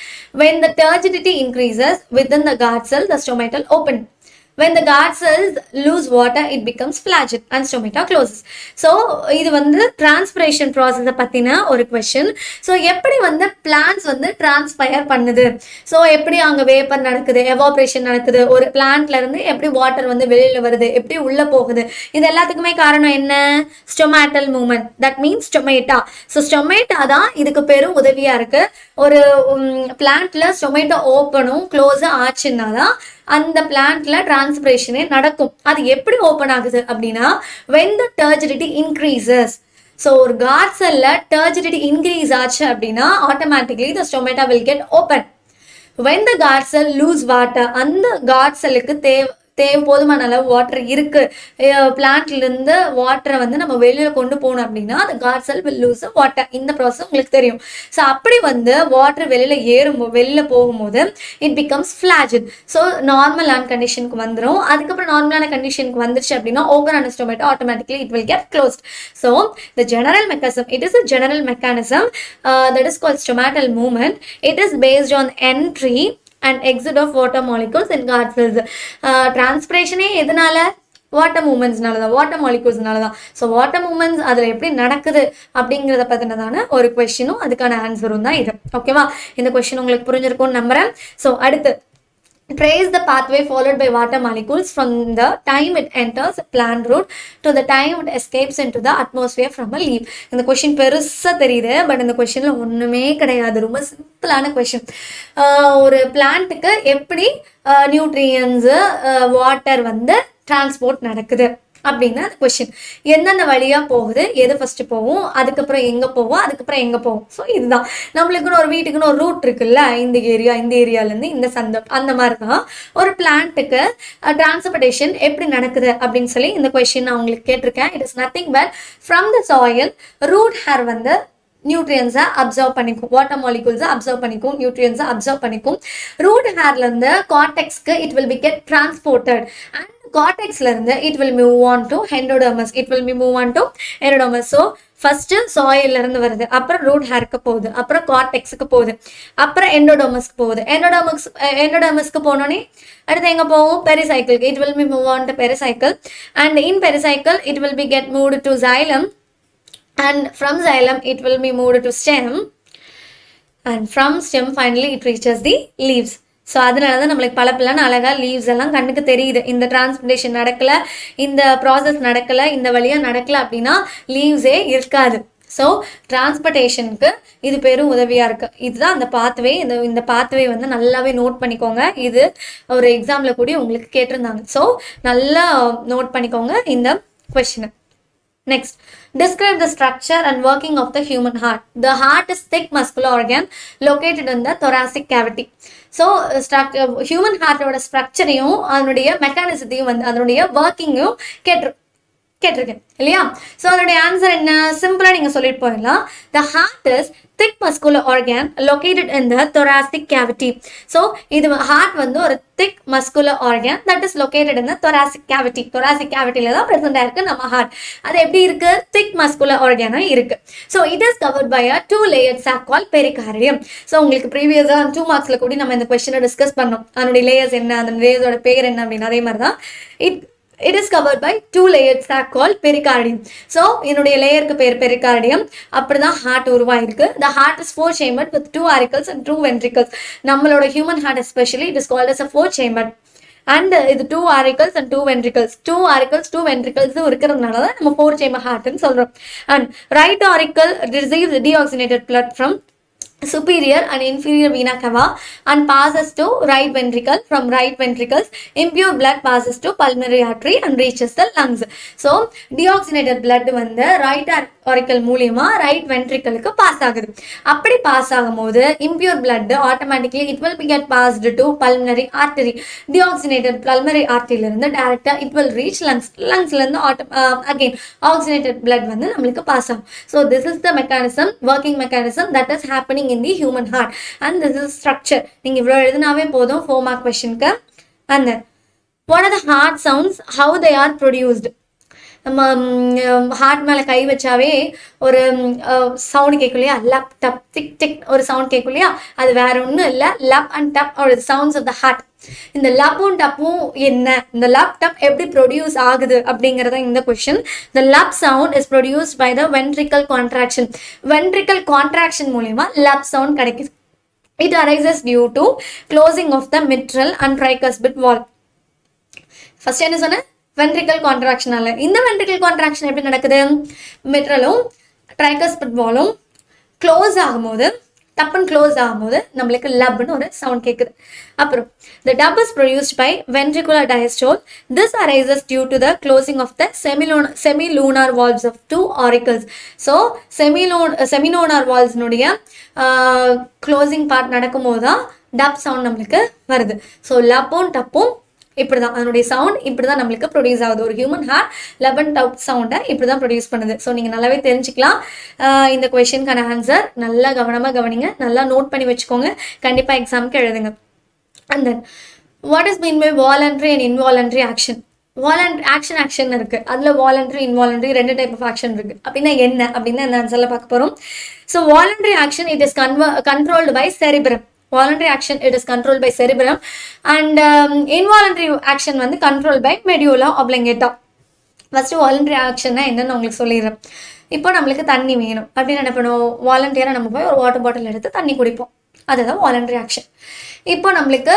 When the turgidity increases within the guard cell, the stomatal open. When the guard cells lose water, it becomes flaccid and stomata closes. So இது வந்து transpiration ப்ராசஸை பற்றின ஒரு question. So எப்படி வந்து plants வந்து டிரான்ஸ்பயர் பண்ணுது? So எப்படி அங்கே வேப்பர் நடக்குது, எவாப்ரேஷன் நடக்குது, ஒரு பிளான்ட்ல இருந்து எப்படி வாட்டர் வந்து வெளியில் வருது, எப்படி உள்ளே போகுது, இது எல்லாத்துக்குமே காரணம் என்ன? Stomatal movement. That means stomata. So stomata தான் இதுக்கு பெரும் உதவியாக இருக்கு. ஒரு பிளான்ட்ல ஸ்டொமேட்டோ ஓப்பனும் க்ளோஸும் ஆச்சுன்னா தான் அந்த பிளான்ட்ல டிரான்ஸ்பிரேஷனே நடக்கும். அது எப்படி ஓப்பன் ஆகுது அப்படின்னா when the turgidity increases. So ஒரு கார்ட் செல்ல turgidity இன்க்ரீஸ் ஆச்சு அப்படின்னா automatically the stomata will get open. When the guard cell lose water, அந்த கார்ட் செல்லுக்கு போதுமான அளவு வாட்டர் இருக்கு, பிளான்ட்ல இருந்து வாட்டரை வந்து நம்ம வெளியில கொண்டு போகணும் அப்படின்னா the guard cell will lose the water. இந்த ப்ராசஸ் உங்களுக்கு தெரியும். ஸோ அப்படி வந்து வாட்டர் வெளியில போகும்போது இட் பிகம்ஸ் ஃபிளாஜிட். ஸோ நார்மலான கண்டிஷனுக்கு வந்துடும். அதுக்கப்புறம் நார்மலான கண்டிஷனுக்கு வந்துருச்சு அப்படின்னா ஓப்பன் அனஸ்டோமேட்டா automatically it will get closed. So the general mechanism, it is a general mechanism that is called stomatal movement. It is based on entry and exit of water molecules in guard cells. Transpiration எதனால? Water மூமெண்ட்ஸ்னால தான், water மாலிகூல்ஸ்னால தான். So water moments அதில் எப்படி நடக்குது அப்படிங்கிறத பற்றினதான ஒரு கொஸ்டினும் அதுக்கான ஆன்சரும் தான் இது. ஓகேவா? இந்த கொஸ்டின் உங்களுக்கு புரிஞ்சிருக்கும்னு நம்புறேன். ஸோ அடுத்து trace the pathway followed by water molecules from the time it enters a plant root to the time it escapes into the atmosphere from a leaf. இந்த கொஸ்டின் பெருசாக தெரியுது, பட் இந்த கொஸ்டினில் ஒன்றுமே கிடையாது. ரொம்ப சிம்பிளான கொஸ்டின். ஒரு பிளான்ட்டுக்கு எப்படி நியூட்ரியன்ஸு வாட்டர் வந்து டிரான்ஸ்போர்ட் நடக்குது அப்படின்னு அந்த கொஸ்டின். எந்தெந்த வழியாக போகுது, எது ஃபஸ்ட்டு போகும், அதுக்கப்புறம் எங்கே போகும், அதுக்கப்புறம் எங்கே போகும். ஸோ இதுதான் நம்மளுக்குன்னு ஒரு வீட்டுக்குன்னு ஒரு ரூட் இருக்குல்ல, இந்த ஏரியாலேருந்து இந்த சந்தம், அந்த மாதிரி தான் ஒரு பிளான்ட்டுக்கு டிரான்ஸ்போர்டேஷன் எப்படி நடக்குது அப்படின்னு சொல்லி இந்த கொஸ்டின் நான் உங்களுக்கு கேட்டிருக்கேன். It is nothing but from the soil root hair வந்து நியூட்ரியன்ஸை அப்சர்வ் பண்ணிக்கும், வாட்டர் மாலிகூல்ஸை அப்சர்வ் பண்ணிக்கும், நியூட்ரியன்ஸை அப்சர்வ் பண்ணிக்கும். ரூட் ஹேர்லேருந்து கார்டெக்ஸ்க்கு it will be get transported and கார்டெக்ஸ்ல இருந்து it will move on to endodermis. So first சாயில்ல இருந்து வருது, அப்புறம் ரூட் ஹேருக்கு போகுது, அப்புறம் கார்டெக்ஸுக்கு போகுது, அப்புறம் எண்டோடர்மஸ்க்கு போகுது. எண்டோடர்மஸ்க்கு போனோடனே அடுத்து எங்க போகும்? பெரிசைக்கிள்க்கு. It will be move on to pericycle and in pericycle it will be get moved to xylem and from xylem it will be moved to stem and from stem finally it reaches the leaves. So அதனால தான் நம்மளுக்கு பல அழகாக leaves எல்லாம் கண்ணுக்கு தெரியுது. இந்த டிரான்ஸ்பிளேஷன் நடக்கலை, இந்த ப்ராசஸ் நடக்கலை, இந்த வழியாக நடக்கலை அப்படின்னா லீவ்ஸே இருக்காது. ஸோ டிரான்ஸ்போர்ட்டேஷனுக்கு இது பெரும் உதவியாக இருக்குது. இதுதான் அந்த பாத்வே. இந்த பாத்வே வந்து நல்லாவே நோட் பண்ணிக்கோங்க. இது ஒரு எக்ஸாமில் கூட உங்களுக்கு கேட்டிருந்தாங்க. ஸோ நல்லா நோட் பண்ணிக்கோங்க இந்த கொஸ்டினை. Next, describe the structure and working of the human heart. The heart is thick muscular organ located in the thoracic cavity. So, human heart ஓட ஸ்ட்ரக்சரையும் அதனுடைய மெக்கானிசத்தையும் வந்து அதனுடைய ஒர்க்கிங்கையும் கேட்டிருக்கேன் இல்லையா? ஸோ அதனுடைய ஆன்சர் என்ன? சிம்பிளாக நீங்கள் சொல்லிட்டு போயிடலாம். The heart is thick muscular organ located in the thoracic cavity. So இது ஹார்ட் வந்து ஒரு thick muscular organ that is located in the thoracic cavity. Thoracic கேவிட்டியில் தான் ப்ரெசென்ட் ஆயிருக்கு நம்ம ஹார்ட். அது எப்படி இருக்கு? திக் மஸ்குலர் ஆர்கனாக இருக்கு. So it is covered by a 2 layered sac called pericardium. So உங்களுக்கு ப்ரீவியஸாக 2 மார்க்ஸில் கூட நம்ம இந்த கொஸ்டினை டிஸ்கஸ் பண்ணோம். அதனுடைய லேயர்ஸ் என்ன, அந்த லேயர்ஸோட பேர் என்ன அப்படின்னு. அதே மாதிரி தான் it is covered by 2 layered sac called pericardium. So இதனுடைய லேயருக்கு பேர் பெரிகார்டியம். அப்படிதான் ஹார்ட் உருவாயிருக்கு. The heart is 4 chambered with 2 auricles and 2 ventricles. நம்மளோட human heart especially it is called as a 4 chambered. And இது 2 auricles and 2 ventricles. 2 auricles 2 ventricles இருக்கிறதுனால தான் நம்ம 4 chamber heartன்னு சொல்றோம். And right auricle receives deoxygenated blood from superior and inferior vena cava and passes to right ventricle. From right ventricles impure blood passes to pulmonary artery and reaches the lungs. So deoxygenated blood வந்து right auricle மூலமா right ventricleக்கு pass ஆகுது. அப்படி pass ஆகும்போது impure blood automatically it will be get passed to pulmonary artery. deoxygenated pulmonary artery ல இருந்து டைரக்டா it will reach lungs. lungsல இருந்து again oxygenated blood வந்து நம்மளுக்கு பாஸ் ஆகும். So this is the mechanism, working mechanism that is happening in the human heart and this is structure. நீங்க இவ்வளவு எழுதினாவே போதும் 4 mark questionக்கு. And then what are the heart sounds, how they are produced? நம்ம heart மேலே கை வச்சாவே ஒரு sound கேட்கும் இல்லையா? லப் dub tick tick ஒரு sound கேட்கும் இல்லையா? அது வேற ஒன்றும் இல்லை, லப் அண்ட் டப் ஒரு சவுண்ட்ஸ் ஆஃப் த ஹார்ட். இந்த லப்பும் டப்பும் என்ன, இந்த லப் டப் எப்படி ப்ரொடியூஸ் ஆகுது அப்படிங்கிறத இந்த question. The lub sound is produced by the ventricle contraction. Ventricle contraction மூலியமா லப் சவுண்ட் கிடைக்குது. It arises due to closing of the mitral and tricuspid valve. First என்ன சொன்னேன்? வென்ட்ரிக்கல் கான்ட்ராக்ஷனால. இந்த வென்ட்ரிக்கல் கான்ட்ராக்ஷன் எப்படி நடக்குது? மிட்ரலும் ட்ரைகஸ்பிட் வாலும் க்ளோஸ் ஆகும்போது, டப்புன்னு க்ளோஸ் ஆகும்போது நம்மளுக்கு லப்னு ஒரு சவுண்ட் கேட்குது. அப்புறம் the dub is produced by ventricular diastole. This arises due to the closing of the semilunar valves of 2 auricles. So semilunar valves நுடைய க்ளோசிங் பார்ட் நடக்கும்போது தான் டப் சவுண்ட் நம்மளுக்கு வருது. ஸோ லப்பும் டப்பும் இப்படி தான் அதனுடைய சவுண்ட் இப்படி தான் நம்மளுக்கு ப்ரொடியூஸ் ஆகுது. ஒரு ஹியூமன் ஹேர் 11 டவுட் சவுண்டை இப்படி தான் ப்ரொடியூஸ் பண்ணுது. ஸோ நீங்கள் நல்லாவே தெரிஞ்சுக்கலாம். இந்த கொஷனுக்கான ஆன்சர் நல்லா கவனமாக கவனிங்க, நல்லா நோட் பண்ணி வச்சுக்கோங்க, கண்டிப்பாக எக்ஸாமுக்கு எழுதுங்க. And then what is mean by voluntary and involuntary action? Action இருக்குது, அதில் voluntary involuntary 2 type of action இருக்குது. அப்படின்னா என்ன அப்படின்னா இந்த ஆன்சரில் பார்க்க போகிறோம். So voluntary action it is controlled by cerebrum. Voluntary action it is controlled by cerebrum and involuntary action வந்து controlled by medulla oblongata. First voluntary ஆக்ஷன்னா என்னன்னு உங்களுக்கு சொல்லிடுறேன். இப்போ நம்மளுக்கு தண்ணி வேணும் அப்படின்னு என்ன பண்ணுவோம், வாலண்டியராக நம்ம போய் ஒரு வாட்டர் பாட்டில் எடுத்து தண்ணி குடிப்போம், அதுதான் வாலண்டரி ஆக்ஷன். இப்போ நம்மளுக்கு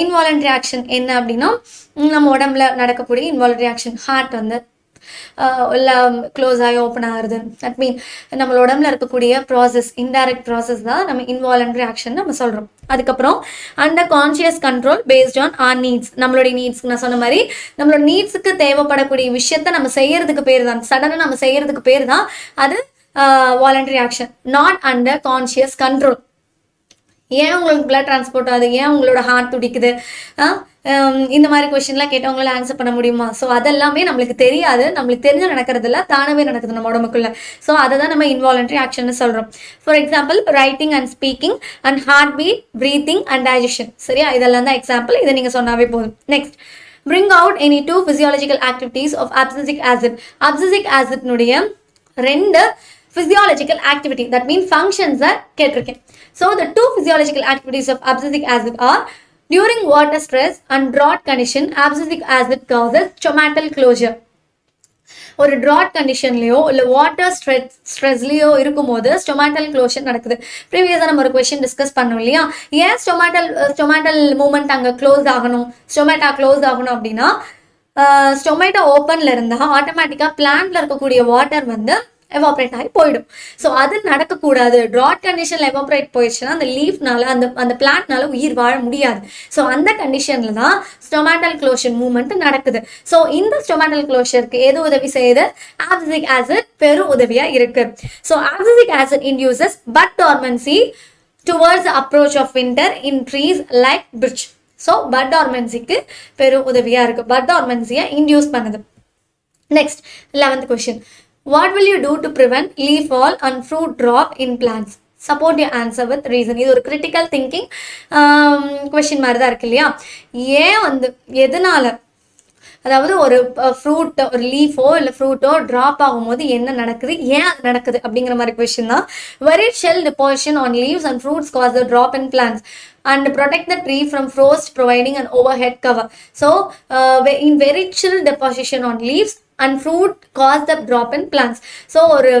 இன்வாலண்டரி ஆக்ஷன் என்ன அப்படின்னா நம்ம உடம்புல நடக்கக்கூடிய இன்வாலண்டரி ஆக்ஷன், ஹார்ட் வந்து எல்லாம் க்ளோஸ் ஆகி ஓப்பன் ஆகுறது, தட் மீன் நம்மளோட உடம்புல இருக்கக்கூடிய ப்ராசஸ், இன்டைரக்ட் ப்ராசஸ் தான் நம்ம இன்வாலண்டரி ஆக்ஷன் நம்ம சொல்கிறோம். அதுக்கப்புறம் under conscious control based on our needs, நம்மளுடைய நீட்ஸ்க்கு நான் சொன்ன மாதிரி நம்மளோட நீட்ஸுக்கு தேவைப்படக்கூடிய விஷயத்த நம்ம செய்யறதுக்கு பேர் தான், சடனாக நம்ம செய்யறதுக்கு பேர் தான் அது voluntary action. Not under conscious control. ஏன் உங்களுக்கு பிளட் டிரான்ஸ்போர்ட் ஆகுது, ஏன் உங்களோட ஹார்ட் துடிக்குது, இந்த மாதிரி கொஸ்டின்லாம் கேட்டவங்களால ஆன்சர் பண்ண முடியுமா? ஸோ அதெல்லாமே நம்மளுக்கு தெரியாது, நம்மளுக்கு தெரிஞ்ச நடக்கிறதுல தானவே நடக்குது நம்ம உடம்புக்குள்ள. ஸோ அதை தான் நம்ம இன்வாலண்டரி ஆக்ஷன் சொல்கிறோம். For example writing and speaking and heart beat, breathing and digestion. சரியா, இதெல்லாம் தான் எக்ஸாம்பிள், இதை நீங்கள் சொன்னாவே போதும். Next, bring out any 2 physiological activities of abscisic acid. Abscisic acid னுடைய 2 physiological activity, that means functions are கேட்டிருக்கேன். So the 2 physiological activities of abscisic acid are during water stress and drought condition abscisic acid causes stomatal closure. ஒரு ட்ராட் கண்டிஷன்லையோ இல்லை water ஸ்ட்ரெஸ்லையோ இருக்கும்போது stomatal closure நடக்குது. ப்ரீவியஸாக நம்ம ஒரு question discuss பண்ணோம் இல்லையா, ஏன் ஸ்டொமேட்டல் மூமெண்ட் அங்கே க்ளோஸ் ஆகணும், ஸ்டொமேட்டா க்ளோஸ் ஆகணும் அப்படின்னா ஸ்டொமேட்டோ ஓப்பனில் இருந்தால் ஆட்டோமேட்டிக்காக பிளான்ட்ல இருக்கக்கூடிய வாட்டர் வந்து எவாப்ரேட் ஆகி போயிடும். ஸோ அது நடக்கக்கூடாது. ட்ராட் கண்டிஷனில் எவாப்ரேட் போயிடுச்சுன்னா அந்த லீஃப்னால அந்த பிளான்ட்னால உயிர் வாழ முடியாது. ஸோ அந்த கண்டிஷனில் தான் ஸ்டொமேட்டல் க்ளோஷர் மூவ்மெண்ட் நடக்குது. ஸோ இந்த ஸ்டொமேட்டல் க்ளோஷருக்கு எது உதவி செய்யுது, ஆப்சிசிக் ஆசிட் பெரும் உதவியாக இருக்கு. So abscisic acid induces bud dormancy towards approach of winter in trees like birch. So bud டார்மன்சிக்கு பெரும் உதவியாக இருக்குது, பட் டார்மன்சியை இன்டியூஸ் பண்ணுது. Next 11th question. What will you do to prevent leaf fall and fruit drop in plants? Support your answer with reason. இது ஒரு critical thinking question மாதிரி தான் இருக்கு இல்லையா. ஏன் வந்து எதனால, அதாவது ஒரு ஃப்ரூட், ஒரு லீஃபோ இல்லை ஃப்ரூட்டோ ட்ராப் ஆகும்போது என்ன நடக்குது, ஏன் அது நடக்குது அப்படிங்கிற மாதிரி கொஸ்டின் தான். Very chill deposition on leaves and fruits cause the drop in plants and protect the tree from frost, providing an overhead cover. So in very chill deposition on leaves and fruit cause the drop in plants. So ஒரு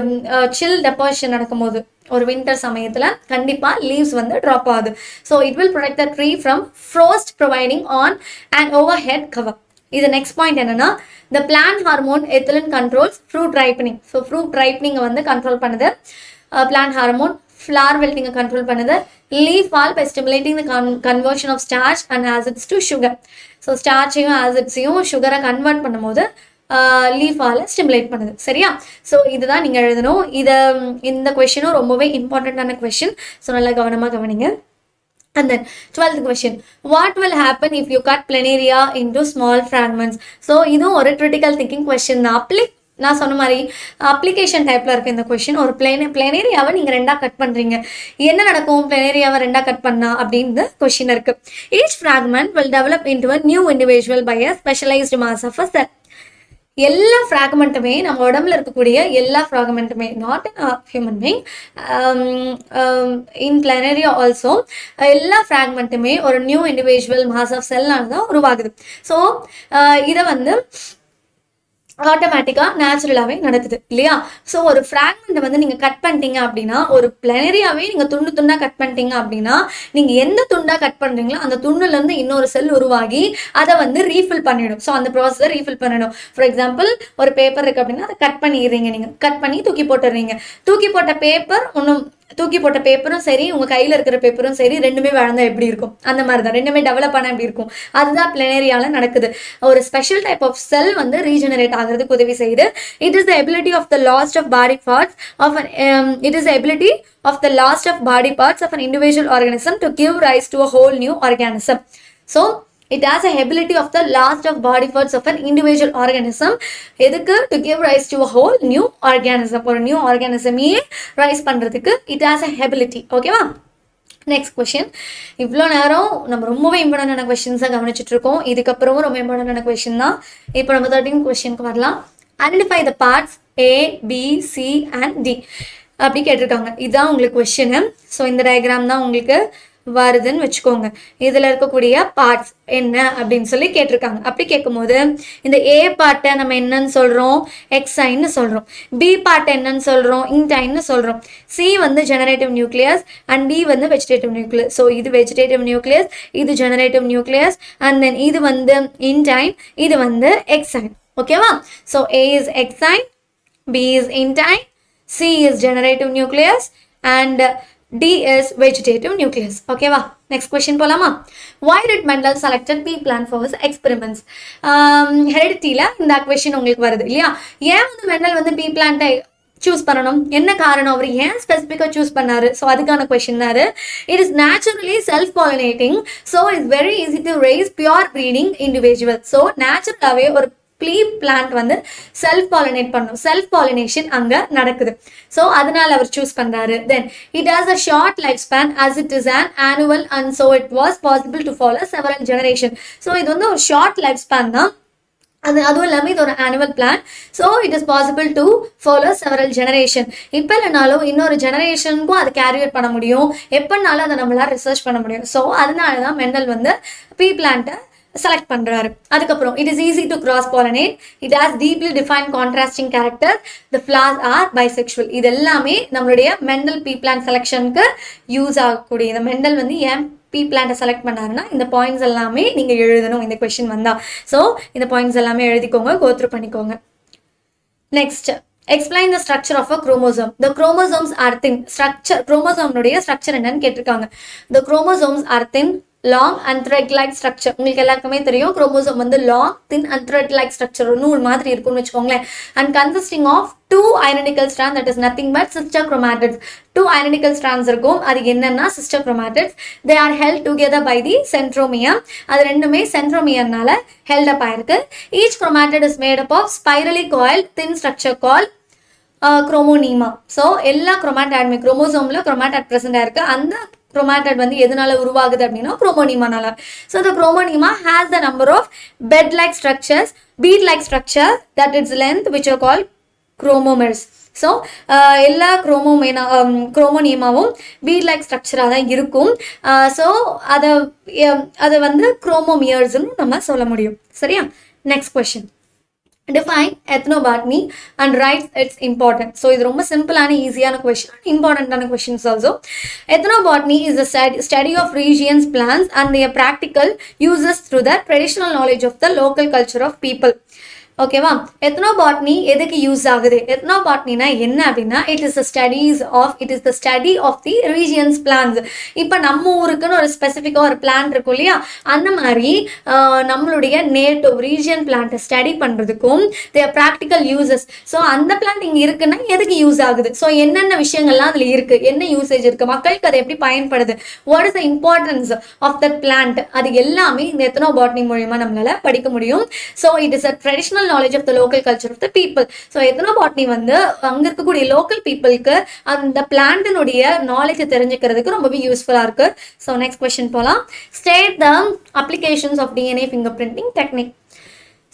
சில் deposition நடக்கும்போது ஒரு winter சமயத்தில் கண்டிப்பாக leaves வந்து drop ஆகுது. So it will protect the tree from frost providing an and overhead cover. இது next point என்னன்னா, the plant hormone ethylene controls fruit ripening. So fruit ரைப்பனிங்கை வந்து கண்ட்ரோல் பண்ணுது பிளான்ட் ஹார்மோன். ஃப்ளார் வெல்டிங்கை control பண்ணுது leaf fall by stimulating the conversion of starch and acids to sugar. So ஸ்டார்ச்சையும் ஆசிட்ஸையும் சுகரை கன்வெர்ட் பண்ணும்போது லீஃபால் ஸ்டிமுலேட் பண்ணுது. சரியா, ஸோ இதுதான் நீங்கள் எழுதணும். இந்த கொஷினும் ரொம்பவே இம்பார்ட்டண்ட்டான கொஷின். ஸோ நல்லா கவனமாக கவனிங்க. And then 12th question. What will happen if you cut planaria into small fragments? So இதுவும் ஒரு கிரிட்டிக்கல் திங்கிங் கொஷின் தான். நான் சொன்ன மாதிரி அப்ளிகேஷன் டைப்பில் இருக்குது இந்த கொஷின். ஒரு பிளேனேரியாவை நீங்கள் 2ஆக கட் பண்ணுறீங்க, என்ன நடக்கும் பிளேனேரியாவை 2ஆக கட் பண்ணால் அப்படின்னு கொஷின் இருக்குது. Each fragment will develop into a new individual by a specialised mass of a cell. எல்லா ஃப்ராக்மெண்ட்டுமே நம்ம உடம்புல இருக்கக்கூடிய எல்லா ஃப்ராக்மெண்ட்டுமே, not in human being, in planaria also, எல்லா ஃப்ராக்மெண்ட்டுமே ஒரு நியூ இண்டிவிஜுவல் மாஸ் ஆஃப் செல்னால தான் உருவாகுது. ஸோ இதை வந்து ஆட்டோமேட்டிக்காக நேச்சுரலாகவே நடக்குது இல்லையா. ஸோ ஒரு ஃப்ராக்மெண்ட்டை வந்து நீங்கள் கட் பண்ணிட்டீங்க அப்படின்னா, ஒரு பிளனரியாவே நீங்கள் துண்டாக கட் பண்ணிட்டீங்க அப்படின்னா, நீங்கள் எந்த துண்டாக கட் பண்ணுறீங்களோ அந்த துண்டுலேருந்து இன்னொரு செல் உருவாகி அதை வந்து ரீஃபில் பண்ணிடும். ஸோ அந்த ப்ராசஸை ரீஃபில் பண்ணிடும். ஃபார் எக்ஸாம்பிள் ஒரு பேப்பர் இருக்குது அப்படின்னா அதை கட் பண்ணிடுறீங்க, நீங்கள் கட் பண்ணி தூக்கி போட்டுடுறீங்க. தூக்கி போட்ட பேப்பரும் சரி, உங்கள் கையில் இருக்கிற பேப்பரும் சரி, ரெண்டுமே வளர்ந்தா எப்படி இருக்கும், அந்த மாதிரி தான் ரெண்டுமே டெவலப் ஆனால் எப்படி இருக்கும், அதுதான் பிளனேரியாவில் நடக்குது. ஒரு ஸ்பெஷல் டைப் ஆஃப் செல் வந்து ரீஜெனரேட் ஆகிறதுக்கு உதவி செய்யுது. It is the ability of the lost of body parts of an individual organism to give rise to a whole new organism. So It has a ability of the last of body parts of an individual organism. எதுக்கு? To give rise to a whole new organism. ஒரு new organism rice பண்ணுறதுக்கு it has a ability. ஓகேவா? Next question. இவ்வளோ நேரம் நம்ம ரொம்பவே இம்பார்ட்டண்டான கொஷின்ஸாக கவனிச்சுட்டு இருக்கோம். இதுக்கப்புறமும் ரொம்ப இம்பார்ட்டண்டான கொஷின் தான். இப்போ நம்ம 13 கொஷினுக்கு வரலாம். Identify the parts A, B, C and D அப்படி கேட்டிருக்காங்க. இதுதான் உங்களுக்கு கொஷினு. ஸோ இந்த டயக்ராம் தான் உங்களுக்கு வருதுன்னு வச்சுக்கோங்க. இதில் இருக்கக்கூடிய பார்ட்ஸ் என்ன அப்படின்னு சொல்லி கேட்டிருக்காங்க. அப்படி கேட்கும்போது இந்த ஏ பார்ட்டை நம்ம என்னன்னு சொல்கிறோம்? எக்ஸைன்னு சொல்கிறோம். பி பார்ட்டை என்னன்னு சொல்கிறோம்? இன்டைன்னு சொல்கிறோம். சி வந்து ஜெனரேட்டிவ் நியூக்ளியஸ் அண்ட் டி வந்து வெஜிடேட்டிவ் நியூக்ளியஸ். ஸோ இது வெஜிடேட்டிவ் நியூக்ளியஸ், இது ஜெனரேட்டிவ் நியூக்ளியஸ், அண்ட் தென் இது வந்து இன்டைன், இது வந்து எக்ஸைன். ஓகேவா? So A is exine, B is intine, C is generative nucleus and D is vegetative nucleus. Okay va? Next question polama. Why did Mendel selected pea plant for his experiments? Heredity la இந்த question உங்களுக்கு வருது இல்லையா? ஏன் வந்து mental வந்து pea plant choose பண்ணணும்? என்ன காரணம்? அவர் ஏன் ஸ்பெசிஃபிக்காக சூஸ் பண்ணாரு? ஸோ அதுக்கான கொஷின் தான். It is naturally self pollinating. So it's very easy to race pure breeding individual. So நேச்சுரலாகவே ஒரு ப்ளீ பிளான்ட் வந்து செல்ஃப் பாலினேட் பண்ணும். செல்ஃப் பாலினேஷன் அங்கே நடக்குது. ஸோ அதனால அவர் சூஸ் பண்ணுறாரு. Then it has a short life span as it is an annual and so it was possible to follow several generation. So இது வந்து ஒரு ஷார்ட் லைஃப் ஸ்பேன் தான். அதுவும் இல்லாமல் இது ஒரு annual plan. So it is possible to follow several generation. இப்போ இல்லைனாலும் இன்னொரு ஜெனரேஷனுக்கும் அது கேரியர் பண்ண முடியும். எப்போனாலும் அதை நம்மளால் ரிசர்ச் பண்ண முடியும். ஸோ அதனால தான் மெண்டல் வந்து பீ பிளான்ட்டை செலக்ட் பண்ணுறாரு. அதுக்கப்புறம் it is easy to cross pollinate, it has deeply define contrasting character, the flowers are bisexual. இது எல்லாமே நம்மளுடைய மெண்டல் பீ பிளான்ட் செலெக்ஷனுக்கு யூஸ் ஆகக்கூடிய. இந்த மெண்டல் வந்து ஏன் பீ பிளான்ட்டை செலக்ட் பண்ணாருன்னா இந்த பாயிண்ட்ஸ் எல்லாமே நீங்கள் எழுதணும் இந்த கொஸ்டின் வந்தால். ஸோ இந்த பாயிண்ட்ஸ் எல்லாமே எழுதிக்கோங்க, கோத்ரூ பண்ணிக்கோங்க. Next, explain the structure of a chromosome. The chromosomes are thin. Structure, chromosome structure என்னன்னு கேட்டிருக்காங்க. The chromosomes are thin, long and thread like structure. உங்களுக்கு எல்லாருக்குமே தெரியும் குரோமோசோம் வந்து long, thin and thread like structure, நூல் மாதிரி இருக்கும்னு வச்சுக்கோங்களேன். And consisting of two identical strands, that is nothing but sister chromatids. Two identical strands இருக்கும். அது என்னன்னா sister chromatids. They are held together by the centromere. அது ரெண்டுமே centromereனால held up ஆயிருக்கு. Each chromatid is made up of spirally coiled thin structure called chromonema. So எல்லா குரோமாட்டாடுமே குரோமோசோமில் குரோமாட்டாட் present ஆயிருக்கு. அந்த குரோமாட்டாட் வந்து எதனால உருவாகுது அப்படின்னா குரோமோனீமானால. So the chromonema has the number of bed-like structures, bead-like structure that its length which are called chromomeres. So எல்லா குரோமோனீமாவும் பீட்-லைக் ஸ்ட்ரக்சராக தான் இருக்கும். ஸோ அதை வந்து குரோமோமியர்ஸ்னு நம்ம சொல்ல முடியும். சரியா? Next question. Define ethnobotany and write its importance. So இது ரொம்ப சிம்பிளான ஈஸியான கொஸ்டின், இம்பார்ட்டண்டான questions also. Ethnobotany is the study of regions, plants and their practical uses through the traditional knowledge of the local culture of people. ஓகேவா? Ethnobotany எதுக்கு use ஆகுது? எத்னோபாட்னினா என்ன அப்படின்னா it is the study of the regions plants. இப்போ நம்ம ஊருக்குன்னு ஒரு ஸ்பெசிஃபிக்காக ஒரு பிளான்ட் இருக்கும் இல்லையா? அந்த மாதிரி நம்மளுடைய நேட்டிவ் ரீஜியன் பிளான்ட்டை ஸ்டடி பண்ணுறதுக்கும் தேர் ப்ராக்டிக்கல் யூசஸ். ஸோ அந்த பிளான்ட் இங்கே இருக்குன்னா எதுக்கு யூஸ் ஆகுது? ஸோ என்னென்ன விஷயங்கள்லாம் அதில் இருக்குது, என்ன யூசேஜ் இருக்குது, மக்களுக்கு அது எப்படி பயன்படுது, what is the importance of that plant, அது எல்லாமே இந்த எத்னோபாட்னி மூலியமாக நம்மளால் படிக்க முடியும். So it is a traditional knowledge of the local culture of the people. So ethnobotany வந்து அங்க இருக்கக்கூடிய லோக்கல் பீப்புளுக்கு அந்த பிளான்ட்னுடைய நாலேஜ் தெரிஞ்சுக்கிறதுக்கு ரொம்பவே யூஸ்ஃபுல்லா இருக்கு. ஸோ நெக்ஸ்ட் கொஸ்டின் போகலாம். State the applications of DNA fingerprinting technique.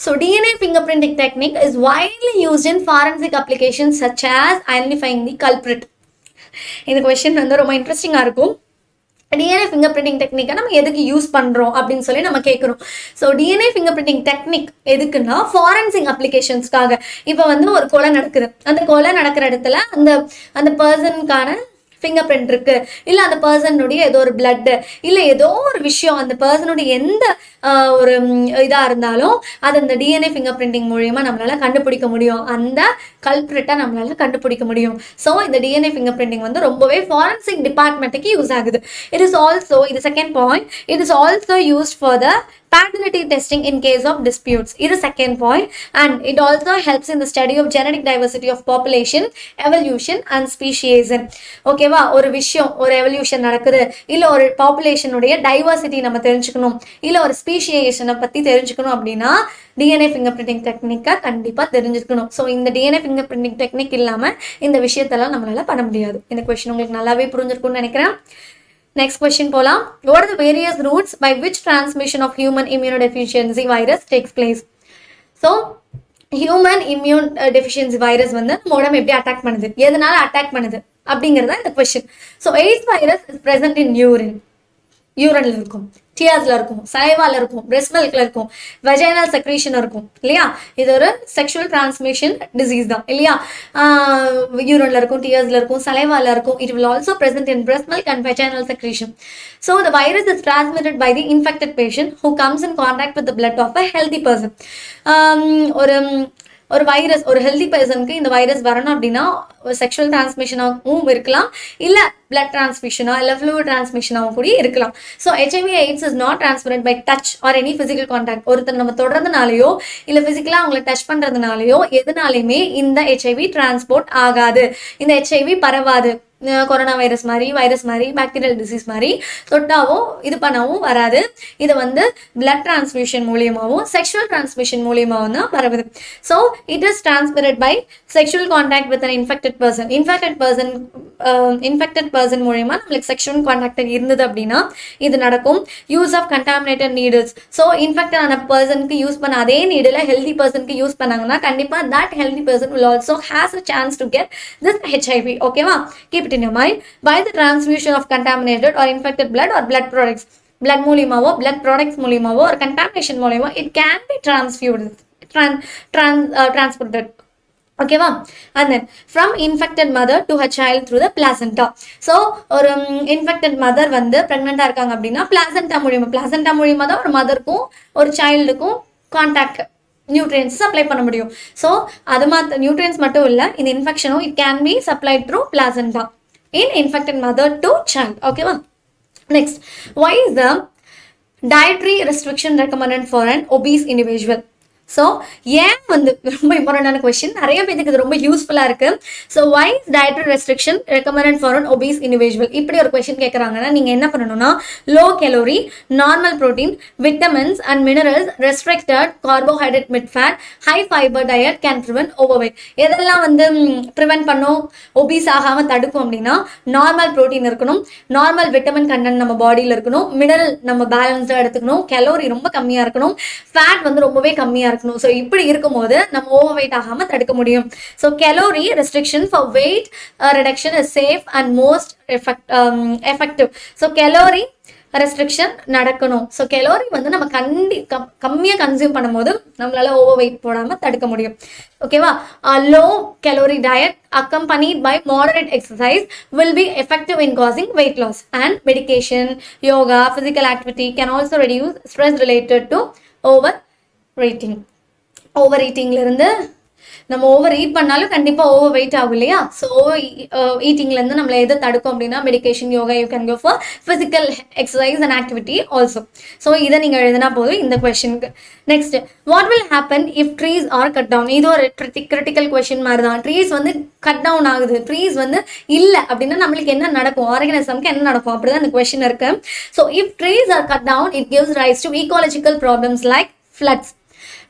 So DNA fingerprinting technique is widely used in forensic applications such as identifying the culprit. இந்த கொஸ்டின் வந்து ரொம்ப இன்ட்ரெஸ்டிங்கா இருக்கும். டிஎன்ஏ ஃபிங்கர் பிரிண்டிங் டெக்னிக்கை நம்ம எதுக்கு யூஸ் பண்ணுறோம் அப்படின்னு சொல்லி நம்ம கேட்குறோம். So DNA finger printing technique எதுக்குன்னா ஃபாரன்சிக் அப்ளிகேஷன்ஸ்க்காக. இப்போ வந்து ஒரு கொலை நடக்குது, அந்த கொலை நடக்கிற இடத்துல அந்த பர்சனுக்கான ஃபிங்கர் பிரிண்ட் இருக்கு, இல்லை அந்த பர்சனுடைய ஏதோ ஒரு பிளட்டு, இல்லை ஏதோ ஒரு விஷயம் அந்த பர்சனுடைய எந்த ஒரு இதாக இருந்தாலும் அது அந்த டிஎன்ஏ ஃபிங்கர் பிரிண்டிங் மூலியமாக நம்மளால் கண்டுபிடிக்க முடியும், அந்த கல்பிரிட்டை நம்மளால் கண்டுபிடிக்க முடியும். ஸோ இந்த டிஎன்ஏ ஃபிங்கர் பிரிண்டிங் வந்து ரொம்பவே ஃபாரன்சிக் டிபார்ட்மெண்ட்டுக்கு யூஸ் ஆகுது. இது second point, it is also used for the paternity testing in case of disputes. This is second point, and it also helps in the study of genetic diversity of population, evolution and speciation. ஓகேவா, ஒரு விஷயம், ஒரு evolution நடக்குது, இல்ல ஒரு பாப்புலேஷனுடைய diversity நம்ம தெரிஞ்சுக்கணும், இல்ல ஒரு ஸ்பீஷியேஷனை பத்தி தெரிஞ்சுக்கணும் அப்படின்னா டிஎன்ஏ ஃபிங்கர் பிரிண்டிங் டெக்னிக்கை கண்டிப்பா தெரிஞ்சுக்கணும். ஸோ இந்த டிஎன்ஏ ஃபிங்கர் பிரிண்டிங் டெக்னிக் இல்லாம இந்த விஷயத்தெல்லாம் நம்மளால பண்ண முடியாது. இந்த கொஸ்டின் உங்களுக்கு நல்லாவே புரிஞ்சிருக்கும்னு நினைக்கிறேன். Next question போலாம். What are the various routes by which transmission of human immunodeficiency virus takes place? So human immune deficiency virus வந்து நம்ம உடம்பு எப்படி அட்டாக் பண்ணுது, எதனால அட்டாக் பண்ணுது அப்படிங்கிறதா இந்த question. So AIDS virus is present in urine. யூரன்ல இருக்கும், டியர்ஸ்ல இருக்கும், சலைவால இருக்கும், பிரெஸ்ட் மில்க்ல இருக்கும், வெஜைனல் செக்ரீஷன் இருக்கும் இல்லையா. இது ஒரு செக்ஷுவல் டிரான்ஸ்மிஷன் டிசீஸ் தான் இல்லையா. யூரன்ல இருக்கும், டியர்ஸ்ல இருக்கும், சலைவால இருக்கும். It will also present in breast milk and vaginal secretion. So the virus is transmitted by the infected patient who comes in contact with the blood of a healthy person. ஒரு virus, ஒரு healthy பர்சனுக்கு இந்த virus வரணும் அப்படின்னா sexual டிரான்ஸ்மிஷனாகவும் இருக்கலாம், இல்லை blood டிரான்ஸ்மிஷனா இல்லை fluid டிரான்ஸ்மிஷனாகவும் கூட இருக்கலாம். So HIV AIDS is not transmitted by touch or any physical contact. ஒருத்தர் நம்ம தொடர்றதுனாலையோ இல்லை ஃபிசிக்கலாக அவங்களை டச் பண்ணுறதுனாலையோ எதுனாலையுமே இந்த ஹெச்ஐவி டிரான்ஸ்போர்ட் ஆகாது, இந்த ஹெச்ஐவி பரவாது. கொரோனா வைரஸ் மாதிரி பாக்டீரியல் டிசீஸ் மாதிரி தொட்டாவும் இது பண்ணவும் வராது. இது வந்து பிளட் டிரான்ஸ்மிஷன் மூலியமாகவும் செக்ஷுவல் டிரான்ஸ்மிஷன் மூலியமாகவும் தான் பரவுது. So it is transmitted by sexual contact with an infected person. Infected person மூலியமா நம்மளுக்கு செக்ஷுவல் கான்டாக்ட் இருந்தது அப்படின்னா இது நடக்கும். Use of contaminated needles. So infected ஆன பர்சனுக்கு யூஸ் பண்ண அதே நீடில் ஹெல்தி பர்சனுக்கு யூஸ் பண்ணாங்கன்னா கண்டிப்பாக that healthy person will also has a chance to get this HIV. ஓகேவா, keep in your mind. By the transfusion of contaminated or infected blood or blood products, blood மூலியமாவோ blood products மூலியமாவோ or contamination மூலியமாவோ it can be transported. ஓகேவா, and then from infected mother to her child through the placenta. So ஒரு infected mother வந்து ப்ரெக்னெண்ட்டாக இருக்காங்க அப்படின்னா placenta மூலியமாக தான் ஒரு மதருக்கும் ஒரு சைல்டுக்கும் கான்டாக்ட் நியூட்ரியன்ஸ் சப்ளை பண்ண முடியும். ஸோ அது நியூட்ரியன்ஸ் மட்டும் இல்லை, இந்த இன்ஃபெக்ஷனும் it can be supplied through placenta in infected mother to child. Okay va. Next, why is the dietary restriction recommended for an obese individual? So ஏன் வந்து ரொம்ப இம்பார்ட்டண்டான கொஸ்டின், நிறைய பேருக்கு இது ரொம்ப யூஸ்ஃபுல்லாக இருக்கு. So why is dietary restriction recommended for an obese individual? இப்படி ஒரு கொஸ்டின் கேட்குறாங்கன்னா நீங்கள் என்ன பண்ணணும்னா low calorie, normal protein, vitamins and minerals, restricted carbohydrate, mid fat, high fibre diet can prevent overweight. எதெல்லாம் வந்து ப்ரிவென்ட் பண்ணும், ஒபீஸ் ஆகாமல் தடுக்கும் அப்படின்னா நார்மல் ப்ரோட்டீன் இருக்கணும், நார்மல் விட்டமின் கண்டென்ட் நம்ம பாடியில் இருக்கணும், மினரல் நம்ம பேலன்ஸ்டாக எடுத்துக்கணும், கேலோரி ரொம்ப கம்மியாக இருக்கணும், ஃபேட் வந்து ரொம்பவே கம்மியாக இருக்கணும். ஸோ இப்படி இருக்கும்போது நம்ம ஓவர் வெயிட் ஆகாம தடுக்க முடியும். So calorie restriction for wait reduction is safe and most effective. So calorie restriction நடக்கணும். ஸோ கலோரி வந்து நம்ம கம்மியாக கன்சியூம் பண்ணும்போது நம்மளால ஓவர் வெயிட் போடாமல் தடுக்க முடியும். ஓகேவா, low calorie diet accompanied by moderate exercise will be effective in causing weight loss, and medication, yoga, physical activity can also reduce stress related to overeating. Over இருந்து நம்ம ஓவர் ஈட் பண்ணாலும் கண்டிப்பாக over weight ஆகும் இல்லையா. So ஈட்டிங்லேருந்து நம்மளை எதை தடுக்கும் அப்படின்னா medication, yoga, you can go for physical exercise and activity also. So இதை நீங்கள் எழுதினா போதும் இந்த கொஸ்டினுக்கு. Next, what will happen if trees are cut down? இது ஒரு கிரிட்டிக்கல் கொஸ்டின் மாதிரி தான். ட்ரீஸ் வந்து கட் டவுன் ஆகுது, ட்ரீஸ் வந்து இல்லை அப்படின்னா நம்மளுக்கு என்ன நடக்கும், ஆர்கனிசம்க்கு என்ன நடக்கும், அப்படிதான் இந்த கொஸ்டின் இருக்கு. So if trees are cut down it gives rise to ecological problems like floods.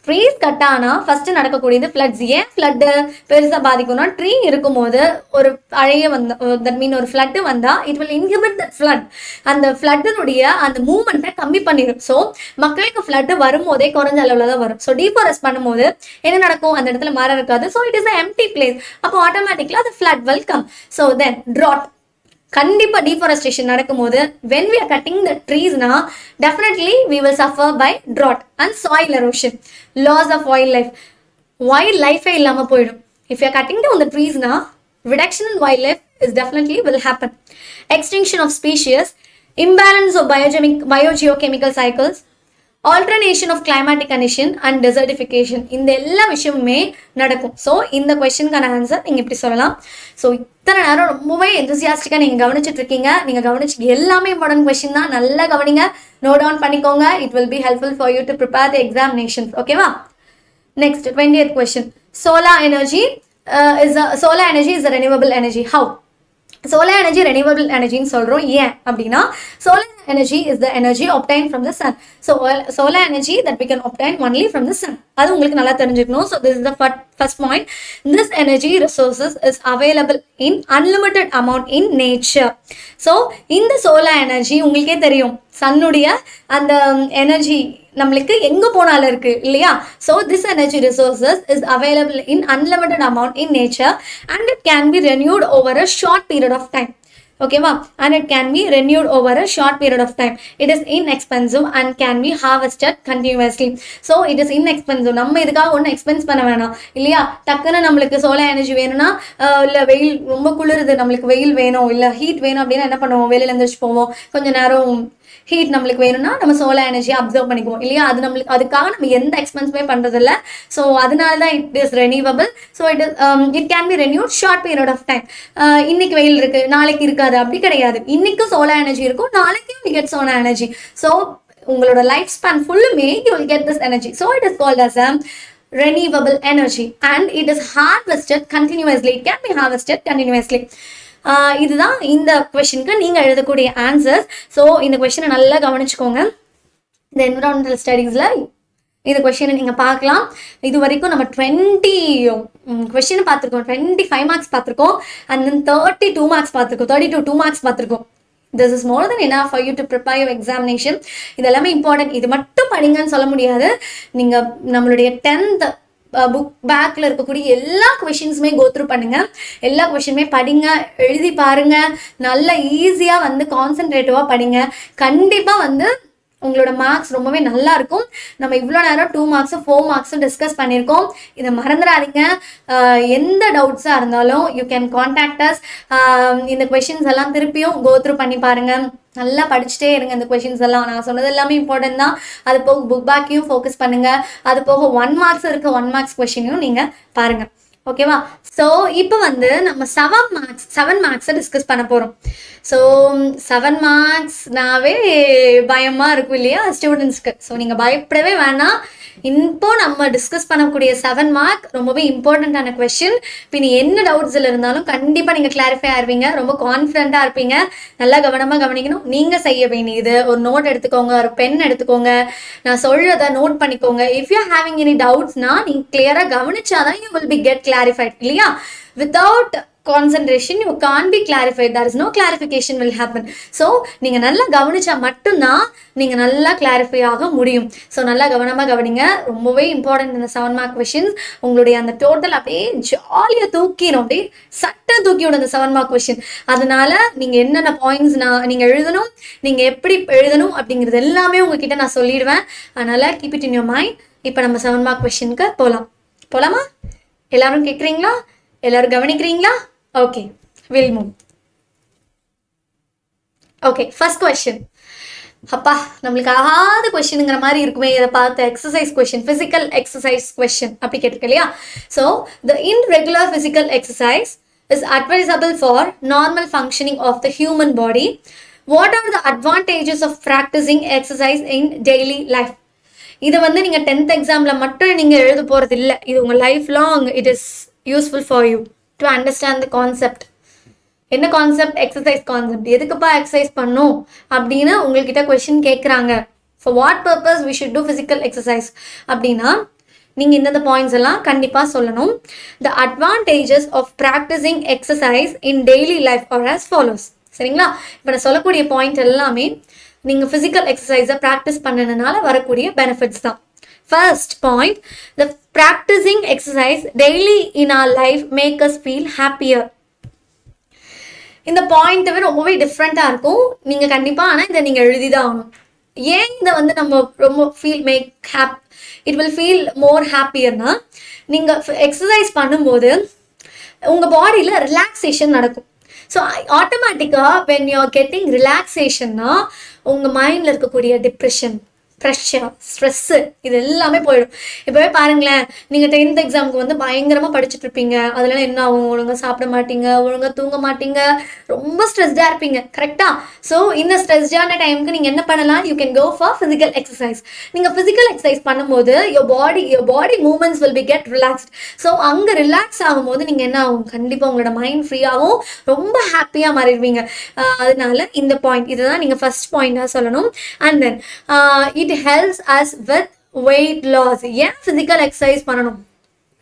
Trees cut ஆனால் ஃபர்ஸ்ட் நடக்கக்கூடியது ஃப்ளட்ஸ். ஏன் ஃப்ளட்டு பெருசாக பாதிக்கும்னா ட்ரீ இருக்கும்போது ஒரு அழைய தட் மீன் ஒரு ஃப்ளட்டு வந்தால் it will inhibit that flood. அந்த ஃப்ளட்டினுடைய அந்த மூவ்மெண்ட்டை கம்மி பண்ணிடும். ஸோ மக்களுக்கு ஃப்ளட்டு வரும்போதே குறைஞ்ச அளவில் தான் வரும். ஸோ டீஃபாரஸ்ட் பண்ணும்போது என்ன நடக்கும், அந்த இடத்துல மரம் இருக்காது. So it is a empty place. அப்போ ஆட்டோமேட்டிக்கலாக அது flood will come. So then drought. கண்டிப்பாக டீஃபாரஸ்டேஷன் நடக்கும்போது when we are cutting the trees na definitely we will suffer by drought and soil erosion, loss of wildlife இல்லாம போயிடும். If you are cutting down the trees na, reduction in wildlife is definitely will happen. Extinction of species, imbalance of biogeochemical cycles, alternation of climatic condition and desertification, இந்த எல்லா விஷயமுமே நடக்கும். So இந்த கொஸ்டினுக்கான answer நீங்கள் இப்படி சொல்லலாம். ஸோ இத்தனை நேரம் ரொம்பவே எந்தூசியாஸ்டிக்காக நீங்கள் கவனிச்சுட்டு இருக்கீங்க. நீங்கள் கவனிச்சு எல்லாமே இம்பார்ட்டன்ட் கொஸ்டின் தான், நல்லா கவனிங்க, நோட் டவுன் பண்ணிக்கோங்க. It will be helpful for you to prepare the examinations. ஓகேவா? Next 20th question. Solar energy is a renewable energy. How? Solar energy renewable energy ன்னு சொல்றோம். ஏன் அப்படின்னா solar energy is the energy obtained from the sun. So solar energy that we can obtain only from the sun. அது உங்களுக்கு நல்லா தெரிஞ்சுக்கணும். So this is the first point. This energy resources is available in unlimited amount in nature. So இந்த solar energy உங்களுக்கே தெரியும், சன்னுடைய அந்த energy நம்மளுக்கு எங்க போனாலும் இருக்கு இல்லையா? So this energy resources is available in unlimited amount in nature and it can be renewed over a short period of time. ஓகேவா? and it can be renewed over a short period of time. It is inexpensive and can be harvested continuously. So it is inexpensive. நம்ம இதுக்காக ஒன்றும் expense பண்ண வேணாம் இல்லையா? டக்குன்னு நம்மளுக்கு solar energy வேணும்னா, இல்லை வெயில் ரொம்ப குளிருது, நம்மளுக்கு வெயில் வேணும், இல்லை ஹீட் வேணும் அப்படின்னா என்ன பண்ணுவோம்? வெளியில எழுந்திரிச்சு போவோம், கொஞ்ச நேரம் ஹீட் நம்மளுக்கு வேணும்னா நம்ம சோலார் எனர்ஜியை அப்சர்வ் பண்ணிக்குவோம் இல்லையா? அது நம்மளுக்கு அதுக்காக நம்ம எந்த எக்ஸ்பென்ஸுமே பண்ணுறதில்ல. ஸோ அதனால தான் it is renewable. So it can be renewed short period of time. இன்னைக்கு வெயில் இருக்கு, நாளைக்கு இருக்காது, அப்படி கிடையாது. இன்னைக்கும் சோலார் எனர்ஜி இருக்கும், நாளைக்கும் we get solar energy. So உங்களோட லைஃப் ஸ்பேன் ஃபுல்லுமே you will get this energy. So it is called as a renewable energy and it is harvested continuously. It can be harvested continuously. இதுதான் இந்த கொஸ்டினுக்கு நீங்கள் எழுதக்கூடிய answers. So இந்த கொஸ்டினை நல்லா கவனிச்சுக்கோங்க. இந்த என்விரான்மெண்டல் ஸ்டடீஸில் இந்த கொஸ்டினை நீங்கள் பார்க்கலாம். இது வரைக்கும் நம்ம 20 கொஸ்டின் பார்த்துருக்கோம், 25 மார்க்ஸ் பார்த்துருக்கோம், அண்ட் தென் 32 மார்க்ஸ் பார்த்துருக்கோம், 32 மார்க்ஸ் பார்த்துருக்கோம். This is more than enough for you to prepare your examination. இது எல்லாமே இம்பார்ட்டன்ட். இது மட்டும் படிங்கன்னு சொல்ல முடியாது. நீங்கள் நம்மளுடைய 10th புக் பேக்கில் இருக்கக்கூடிய எல்லா கொஷின்ஸுமே கோத்ரூ பண்ணுங்க, எல்லா கொஷினுமே படிங்க, எழுதி பாருங்க, நல்ல ஈஸியாக வந்து கான்சென்ட்ரேட்டிவாக படிங்க. கண்டிப்பாக வந்து உங்களோட மார்க்ஸ் ரொம்பவே நல்லா இருக்கும். நம்ம இவ்வளோ நேரம் 2 மார்க்ஸும் 4 மார்க்ஸும் டிஸ்கஸ் பண்ணியிருக்கோம். இதை மறந்துடாதீங்க. எந்த டவுட்ஸாக இருந்தாலும் யூ கேன் கான்டாக்ட் அஸ். இந்த கொஷின்ஸ் எல்லாம் திருப்பியும் கோத்ரூ பண்ணி பாருங்கள், நல்லா படிச்சுட்டே இருங்க. இந்த கொஷின்ஸ் எல்லாம் நான் சொன்னது எல்லாமே இம்பார்ட்டன்ட் தான். அது போக புக் பேக்கையும் ஃபோக்கஸ் பண்ணுங்கள். அது போக 1 மார்க்ஸ் இருக்க 1 மார்க்ஸ் கொஷினையும் நீங்கள் பாருங்கள். ஓகேவா? ஸோ இப்போ வந்து நம்ம 7 மார்க்ஸை டிஸ்கஸ் பண்ண போகிறோம். ஸோ 7 மார்க்ஸ்னாவே பயமாக இருக்கும் இல்லையா ஸ்டூடெண்ட்ஸ்க்கு? ஸோ நீங்கள் பயப்படவே வேணாம். இப்போ நம்ம டிஸ்கஸ் பண்ணக்கூடிய 7 மார்க் ரொம்பவே இம்பார்ட்டண்ட்டான கொஸ்டின். இப்போ நீ என்ன டவுட்ஸில் இருந்தாலும் கண்டிப்பாக நீங்கள் கிளாரிஃபை ஆயிருவீங்க, ரொம்ப கான்ஃபிடென்ட்டாக இருப்பீங்க. நல்லா கவனமாக கவனிக்கணும். நீங்கள் செய்ய வேண்டியது ஒரு நோட் எடுத்துக்கோங்க, ஒரு பென் எடுத்துக்கோங்க, நான் சொல்கிறத நோட் பண்ணிக்கோங்க. இஃப் யூ ஹேவிங் எனி டவுட்ஸ்னா நீங்கள் கிளியராக கவனிச்சாதான் you will be get clarified இல்லையா? Without concentration you can't be clarified. There is no clarification will happen. So நீங்க நல்லா கவனிச்சா மட்டும்தான் நீங்க நல்லா கிளாரிஃபை ஆக முடியும். ஸோ நல்லா கவனமாக கவனிங்க. ரொம்பவே இம்பார்ட்டன்ட் இந்த 7 மார்க் கொஸ்டின்ஸ். உங்களுடைய அந்த டோட்டல் அப்படியே ஜாலியாக தூக்கிடும், அப்படியே சட்டை தூக்கி விடும் அந்த 7 மார்க் கொஸ்டின். அதனால நீங்க என்னென்ன பாயிண்ட்ஸ் நீங்க எழுதணும், நீங்க எப்படி எழுதணும் அப்படிங்கிறது எல்லாமே உங்ககிட்ட நான் சொல்லிடுவேன். அதனால keep it in your mind. இப்போ நம்ம 7 மார்க் கொஸ்டினுக்கு போலாமா? எல்லாரும் கேட்குறீங்களா? எல்லாரும் கவனிக்கிறீங்களா? Okay, will move. Okay, first question. அப்பா நம்மளுக்கு ஆகாத கொஸ்டினுங்கிற மாதிரி இருக்குமே இதை பார்த்து. Exercise question, physical exercise question அப்படி கேட்டிருக்கு இல்லையா? So the irregular physical exercise is advisable for normal functioning of the human body. What are the advantages of practicing exercise in daily life? இதை வந்து நீங்கள் 10th எக்ஸாமில் மட்டும் நீங்கள் எழுத போகிறது இல்லை. இது உங்கள் life long it is useful for you to understand the concept. என்ன கான்செப்ட்? Exercise concept. எதுக்குப்பா எக்ஸசைஸ் பண்ணும் அப்படின்னு உங்கள்கிட்ட கொஸ்டின் கேட்குறாங்க. For what purpose we should do physical exercise அப்படின்னா நீங்கள் இந்தந்த பாயிண்ட்ஸ் எல்லாம் கண்டிப்பாக சொல்லணும். The advantages of practising exercise in daily life are as follows. சரிங்களா? இப்போ நான் சொல்லக்கூடிய பாயிண்ட் எல்லாமே நீங்கள் ஃபிசிக்கல் எக்ஸசைஸை ப்ராக்டிஸ் பண்ணதுனால வரக்கூடிய பெனிஃபிட்ஸ் தான். First point, the practicing exercise daily in our life make us feel happier. இந்த பாயிண்ட் ரொம்பவே டிஃப்ரெண்ட்டாக இருக்கும். நீங்கள் கண்டிப்பாக ஆனால் இதை நீங்கள் எழுதிதான் ஆகணும். ஏன் இதை வந்து நம்ம ரொம்ப இட் வில் ஃபீல் மோர் ஹாப்பியர்னா, நீங்கள் எக்ஸசைஸ் பண்ணும்போது உங்கள் பாடியில் ரிலாக்ஸேஷன் நடக்கும். ஸோ ஆட்டோமேட்டிக்காக வென் யூ ஆர் கெட்டிங் ரிலாக்ஸேஷன்னா உங்கள் மைண்டில் இருக்கக்கூடிய டிப்ரெஷன், ப்ரெஷர், ஸ்ட்ரெஸ்ஸு இது எல்லாமே போயிடும். இப்போவே பாருங்களேன், நீங்கள் 10th எக்ஸாமுக்கு வந்து பயங்கரமாக படிச்சுட்டு இருப்பீங்க. அதெல்லாம் என்ன ஆகும்? ஒழுங்காக சாப்பிட மாட்டீங்க, ஒழுங்காக தூங்க மாட்டீங்க, ரொம்ப ஸ்ட்ரெஸ்டாக இருப்பீங்க. கரெக்டாக? ஸோ இந்த ஸ்ட்ரெஸ்டான டைமுக்கு நீங்கள் என்ன பண்ணலாம்? You can go for physical exercise. நீங்கள் ஃபிசிக்கல் எக்ஸசைஸ் பண்ணும்போது your body movements will be get relaxed. So அங்கே ரிலாக்ஸ் ஆகும்போது நீங்கள் என்ன ஆகும்? கண்டிப்பாக உங்களோட மைண்ட் ஃப்ரீ ஆகும், ரொம்ப ஹாப்பியாக மாறிடுவீங்க. அதனால இந்த பாயிண்ட் இதுதான் நீங்கள் ஃபர்ஸ்ட் பாயிண்டாக சொல்லணும். And then it helps us with weight loss. ஏன் ஃபிசிக்கல் எக்ஸசைஸ் பண்ணணும்?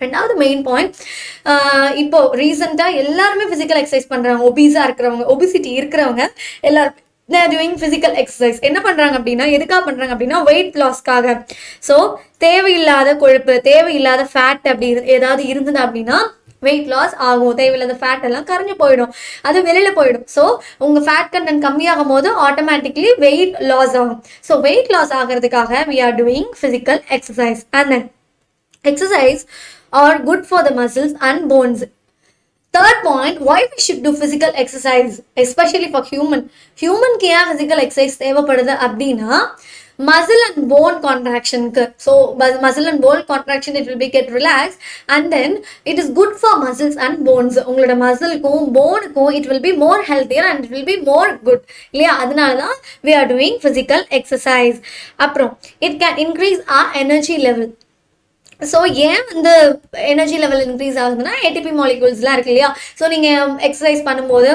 ரெண்டாவது மெயின் பாயிண்ட், இப்போ ரீசெண்டாக எல்லாருமே ஃபிசிக்கல் எக்ஸசைஸ் பண்ணுறாங்க. ஒபிசிட்டி இருக்கிறவங்க எல்லாரும் they are doing physical exercise. என்ன பண்ணுறாங்க அப்படின்னா, எதுக்காக பண்ணுறாங்க அப்படின்னா வெயிட் லாஸ்க்காக. ஸோ தேவையில்லாத கொழுப்பு, தேவையில்லாத ஃபேட் அப்படி ஏதாவது இருந்தது அப்படின்னா வெயிட் லாஸ் ஆகும். தேவையில்லாத ஃபேட் எல்லாம் கரைஞ்சு போயிடும், அது வெளியில் போயிடும். ஸோ உங்கள் ஃபேட் கண்டென்ட் கம்மியாகும் போது ஆட்டோமேட்டிக்லி வெயிட் லாஸ் ஆகும். ஸோ வெயிட் லாஸ் ஆகிறதுக்காக we are doing physical exercise. And then exercise are good for the muscles and bones. Third point, why we should do physical exercise, especially for human க்கு ஏன் physical exercise தேவைப்படுது அப்படின்னா, muscle and bone contraction. So muscle and bone contraction, it will be get relaxed, and then it is good for muscles and bones. உங்களோட மசில்க்கும் போனுக்கும் it will be more healthier and it will be more good இல்லையா? அதனால தான் we are doing physical exercise. அப்புறம் it can increase our energy level. So ஏன் வந்து energy level increase ஆகுதுன்னா ATP மாலிகூல்ஸ்லாம் இருக்கு இல்லையா? ஸோ நீங்கள் எக்ஸசைஸ் பண்ணும்போது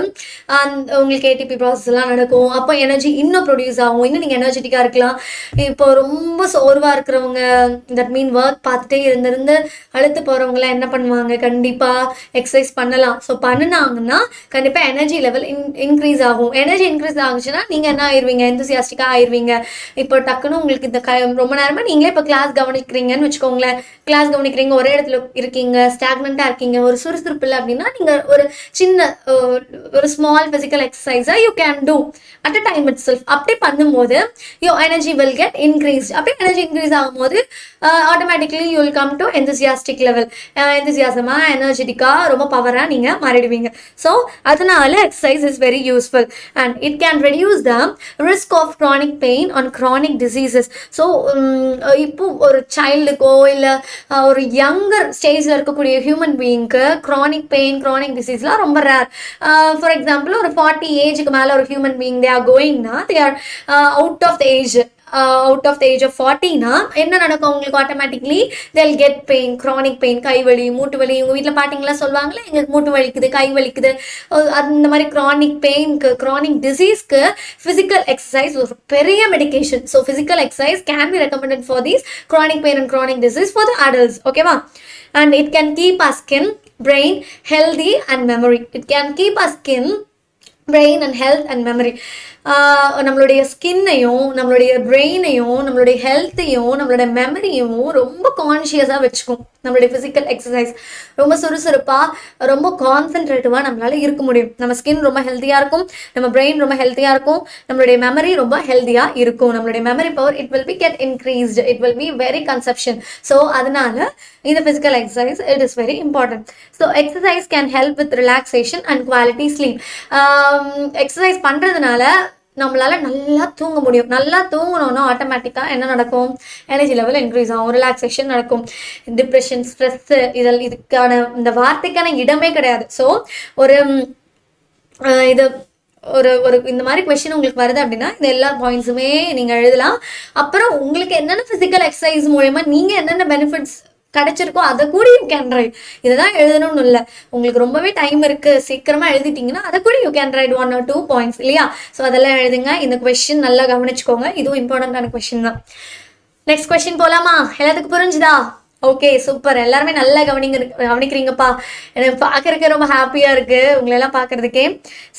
உங்களுக்கு ஏடிபி ப்ராசஸ்லாம் நடக்கும். அப்போ எனர்ஜி இன்னும் ப்ரொடியூஸ் ஆகும், இன்னும் நீங்கள் எனர்ஜெட்டிக்காக இருக்கலாம். இப்போ ரொம்ப சோர்வாக இருக்கிறவங்க, தட் மீன் ஒர்க் பார்த்துட்டே இருந்து அழுத்து போகிறவங்களாம் என்ன பண்ணுவாங்க? கண்டிப்பாக எக்ஸசைஸ் பண்ணலாம். ஸோ பண்ணினாங்கன்னா கண்டிப்பாக எனர்ஜி லெவல் இன்க்ரீஸ் ஆகும். எனர்ஜி இன்க்ரீஸ் ஆகுச்சுன்னா நீங்கள் என்ன ஆயிடுவீங்க? எந்தூசியாஸ்டிக்காக ஆயிடுவீங்க. இப்போ டக்குன்னு உங்களுக்கு இந்த ரொம்ப நேரமாக நீங்களே இப்போ கிளாஸ் கவனிக்கிறீங்கன்னு வச்சுக்கோங்களேன். கிளாஸ் கவனிக்கிறீங்க, ஒரே இடத்துல இருக்கீங்க, ஸ்டாக்னண்டா இருக்கீங்க, ஒரு சுறுசுறுப்பு இல்லை அப்படின்னா நீங்கள் ஒரு சின்ன ஒரு ஸ்மால் ஃபிசிக்கல் எக்ஸசைஸை you can do at a time itself. அப்படி பண்ணும்போது your energy will get increase. அப்படி எனர்ஜி இன்க்ரீஸ் ஆகும்போது automatically you will come to enthusiastic level. எந்தூசியாசமாக எனர்ஜெட்டிக்காக ரொம்ப பவராக நீங்கள் மாறிடுவீங்க. ஸோ அதனால exercise is very useful and it can reduce the risk of chronic pain on chronic diseases. So இப்போ ஒரு சைல்டுக்கோ இல்லை ஒரு யங்கர் ஸ்டேஜில் இருக்கக்கூடிய ஹியூமன் பீயிங்க்கு க்ரானிக் பெயின், க்ரானிக் டிசீஸ்லாம் ரொம்ப ரேர். ஃபார் எக்ஸாம்பிள் ஒரு 40 ஏஜுக்கு மேலே ஒரு ஹியூமன் பீயிங் தே ஆர் கோயிங்னா they are out of the age of 40னா என்ன நடக்கும்? உங்களுக்கு automatically they'll get pain, chronic pain, கை வலி, மூட்டு வலி. உங்கள் வீட்டில் பாட்டிங்களாம் சொல்லுவாங்களே, எங்களுக்கு மூட்டு வலிக்குது, கை வலிக்குது. அந்த மாதிரி க்ரானிக் பெயின்க்கு, க்ரானிக் டிசீஸ்க்கு ஃபிசிக்கல் எக்ஸசைஸ் ஒரு பெரிய medication. So physical exercise can be recommended for these chronic pain and chronic disease for the adults. ஓகேவா? And it can keep our skin, brain healthy and memory. It can keep our skin, brain and health and memory. நம்மளுடைய ஸ்கின்னையும், நம்மளுடைய பிரெயினையும், நம்மளுடைய ஹெல்த்தையும், நம்மளோட மெமரியும் ரொம்ப கான்ஷியஸாக வச்சுக்கும். நம்மளுடைய physical exercise ரொம்ப சுறுசுறுப்பாக, ரொம்ப கான்சென்ட்ரேட்டிவாக நம்மளால் இருக்க முடியும். நம்ம ஸ்கின் ரொம்ப ஹெல்த்தியாக இருக்கும், நம்ம பிரெயின் ரொம்ப ஹெல்த்தியாக இருக்கும், நம்மளுடைய மெமரி ரொம்ப ஹெல்த்தியாக இருக்கும். நம்மளுடைய memory power it will be get increased, it will be very conception. So அதனால இந்த physical exercise it is very important. So exercise can help with relaxation and quality sleep. Exercise பண்ணுறதுனால நம்மளால நல்லா தூங்க முடியும். நல்லா தூங்கணும்னா ஆட்டோமேட்டிக்காக என்ன நடக்கும்? எனர்ஜி லெவல் இன்க்ரீஸ் ஆகும், ரிலாக்ஸேஷன் நடக்கும். டிப்ரெஷன், ஸ்ட்ரெஸ்ஸு இதுக்கான இந்த வார்த்தைக்கான இடமே கிடையாது. ஸோ ஒரு இது ஒரு இந்த மாதிரி கொஸ்டின் உங்களுக்கு வருது அப்படின்னா இந்த எல்லா பாயிண்ட்ஸுமே நீங்கள் எழுதலாம். அப்புறம் உங்களுக்கு என்னென்ன ஃபிசிக்கல் எக்ஸசைஸ் மூலயமா நீங்கள் என்னென்ன பெனிஃபிட்ஸ் கிடைச்சிருக்கோ அதை கூட யூ கேன் ரைட். இதை தான் எழுதணும்னு இல்லை, உங்களுக்கு ரொம்பவே டைம் இருக்குது, சீக்கிரமாக எழுதிட்டிங்கன்னா அதை கூட you can right 1 or 2 points இல்லையா? ஸோ அதெல்லாம் எழுதுங்க. இந்த கொஸ்டின் நல்லா கவனிச்சுக்கோங்க, இதுவும் இம்பார்ட்டண்ட்டான கொஸ்டின் தான். நெக்ஸ்ட் கொஸ்டின் போகலாமா? எல்லாத்துக்கும் புரிஞ்சுதா? Okay, super. எல்லாருமே நல்லா கவனிக்கிறீங்கப்பா. எனக்கு பார்க்கறதுக்கு ரொம்ப ஹாப்பியாக இருக்குது உங்களெல்லாம் பார்க்குறதுக்கே.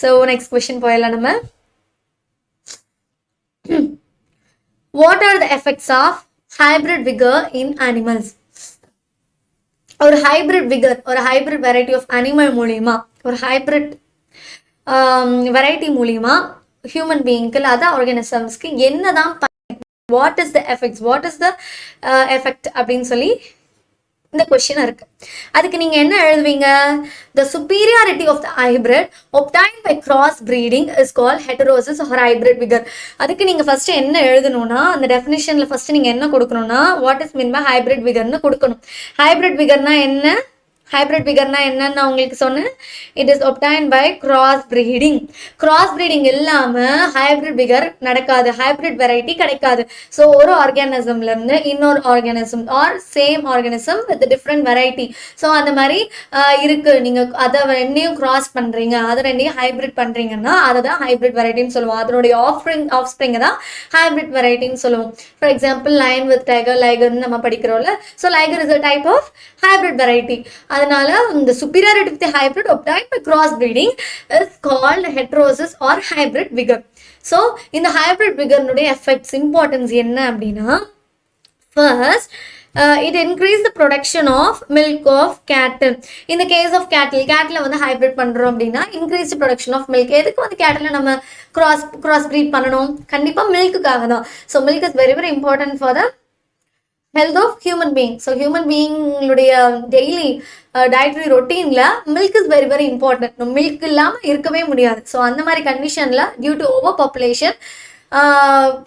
ஸோ நெக்ஸ்ட் கொஸ்டின் போயிடலாம் நம்ம. What are the effects of hybrid vigour in animals? ஒரு ஹைப்ரிட் விகர், ஒரு ஹைப்ரிட் வெரைட்டி ஆஃப் அனிமல் மூலியமா, ஒரு ஹைப்ரிட் வெரைட்டி மூலியமா ஹியூமன் பீயிங்க்கு அதான் ஆர்கானிசம்ஸ்க்கு என்னதான், what is the effects, what is the effect அப்படின்னு சொல்லி இந்த கொஸ்டின் இருக்கு. அதுக்கு நீங்க என்ன எழுதுவீங்க? The superiority of the hybrid obtained by cross breeding is called heterosis or hybrid vigor. அதுக்கு நீங்க ஃபர்ஸ்ட் என்ன எழுதணும்னா, அந்த டெஃபினிஷன்ல ஃபர்ஸ்ட் நீங்க என்ன கொடுக்கணும்னா, what is mean by hybrid விகர்னு கொடுக்கணும். ஹைபிரிட் விகர்னா என்ன? ஹைபிரிட் விகர்னா என்னன்னு நான் உங்களுக்கு சொன்னேன். It is obtained by cross breeding. cross breeding இல்லாம ஹைபிரிட் விகர் நடக்காது, ஹைபிரிட் வெரைட்டி கிடைக்காது. ஸோ ஒரு ஆர்கானிசம்ல இருந்து இன்னொரு organism R same organism with different variety. So அந்த மாதிரி இருக்கு. நீங்க அதை ரெண்டையும் கிராஸ் பண்றீங்க, அதை ரெண்டையும் ஹைபிரிட் பண்றீங்கன்னா அதை தான் ஹைபிரிட் வெரைட்டின்னு சொல்லுவோம். அதனுடைய ஆஃப்ஸ்பிரிங் தான் ஹைபிரிட் வெரைட்டின்னு சொல்லுவோம். For example lion with tiger, லைகர்னு நம்ம படிக்கிறோம்ல. So liger is a type of hybrid variety. அதனால the superiority of the hybrid obtained by cross breeding is called heterosis or hybrid vigor. So இந்த hybrid vigor உடைய effects importance என்ன அப்படின்னா, first it increase the production of milk of cattle. in the case of cattle வந்து hybrid பண்றோம் அப்படின்னா increase the production of milk. எதுக்கு வந்து cattle நம்ம cross breed பண்ணணும்? கண்டிப்பா மில்க்குக்காக தான். So milk is very very important for the health of human being. So human being உடைய daily dietary routineல milk is very very important. milk இல்லாம இருக்கவே முடியாது. ஸோ அந்த மாதிரி கண்டிஷன்ல due to over population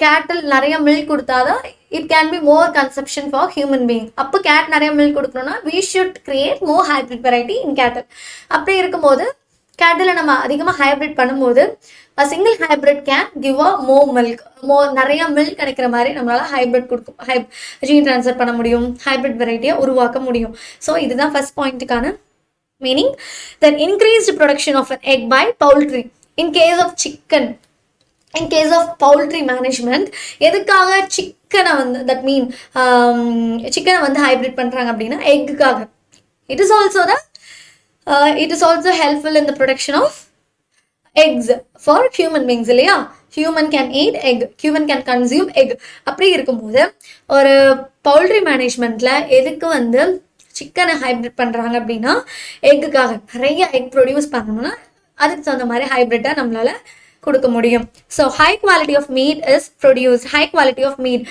cattle நிறைய மில்க் கொடுத்தாதான் it can be more consumption for human being. அப்போ cat நிறைய மில்க் கொடுக்கணும்னா we should create more hybrid variety in cattle. அப்படி இருக்கும்போது cattle நம்ம அதிகமாக ஹைபிரிட் பண்ணும்போது a single hybrid can give a more milk, நிறைய மில்க் கிடைக்கிற மாதிரி நம்மளால ஹைபிரிட் கொடுக்கும், ஜீன் ட்ரான்ஸ்ஃபர் பண்ண முடியும், ஹைபிரிட் வெரைட்டியை உருவாக்க முடியும். ஸோ இதுதான் ஃபர்ஸ்ட் பாயிண்ட்டுக்கான meaning. then increased production of an egg by poultry. in case of chicken, in case of poultry management, எதுக்காக சிக்கனை வந்து தட் மீன் சிக்கனை வந்து ஹைபிரிட் பண்ணுறாங்க அப்படின்னா எக்குக்காக. it is also helpful in the production of eggs for human beings இல்லையா? human can eat egg, human can consume egg. அப்படி இருக்கும்போது ஒரு பவுல்ட்ரி மேனேஜ்மெண்ட்ல எதுக்கு வந்து சிக்கனை ஹைபிரிட் பண்றாங்க அப்படின்னா எக்குக்காக. நிறைய எக் ப்ரொடியூஸ் பண்ணணும்னா அதுக்கு தகுந்த மாதிரி ஹைபிரிட்டா நம்மளால கொடுக்க முடியும். So high quality of meat is produce. High quality of meat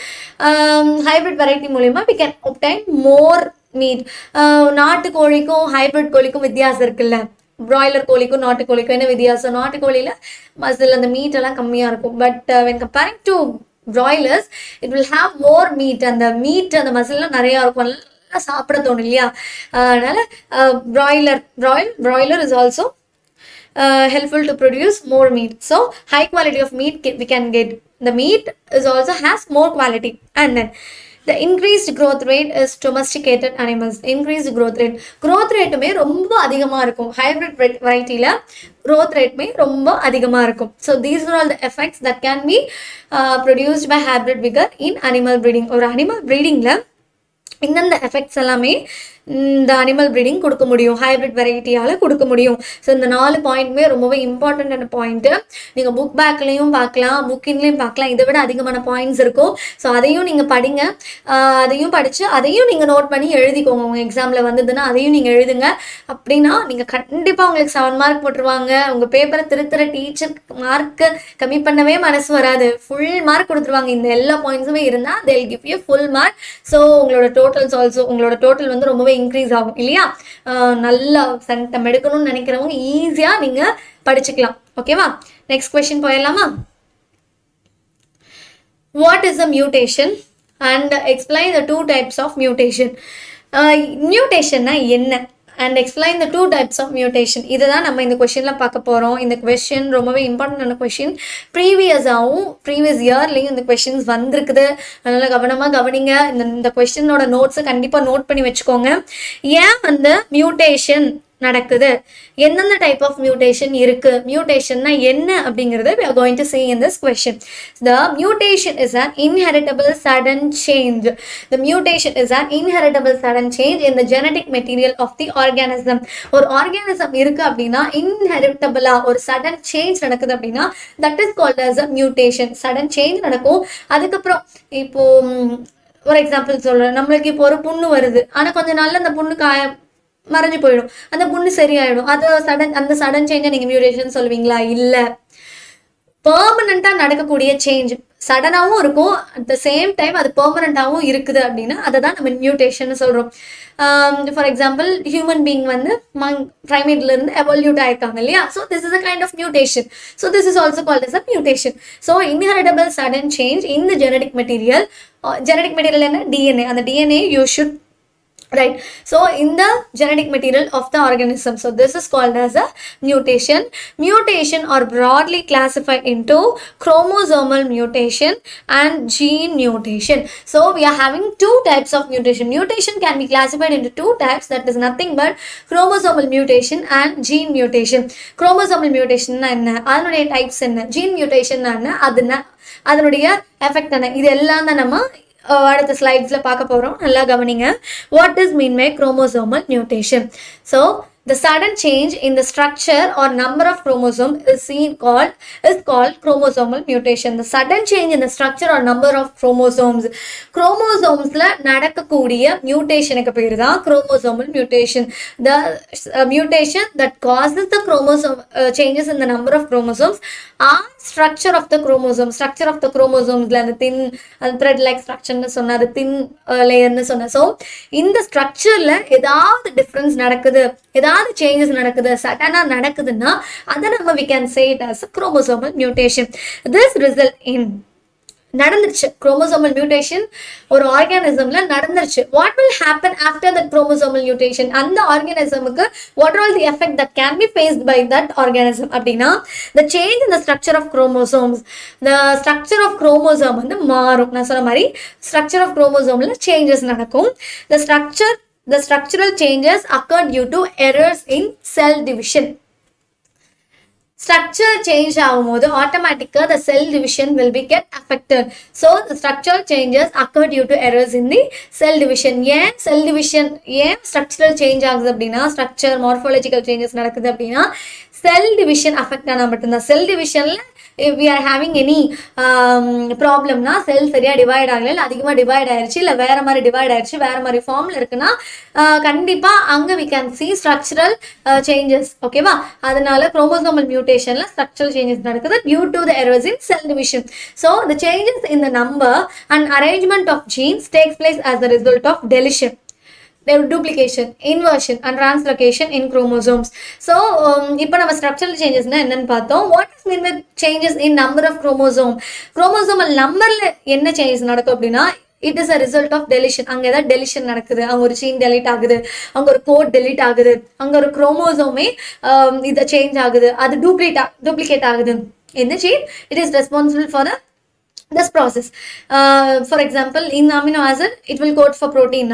hybrid variety மூலியமா we can obtain more meat. நாட்டுக்கோழிக்கும் ஹைபிரிட் கோழிக்கும் வித்தியாசம் இருக்குல்ல. பிராய்லர் கோழிக்கும் நாட்டுக்கோழிக்கும் என்ன வித்தியாசம்? நாட்டுக்கோழியில் மசில் அந்த மீட் எல்லாம் கம்மியாக இருக்கும். But when comparing to broilers it will have more meet. அந்த மீட் அந்த மசில்லாம் நிறையா இருக்கும், நல்லா சாப்பிட தோணும் இல்லையா? அதனால broiler is also helpful to produce more meat. So high quality of meat we can get. The meat is also has more quality. And then the increased growth rate is domesticated animals. Increased growth rate மே ரொம்ப அதிகமாக இருக்கும். Hybrid வெரைட்டியில் growth rate மே ரொம்ப அதிகமாக இருக்கும். So these are all the effects that can be produced by hybrid vigor in animal breeding. ஒரு animal breedingல இந்தந்த effects எல்லாமே இந்த அனிமல் ப்ரீடிங் கொடுக்க முடியும், ஹைபிரிட் வெரைட்டியால் கொடுக்க முடியும். ஸோ இந்த 4 பாயிண்ட்மே ரொம்பவே இம்பார்ட்டண்டான பாயிண்ட்டு. நீங்கள் புக் பேக்லேயும் பார்க்கலாம், புக்கின்லேயும் பார்க்கலாம், இதை விட அதிகமான பாயிண்ட்ஸ் இருக்கும். ஸோ அதையும் நீங்கள் படிங்க, அதையும் படித்து அதையும் நீங்கள் நோட் பண்ணி எழுதிக்கோங்க. உங்கள் எக்ஸாமில் வந்ததுன்னா அதையும் நீங்கள் எழுதுங்க. அப்படின்னா நீங்கள் கண்டிப்பாக உங்களுக்கு 7 மார்க் போட்டுருவாங்க. உங்கள் பேப்பரை திருத்துற டீச்சர் மார்க்கு கம்மி பண்ணவே மனசு வராது, ஃபுல் மார்க் கொடுத்துருவாங்க. இந்த எல்லா பாயிண்ட்ஸுமே இருந்தால் they will give you full mark. So உங்களோட டோட்டல் வந்து ரொம்பவே இன்க்ரீஸ் ஆகும் இல்லையா? நல்லா சென்டம் எடுக்கணும்னு நினைக்கிறவங்க ஈஸியா நீங்க படிச்சுக்கலாம். ஓகேவா? நெக்ஸ்ட் क्वेश्चन போயிடலாமா? What is a mutation and explain the 2 types of mutation. மியூட்டேஷன்னா என்ன and explain the 2 types of mutation. இதுதான் நம்ம இந்த கொஸ்டின்ல பார்க்க போறோம். இந்த கொஸ்டின் ரொம்பவே இம்பார்ட்டன்டான கொஸ்டின். ப்ரீவியஸ் இயர்லையும் இந்த கொஸ்டின்ஸ் வந்திருக்குது. அதனால கவனமா கவனிங்க. இந்த கொஸ்டினோட நோட்ஸை கண்டிப்பா நோட் பண்ணி வச்சுக்கோங்க. ஏன் அந்த மியூட்டேஷன் நடக்குது, எந்தெந்த டைப் ஆஃப் மியூட்டேஷன் இருக்கு, மியூட்டேஷன்னா என்ன அப்படிங்கறத we are going to see in this question. The mutation is an inheritable sudden change. The mutation is an inheritable sudden change in the genetic material of the organism. ஒரு organism இருக்கு அப்படின்னா இன்ஹெரிட்டபிளா ஒரு sudden change நடக்குது அப்படின்னா that is called as a mutation. Sudden change நடக்கும். அதுக்கப்புறம் இப்போ ஒரு எக்ஸாம்பிள் சொல்றேன். நம்மளுக்கு இப்போ ஒரு புண்ணு வருது, ஆனா கொஞ்ச நாள்ல அந்த புண்ணு மறைஞ்சு போயிடும், அந்த புண்ணு சரியாயிடும். அது அந்த சடன் சேஞ்சை நீங்க மியூட்டேஷன் சொல்லுவீங்களா? இல்ல, பெர்மனண்டா நடக்கக்கூடிய சேஞ்ச். சடனாகவும் இருக்கும், அட் த சேம் டைம் அது பெர்மனண்டாகவும் இருக்குது அப்படின்னா அதை தான் நம்ம மியூட்டேஷன் சொல்கிறோம். ஃபார் எக்ஸாம்பிள் ஹியூமன் பீயிங் வந்து ப்ரைமேட்லேருந்து எவல்யூட் ஆயிருக்காங்க இல்லையா? So this is a kind of mutation. So this is also called as a mutation. So inheritable sudden change in the genetic material. Genetic material என்ன? DNA. அந்த DNA you should right. So in the genetic material of the organism, so this is called as a mutation. Mutation are broadly classified into chromosomal mutation and gene mutation. So we are having two types of mutation. Mutation can be classified into two types, that is nothing but chromosomal mutation and gene mutation. Chromosomal mutation na enna, adனுடைய types enna, gene mutation na enna, அதனுடைய effect என்ன, இது எல்லாம் தான் நம்ம அடுத்த ஸ்லைட்ஸில் பார்க்க போகிறோம். நல்லா கவனிங்க. What is mean by chromosomal mutation? So the sudden change in the structure or number of chromosomes is called chromosomal mutation. The sudden change in the structure or number of chromosomes, chromosomes-ல நடக்கக்கூடிய மியூட்டேஷனுக்கு பேர் தான் chromosomal mutation. The mutation that causes the chromosome changes in the number of chromosomes are structure of the chromosome. Structure of the chromosomes-ல அந்த thin thread like structure-னு சொன்ன, அது thin layer-னு சொன்ன. So இந்த ஸ்ட்ரக்சர்ல ஏதாவது difference நடக்குது, ஏதாவது சேஞ்சஸ் நடக்குது, சடனா நடக்குதுன்னா அதை நம்ம we can say it as a chromosomal mutation. This result in நடந்துருச்சு, குரோமோசோமல் மியூட்டேஷன் ஒரு ஆர்கானிசம்ல நடந்துருச்சு. What will happen after that chromosomal mutation? அந்த ஆர்கானிசமுக்கு what are the effect that can be faced by that organism அப்படின்னா, the change in the structure of chromosomes. The structure of chromosome வந்து மாறும். நான் சொன்ன மாதிரி ஸ்ட்ரக்சர் ஆஃப் குரோமோசோம்ல changes நடக்கும். The structural changes occur due to errors in cell division. Structure change ஆகும்போது ஆட்டோமேட்டிக்கா the cell division will be get affected. So the structural changes occur due to errors in the cell division. ஏன் cell division, ஏன் structural change ஆகுது அப்படின்னா, structure morphological changes நடக்குது அப்படின்னா cell division affect ஆனா மட்டும்தான். cell divisionல if we are having any problem na, cell சரியா divide ஆகல, இல்ல அதிகமா டிவைட் ஆயிருச்சு, இல்ல வேற மாதிரி டிவைட் ஆயிருச்சு, வேற மாதிரி ஃபார்ம்ல இருக்குன்னா கண்டிப்பா அங்க we can see structural changes. ஓகேவா? அதனால குரோமோசோமல் மியூட்டேஷன்ல structural changes நடக்குது due to the errors in cell division. So the changes in the number and arrangement of genes takes place as a result of deletion, duplication, inversion and translocation in chromosomes. So இப்போ நம்ம structural changesனா என்னன்னு பார்த்தோம். What is mean by changes in number of chromosome? chromosomal numberல என்ன changes நடக்கும் அப்படின்னா, it is a result of deletion. அங்க ஏதாவது deletion நடக்குது, அங்க ஒரு gene delete ஆகுது, அங்க ஒரு code delete ஆகுது, அங்க ஒரு chromosome இது change ஆகுது, அது duplicate ஆகுது. இந்த gene it is responsible for this process. For example, in amino acid it will code for protein.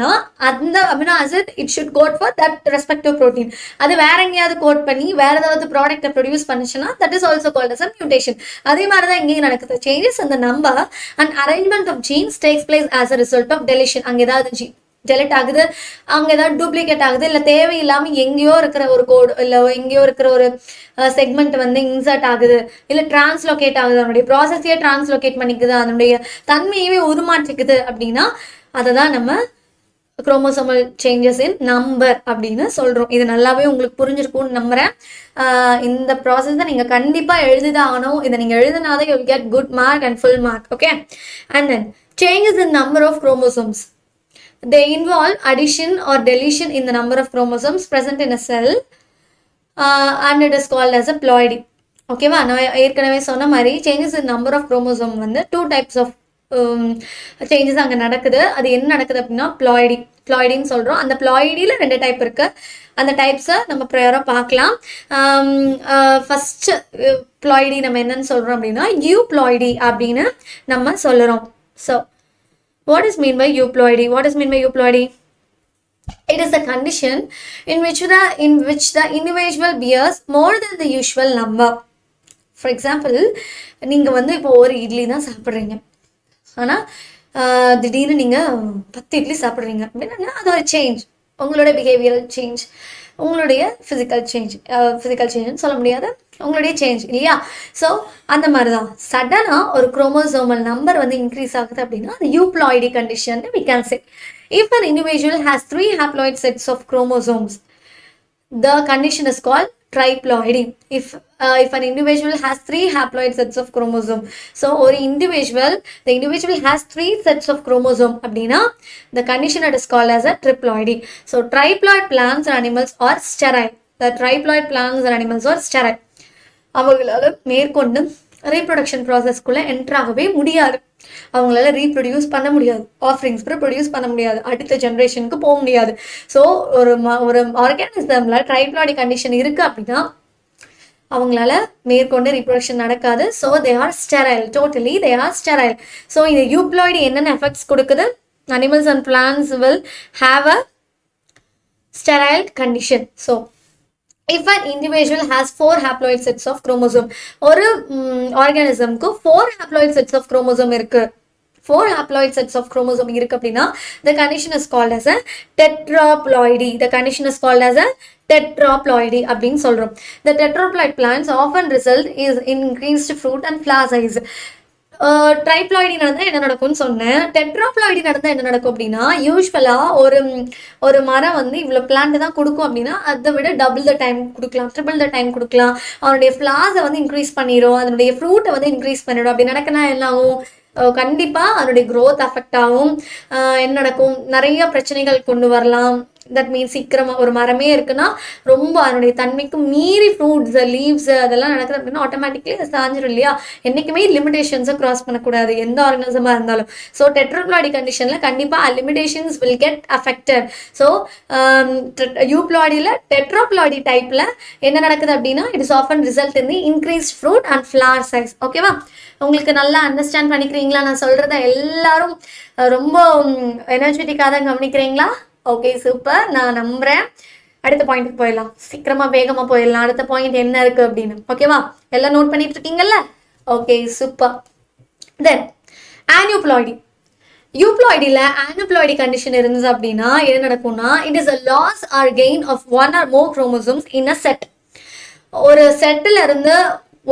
அந்த amino acid it should code for that respective protein. அது வேற எங்கேயாவது கோட் பண்ணி வேற ஏதாவது ப்ராடக்ட்டை ப்ரொடியூஸ் பண்ணுச்சுன்னா that is also called as a mutation. அதே மாதிரி தான் இங்கேயும் நடக்குது. changes in the number and arrangement of genes takes place as a result of deletion. அங்கே ஏதாவது டெலிட் ஆகுது, அங்கே ஏதாவது டூப்ளிகேட் ஆகுது, இல்லை தேவையில்லாமல் எங்கேயோ இருக்கிற ஒரு கோடு இல்லை எங்கேயோ இருக்கிற ஒரு செக்மெண்ட் வந்து இன்சர்ட் ஆகுது, இல்லை டிரான்ஸ்லோகேட் ஆகுது, அதனுடைய ப்ராசஸையே டிரான்ஸ்லோகேட் பண்ணிக்குது, அதனுடைய தன்மையவே உருமாற்றிக்குது அப்படின்னா அதை தான் நம்ம குரோமோசோமல் சேஞ்சஸ் இன் நம்பர் அப்படின்னு சொல்கிறோம். இது நல்லாவே உங்களுக்கு புரிஞ்சிருக்கும்னு நம்புகிறேன். இந்த ப்ராசஸ் தான் நீங்கள் கண்டிப்பாக எழுதிதான் ஆகணும். இதை நீங்கள் எழுதினாதான் you will get good mark and full mark. Okay. And then changes in number of chromosomes. They involve addition or deletion in the number of chromosomes present in a cell and it is called as a ploidy. ஓகேவா? நான் ஏற்கனவே சொன்ன மாதிரி changes in number of chromosome வந்து two types of changes அங்கே நடக்குது. அது என்ன நடக்குது அப்படின்னா ப்ளாய்டின்னு சொல்கிறோம். அந்த ப்ளாய்டியில் 2 டைப் இருக்குது. அந்த டைப்ஸை நம்ம ப்ரையராக பார்க்கலாம். ஃபஸ்ட்டு ப்ளாய்டி நம்ம என்னன்னு சொல்கிறோம் அப்படின்னா யூப்ளாய்டி அப்படின்னு நம்ம சொல்லுறோம். So what is mean by euploidy? What is mean by euploidy? It is the condition in which the individual bears more than the usual number. For example, நீங்க வந்து இப்போ ஒரு இட்லி தான் சாப்பிட்றீங்க, ஆனால் திடீர்னு நீங்கள் 10 இட்லி சாப்பிட்றீங்க அப்படின்னா அது ஒரு சேஞ்ச், உங்களோட பிஹேவியரல் சேஞ்ச், உங்களுடைய ஃபிசிக்கல் சேஞ்சுன்னு சொல்ல முடியாது, உங்களுடைய சேஞ்ச் இல்லையா? ஸோ அந்த மாதிரி தான் சடனாக ஒரு குரோமோசோமல் நம்பர் வந்து இன்க்ரீஸ் ஆகுது அப்படின்னா அது euploidy condition we can say. If an individual has 3 haploid sets of chromosomes, the condition is called triploidy. If an individual has 3 haploid sets of chromosome, so ஒரு the individual has 3 sets of chromosome அப்படினா the condition that is called as a triploidy. So triploid plants or animals are sterile. The triploid plants or animals are sterile. அவங்களால மேற்கொண்டு reproduction ப்ராசஸ்க்குள்ளே enter ஆகவே முடியாது. அவங்களால reproduce பண்ண முடியாது, ஆஃப்ரிங்ஸ் produce பண்ண முடியாது, அடுத்த ஜென்ரேஷனுக்கு போக முடியாது. ஸோ ஒரு ஆர்கானிசம்ல ட்ரைப்ளாய்டு கண்டிஷன் இருக்குது அப்படின்னா அவங்களால மேற்கொண்டு ரீப்ரொடக்ஷன் நடக்காது. So they are sterile, totally they are sterile. So இந்த யூப்ளாய்டு என்னென்ன எஃபெக்ட்ஸ் கொடுக்குது? Animals and plants will have a sterile condition. So if an individual has 4 haploid sets of chromosome, ஒரு ஆர்கானிசம்க்கு 4 haploid sets of chromosome இருக்கு, 4 haploid sets of chromosome இருக்கு அப்படின்னா the condition is called as a tetraploidy. The condition is called as a tetraploidy அப்படின்னு சொல்றோம். The tetraploid plants often result is in increased fruit and flower size. ட்ரைப்ளாய்டி நடந்தால் என்ன நடக்கும்னு சொன்னேன். டெட்ராப்ளாய்டி நடந்தால் என்ன நடக்கும் அப்படின்னா யூஸ்வலாக ஒரு மரம் வந்து இவ்வளோ பிளான்ட் தான் கொடுக்கும் அப்படின்னா அதை விட டபுள் த டைம் கொடுக்கலாம், ட்ரிபிள் த டைம் கொடுக்கலாம். அவனுடைய ஃப்ளாஸை வந்து இன்க்ரீஸ் பண்ணிடும், அதனுடைய ஃப்ரூட்டை வந்து இன்க்ரீஸ் பண்ணிடும். அப்படி நடக்குன்னா என்ன ஆகும்? கண்டிப்பாக அதனுடைய க்ரோத் அஃபெக்ட் ஆகும். என்ன நடக்கும்? நிறைய பிரச்சனைகள் கொண்டு வரலாம். தட் மீன்ஸ் சீக்கிரமாக ஒரு மரமே இருக்குன்னா ரொம்ப அதனுடைய தன்மைக்கு மீறி ஃப்ரூட்ஸு, லீவ்ஸு அதெல்லாம் நடக்குது அப்படின்னா ஆட்டோமேட்டிக்லி அது சாஞ்சிடும் இல்லையா? என்றைக்குமே லிமிடேஷன்ஸை க்ராஸ் பண்ணக்கூடாது எந்த ஆர்கனிசமாக இருந்தாலும். ஸோ டெட்ராப்ளாய்டி கண்டிஷனில் கண்டிப்பாக limitations will get affected. So யூப்ளாய்டியில் டெட்ராப்ளாய்டி டைப்பில் என்ன நடக்குது அப்படின்னா it is often result in the increased fruit and flower size. ஓகேவா? உங்களுக்கு நல்லா அண்டர்ஸ்டாண்ட் பண்ணிக்கிறீங்களா? நான் சொல்கிறத எல்லாரும் ரொம்ப எனர்ஜெட்டிக்காக தான் கவனிக்கிறீங்களா? ஓகே, சூப்பர், நான் நம்புகிறேன். அடுத்த பாயிண்ட்டுக்கு போயிடலாம், சீக்கிரமாக வேகமாக போயிடலாம். அடுத்த பாயிண்ட் என்ன இருக்குது அப்படின்னு. ஓகேவா? எல்லாம் நோட் பண்ணிட்டு இருக்கீங்கல்ல? Okay, super. Then aneuploidy. யூப்ளாய்டியில் ஆனியூப்ளாய்டி கண்டிஷன் இருந்தது அப்படின்னா என்ன நடக்கும்னா it is a loss or gain of 1 or more chromosomes in a set. ஒரு செட்டில் இருந்து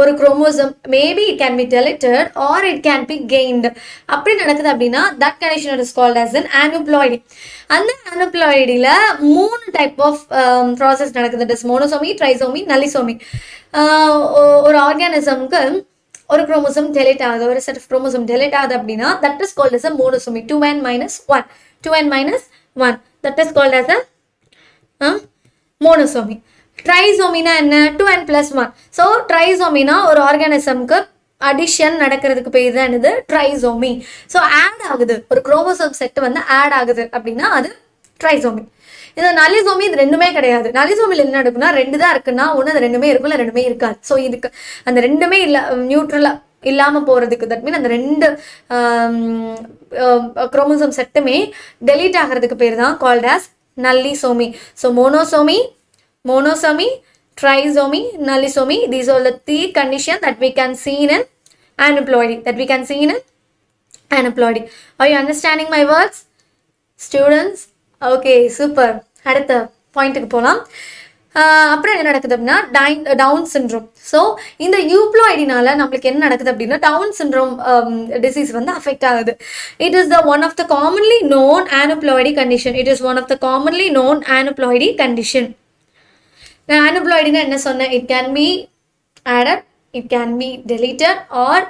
ஒரு chromosome maybe it can be deleted or it can be gained. அப்படி நடக்குது அப்படின்னா that condition is called as an aneuploidy. அந்த ஆனியூப்ளாய்டியில் 3 type of process நடக்குது. It is monosomy, trisomy, nullisomy. ஒரு ஆர்கானிசம்க்கு ஒரு குரோமோசோம் டெலிட் ஆகுது, ஒரு செட் ஆஃப் குரோமோசோம் டெலிட் ஆகுது அப்படின்னா that is called as a monosomy. 2n minus 1 that is called as a monosomy. ட்ரைசோமினா என்ன? 2n+1. ஸோ ட்ரைசோமினா ஒரு ஆர்கானிசம்க்கு அடிஷன் நடக்கிறதுக்கு பேர் தான் என்னது? ட்ரைசோமி. ஸோ ஆட் ஆகுது, ஒரு குரோமோசோம் செட் வந்து ஆட் ஆகுது அப்படின்னா அது ட்ரைசோமி. இது நலிசோமி, இது ரெண்டுமே கிடையாது. நலிசோமியில் என்ன நடக்குன்னா 2 தான் இருக்குன்னா ஒன்று அது ரெண்டுமே இருக்கும், இல்லை ரெண்டுமே இருக்காது. ஸோ இதுக்கு அந்த ரெண்டுமே இல்லை நியூட்ரலாக இல்லாமல் போகிறதுக்கு தட் மீன் அந்த 2 குரோமோசோம் செட்டுமே டெலீட் ஆகிறதுக்கு பேர் தான் called as நல்லிசோமி. So monosomy, trisomy, nullisomy, these are the 3 conditions that we can see in an aneuploidy. Are you understanding my words, students? Okay, super. அடுத்த பாயிண்ட்டுக்கு போகலாம். அப்புறம் என்ன நடக்குது அப்படின்னா டவுன் சிண்ட்ரோம். ஸோ இந்த யூப்ளாய்டினால நம்மளுக்கு என்ன நடக்குது அப்படின்னா டவுன் சிண்ட்ரோம் டிசீஸ் வந்து அஃபெக்ட் ஆகுது. It is one of the commonly known aneuploidy condition. நான் ஆனியூப்ளாய்டுனா என்ன சொன்னேன்? It can be added, it can be deleted or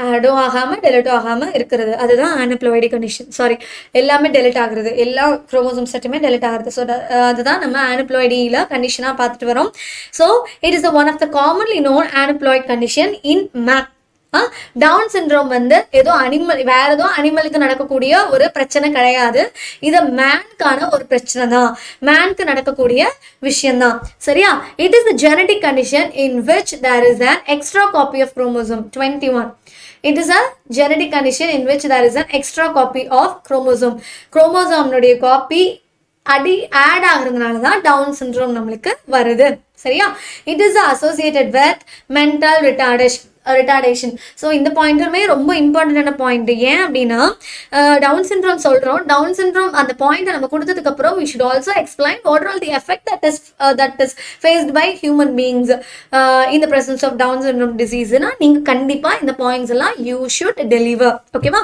ஆடும் ஆகாமல் டெலிட்டும் ஆகாமல் இருக்கிறது, அதுதான் ஆனியூப்ளாய்டி கண்டிஷன். சாரி, எல்லாமே டெலிட் ஆகுறது, எல்லா குரோமோசோம் செட்டுமே டெலிட் ஆகுறது. ஸோ அதுதான் நம்ம ஆனியூப்ளாய்டியில் கண்டிஷனாக பார்த்துட்டு வரோம். So it is one of the commonly known aneuploid condition in man. Down syndrome வந்து வேற ஏதோ அனிமலுக்கு நடக்கக்கூடிய ஒரு பிரச்சனை கிடையாது. இது மேனுக்கான ஒரு பிரச்சனை தான், மேனுக்கு நடக்கக்கூடிய விஷயம்தான். சரியா? It is the genetic condition in which there is an extra copy of chromosome 21. It is a genetic condition in which there is an extra copy of chromosome. குரோமோசோம்னுடைய காப்பி ஆட் ஆகுறதுனால தான் டவுன் சிண்ட்ரோம் நம்மளுக்கு வருது. சரியா? It is associated with mental retardation. So இந்த பாயிண்ட்டுமே ரொம்ப இம்பார்ட்டண்டான பாயிண்ட். ஏன் அப்படின்னா டவுன் சிண்ட்ரோம் சொல்கிறோம், டவுன் சிண்ட்ரோம் அந்த பாயிண்ட்டை நம்ம கொடுத்ததுக்கப்புறம் we should also explain what are all the effect that is faced by human beings in the presence of Down syndrome disease-னா நீங்கள் கண்டிப்பாக இந்த பாயிண்ட்ஸ் எல்லாம் you should deliver. ஓகேவா?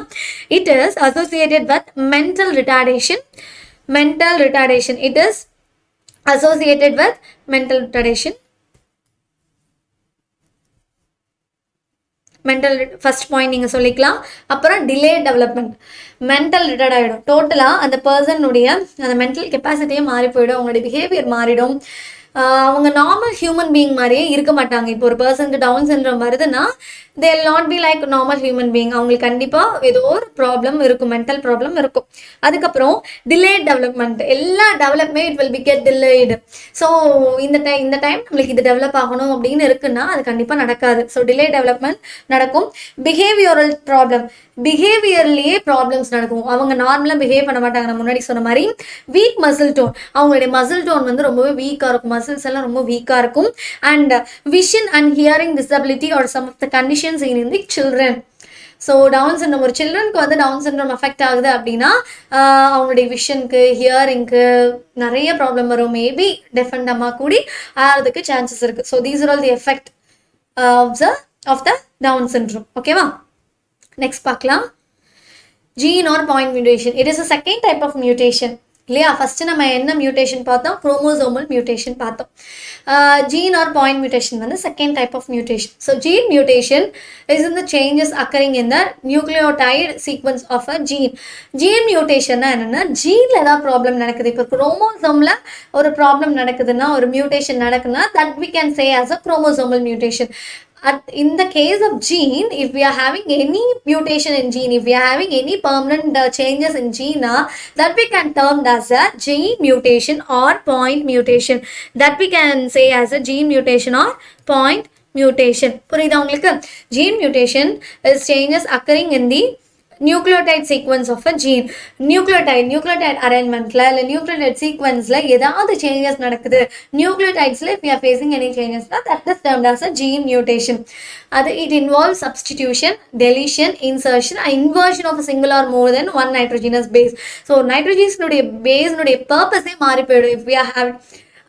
It is associated with mental retardation. It is associated with mental retardation. Mental first point நீங்கள் சொல்லிக்கலாம். அப்புறம் delay development, mental retardant ஆகிடும். டோட்டலாக அந்த பர்சனுடைய அந்த மென்டல் கெப்பாசிட்டியே மாறி போயிடும், அவங்களுடைய பிஹேவியர் மாறிடும். அவங்க நார்மல் ஹியூமன் பீயிங் மாதிரியே இருக்க மாட்டாங்க. இப்போ ஒரு பர்சனுக்கு டவுன் சிண்ட்ரோம் வருதுன்னா they will not be like normal human being. அவங்களுக்கு கண்டிப்பாக ஏதோ ஒரு ப்ராப்ளம் இருக்கும், மென்டல் ப்ராப்ளம் இருக்கும். அதுக்கப்புறம் டிலேட் டெவலப்மெண்ட், எல்லா development it will be get delayed. So இந்த டைம் நம்மளுக்கு இது டெவலப் ஆகணும் அப்படின்னு இருக்குன்னா அது கண்டிப்பாக நடக்காது. ஸோ டிலே டெவலப்மெண்ட் நடக்கும். பிஹேவியரல் ப்ராப்ளம், பிஹேவியர்லேயே ப்ராப்ளம்ஸ் நடக்கும். அவங்க நார்மலாக பிஹேவ் பண்ண மாட்டாங்க. நான் முன்னாடி சொன்ன மாதிரி வீக் மசில் டோன், அவங்களுடைய மசில் டோன் வந்து ரொம்பவே வீக்காக இருக்கும், மசில்ஸ் எல்லாம் ரொம்ப வீக்காக இருக்கும். And vision and hearing disability are some of the conditions in the children. So Down syndrome, ஒரு சில்ட்ரனுக்கு வந்து டவுன் சிண்ட்ரோம் அஃபெக்ட் ஆகுது அப்படின்னா அவங்களுடைய விஷனுக்கு, ஹியரிங்க்கு நிறைய ப்ராப்ளம் வரும். மேபி டெஃப் அண்ட் டம்மாக கூடி ஆகிறதுக்கு சான்சஸ் இருக்குது. So these are all the effect of the Down syndrome. ஓகேவா, நெக்ஸ்ட் பார்க்கலாம். Gene or point mutation, it is a second type of mutation இல்லையா? ஃபர்ஸ்ட் நம்ம என்ன மியூட்டேஷன் பார்த்தோம்? குரோமோசோமல் மியூட்டேஷன் பார்த்தோம். ஜீன் ஆர் பாயிண்ட் மியூட்டேஷன் வந்து second type of mutation. So gene mutation is in the changes occurring in the nucleotide sequence of a gene. Gene மியூட்டேஷன்னா என்னென்னா, ஜீனில் ஏதாவது ப்ராப்ளம் நடக்குது. இப்போ குரோமோசோமில் ஒரு ப்ராப்ளம் நடக்குதுன்னா, ஒரு மியூட்டேஷன் நடக்குதுன்னா, that we can say as a chromosomal mutation. In the case of gene, if we are having any mutation in gene, if we are having any permanent changes in gene, that we can term as a gene mutation or point mutation. That we can say as a gene mutation or point mutation. புரியுதா உங்களுக்கு? Gene mutation is changes occurring in the nucleotide sequence of a gene. Nucleotide அரேஞ்ச்மெண்ட்ல இல்லை nucleotide சீக்வன்ஸ்ல ஏதாவது changes நடக்குது, நியூக்ளியோடைட்ஸ்ல if we are facing any changes, that is termed as a gene mutation. அது it involves substitution, deletion, insertion and inversion of a single or more than one nitrogenous base. So nitrogenous base purpose மாறி போயிடும். if we are having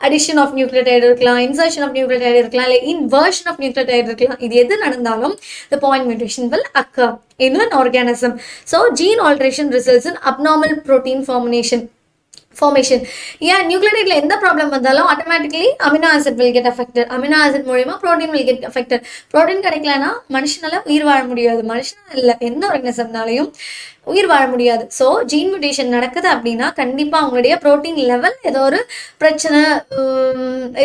addition of nucleotide இருக்கலாம், insertion of nucleotide இருக்கலாம், இல்லை inversion of nucleotide இருக்கலாம். இது எது நடந்தாலும் the point mutation will occur in an organism. So gene alteration results in abnormal protein formation. ஏன் நியூக்ளியோடைட்ல எந்த ப்ராப்ளம் வந்தாலும் automatically amino acid will get affected. Amino acid மூலமா protein will get affected. Protein கிடைக்கலன்னா மனுஷனால உயிர் வாழ முடியாது. மனுஷனால இல்லை, எந்த ஆர்கனிசம்னாலையும் உயிர் வாழ முடியாது. ஸோ ஜீன் மியூட்டேஷன் நடக்குது அப்படின்னா கண்டிப்பாக அவங்களுடைய ப்ரோட்டீன் லெவல் ஏதோ ஒரு பிரச்சனை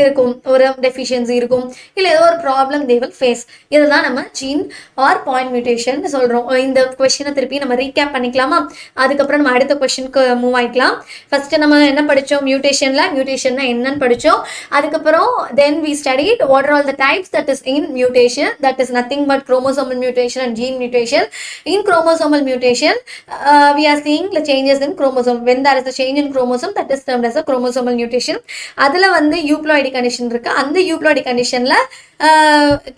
இருக்கும், ஒரு டெஃபிஷியன்சி இருக்கும், இல்லை ஏதோ ஒரு ப்ராப்ளம் தே வில் ஃபேஸ். இதுதான் நம்ம ஜீன் ஆர் பாயிண்ட் மியூட்டேஷன் சொல்கிறோம். இந்த கொஸ்டினை திருப்பி நம்ம ரீகேப் பண்ணிக்கலாமா? அதுக்கப்புறம் நம்ம அடுத்த கொஸ்டினுக்கு மூவ் ஆகிக்கலாம். ஃபர்ஸ்ட் நம்ம என்ன படித்தோம்? மியூட்டேஷன்னா என்னன்னு படித்தோம். அதுக்கப்புறம் then we studied what are all the types that is in mutation. That is nothing but chromosomal mutation and gene mutation. In chromosomal mutation we are seeing the changes in chromosome. When there is a change in chromosome, that is termed as a chromosomal mutation. அதுல வந்து euploidy condition இருக்கு. அந்த euploidy கண்டிஷன்ல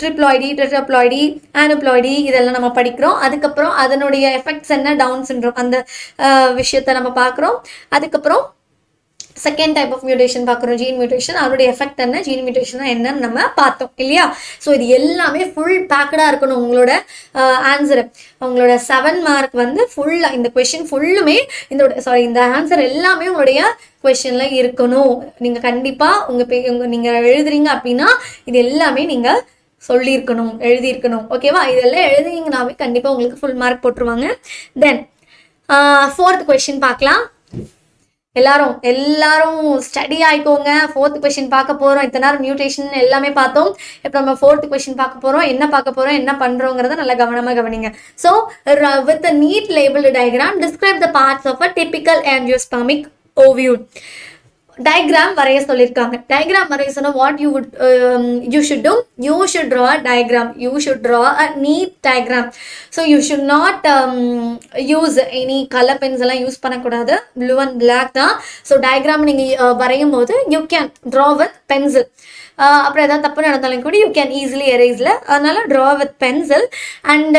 ட்ரிப்ளாய்டி, டெட்ராப்ளாய்டி, ஆனப்ளாய்டி இதெல்லாம் நம்ம படிக்கிறோம். அதுக்கப்புறம் அதனுடைய எஃபெக்ட்ஸ் என்ன, டவுன் சிண்ட்ரோம், அந்த விஷயத்தை நம்ம பார்க்குறோம். அதுக்கப்புறம் செகண்ட் டைப் ஆஃப் மியூட்டேஷன் பார்க்குறோம், ஜீன் மியூட்டேஷன். அதோடைய எஃபெக்ட் என்ன, ஜீன் மியூட்டேஷன் என்னன்னு நம்ம பார்த்தோம் இல்லையா? ஸோ இது எல்லாமே ஃபுல் பேக்கடாக இருக்கணும் உங்களோட ஆன்சரு. உங்களோட 7 மார்க் வந்து ஃபுல்லாக இந்த கொஷின் ஃபுல்லுமே இந்த ஆன்சர் எல்லாமே உங்களுடைய கொஷினில் இருக்கணும். நீங்கள் கண்டிப்பாக நீங்கள் எழுதுறீங்க அப்படின்னா இது எல்லாமே நீங்கள் எழுதியிருக்கணும். ஓகேவா? இதெல்லாம் எழுதிங்கனாவே கண்டிப்பாக உங்களுக்கு ஃபுல் மார்க் போட்டுருவாங்க. தென் 4th கொஷின் பார்க்கலாம். எல்லாரும் ஸ்டடி ஆயிக்கோங்க. 4th கொஸ்டின் பார்க்க போறோம். இத்தனை நேரம் மியூட்டேஷன் எல்லாமே பார்த்தோம். இப்போ நம்ம 4th கொஸ்டின் பார்க்க போறோம். என்ன பண்றோங்கிறத நல்லா கவனமா கவனிங்க. So with a neat labeled diagram describe the parts of a typical angiospermic ovule. Diagram வரைய சொல்லியிருக்காங்க. டயக்ராம் வரைய சொன்னா what you should do, you should draw a diagram, you should draw a neat diagram. So you should not use any color pens எல்லாம் use பண்ணக்கூடாது, blue and black தான். So diagram நீங்கள் வரையும் போது you can draw with pencil. அப்புறம் ஏதாவது தப்பு நடந்தாலும் கூட you can easily erase. அதனால draw with pencil. And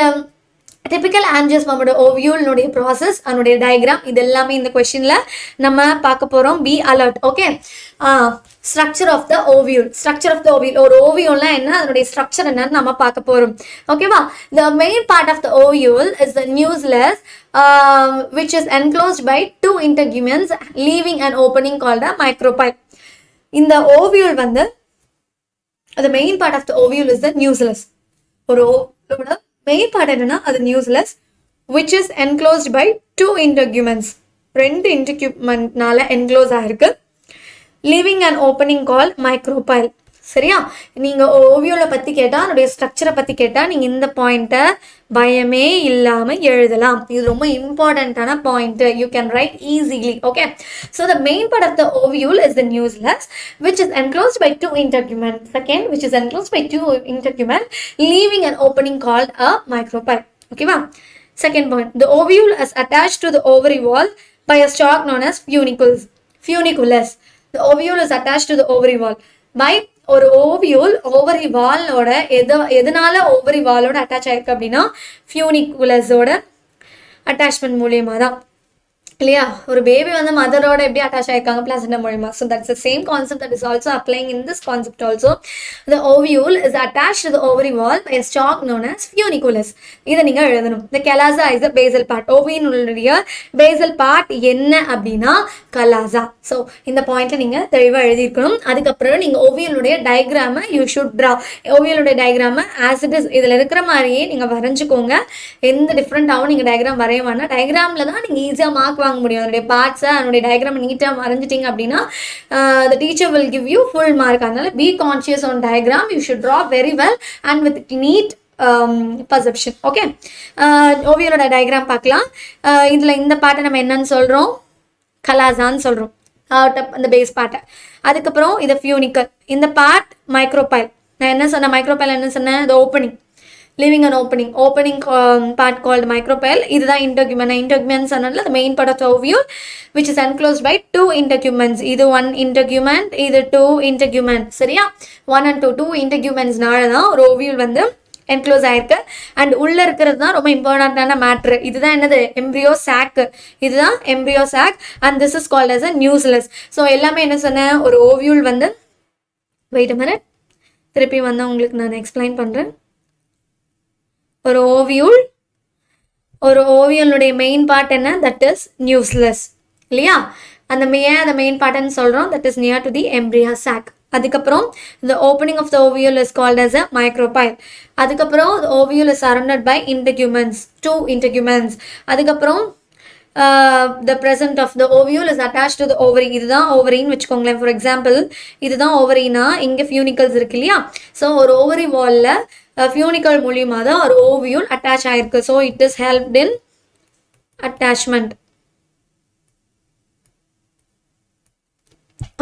typical angiosperm ovule process அதனுடைய diagram இது எல்லாமே இந்த questionல நம்ம பார்க்க போறோம். be alert. okay. structure of the ovule ஒரு ovule என்ன, அதனுடைய structure என்னன்னு நம்ம பார்க்க போறோம். ஓகேவா? the main part of the ovule is the nucleus which is enclosed by 2 integuments leaving an opening called a micropyle. இந்த ovule வந்து the main part of the ovule is the nucleus. ஒரு ovule main part என்னன்னா அது நியூஸ்லெஸ் which is enclosed by two integuments. ரெண்டு இன்டெக்யூமெண்ட்னால enclose ஆயிருக்கு. Leaving and opening call micropyle. சரியா? நீங்கள் ஓவியோவில் பற்றி கேட்டால் அதனுடைய ஸ்ட்ரக்சரை பற்றி கேட்டால் நீங்கள் இந்த பாயிண்ட்டை பயமே இல்லாமல் எழுதலாம். இது ரொம்ப இம்பார்ட்டண்ட்டான point. You can write easily. Okay, so the main part of the ovule is the nucellus which is enclosed by two integument. Second, which is enclosed by two integument, leaving an opening called a micropyle. ஓகேவா? Second point, the ovule is attached to the ovary wall by a stalk known as funiculus. Funiculus. The ovule is attached to the ovary wall by ஒரு ovule ovary வாலோட எதனால ovary வாலோட attach ஆயிருக்கு அப்படின்னா ஃபியூனிகுலஸோட attachment மூலியமாக தான் இல்லையா? ஒரு baby வந்து மதரோட எப்படி அட்டாச் ஆயிருக்காங்க பிளாசண்டா மூலியமா. So that's the same concept that is also applying in this concept also. The ovule is attach to the ovary wall by stalk known as funiculus. இதை நீங்கள் எழுதணும். The chalaza is the basal part. ஓவியினுடைய basal part என்ன அப்படின்னா கலாசா. So இந்த பாயிண்ட்ல நீங்கள் தெளிவாக எழுதியிருக்கணும். அதுக்கப்புறம் நீங்கள் ஓவியலுடைய டயக்ராமை யூ ஷுட் ட்ரா. ஓவியலுடைய டயக்ராமை ஆஸ் இட் இஸ் இதில் இருக்கிற மாதிரியே நீங்கள் வரைஞ்சிக்கோங்க. எந்த டிஃப்ரெண்ட்டாகவும் நீங்கள் டயக்ராம் வரைய வேணாம். டயக்ராமில் தான் நீங்கள் ஈஸியாக மார்க் வாங்க முடியும். அதனுடைய பார்ட்ஸை அதனுடைய டயக்ராம் நீட்டாக வரைஞ்சிட்டிங்க அப்படின்னா the teacher will give you full mark. அதனால be conscious on diagram. You should draw very well and with neat perception. Okay, ஓவியரோட டயக்ராம் பார்க்கலாம். இதில் இந்த பாட்டை நம்ம என்னன்னு சொல்கிறோம்? கலாசான்னு சொல்கிறோம். அந்த பேஸ் பார்ட்டை. அதுக்கப்புறம் இது ஃபியூனிக்கல். இந்த பார்ட் மைக்ரோபைல். நான் என்ன சொன்னேன்? மைக்ரோபைல் என்ன சொன்னேன்? the opening, leaving an opening part called micropyle. இதுதான் integument. Integuments சொன்னதுல the main part of the ovule which is enclosed by two integuments. இது one integument, இது two integument. சரியா? 1 and 2 integuments-னால தான் ஒரு ovule வந்து என்க்ளோஸ் ஆயிருக்கு. அண்ட் உள்ள இருக்கிறது தான் ரொம்ப இம்பார்ட்டண்டான மேட்ரு. இதுதான் என்னது? Embryo sac. இதுதான் embryo sac and this is called as a nucellus. So எல்லாமே என்ன சொன்னேன்? ஒரு ஓவியூல் வந்து வெயிட் அ மினிட், திருப்பி வந்து உங்களுக்கு நான் எக்ஸ்பிளைன் பண்ணுறேன். ஒரு ஓவியலுடைய மெயின் பார்ட் என்ன? தட் இஸ் நியூஸ்லெஸ் இல்லையா? அந்த மெயின் பார்ட்னு சொல்கிறோம். That is near to the embryo chalk. அதுக்கப்புறம் the opening of the ovule is called as a micropyle. அதுக்கப்புறம் the ovule is surrounded by integuments, two integuments. அதுக்கப்புறம் the present of the ovule is attached to the ovary. இதுதான் ஓவரின்னு வச்சுக்கோங்களேன். For example இதுதான் ஓவரினா இங்கே ஃபியூனிக்கல்ஸ் இருக்கு இல்லையா? So ஒரு ovary வாலில் ஃபியூனிக்கல் மூலியமாக தான் ஒரு ஓவியூல் அட்டாச் ஆயிருக்கு. So it is helped in attachment.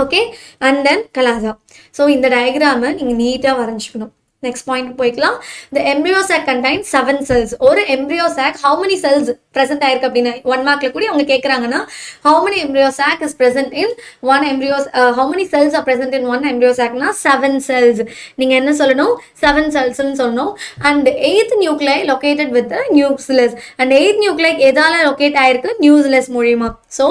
Okay, and then chalaza. So இந்த டயக்ராமை நீங்கள் நீட்டாக வரைஞ்சிக்கணும். நெக்ஸ்ட் பாயிண்ட் போய்க்கலாம். the embryo sac contains 7 cells. ஒரு embryo sac how many cells present ஆயிருக்கு அப்படின்னா 1 மார்க்ல கூட அவங்க கேட்குறாங்கன்னா how many embryo sac is present in one embryo, how many cells are present in one embryo sacனா 7 cells. நீங்கள் என்ன சொல்லணும்? 7 cellsன்னு சொல்லணும். and 8th nuclei located with the nucleus. and 8th nuclei எதால லொக்கேட் ஆயிருக்கு? நியூஸ்லெஸ் மூலியமா. so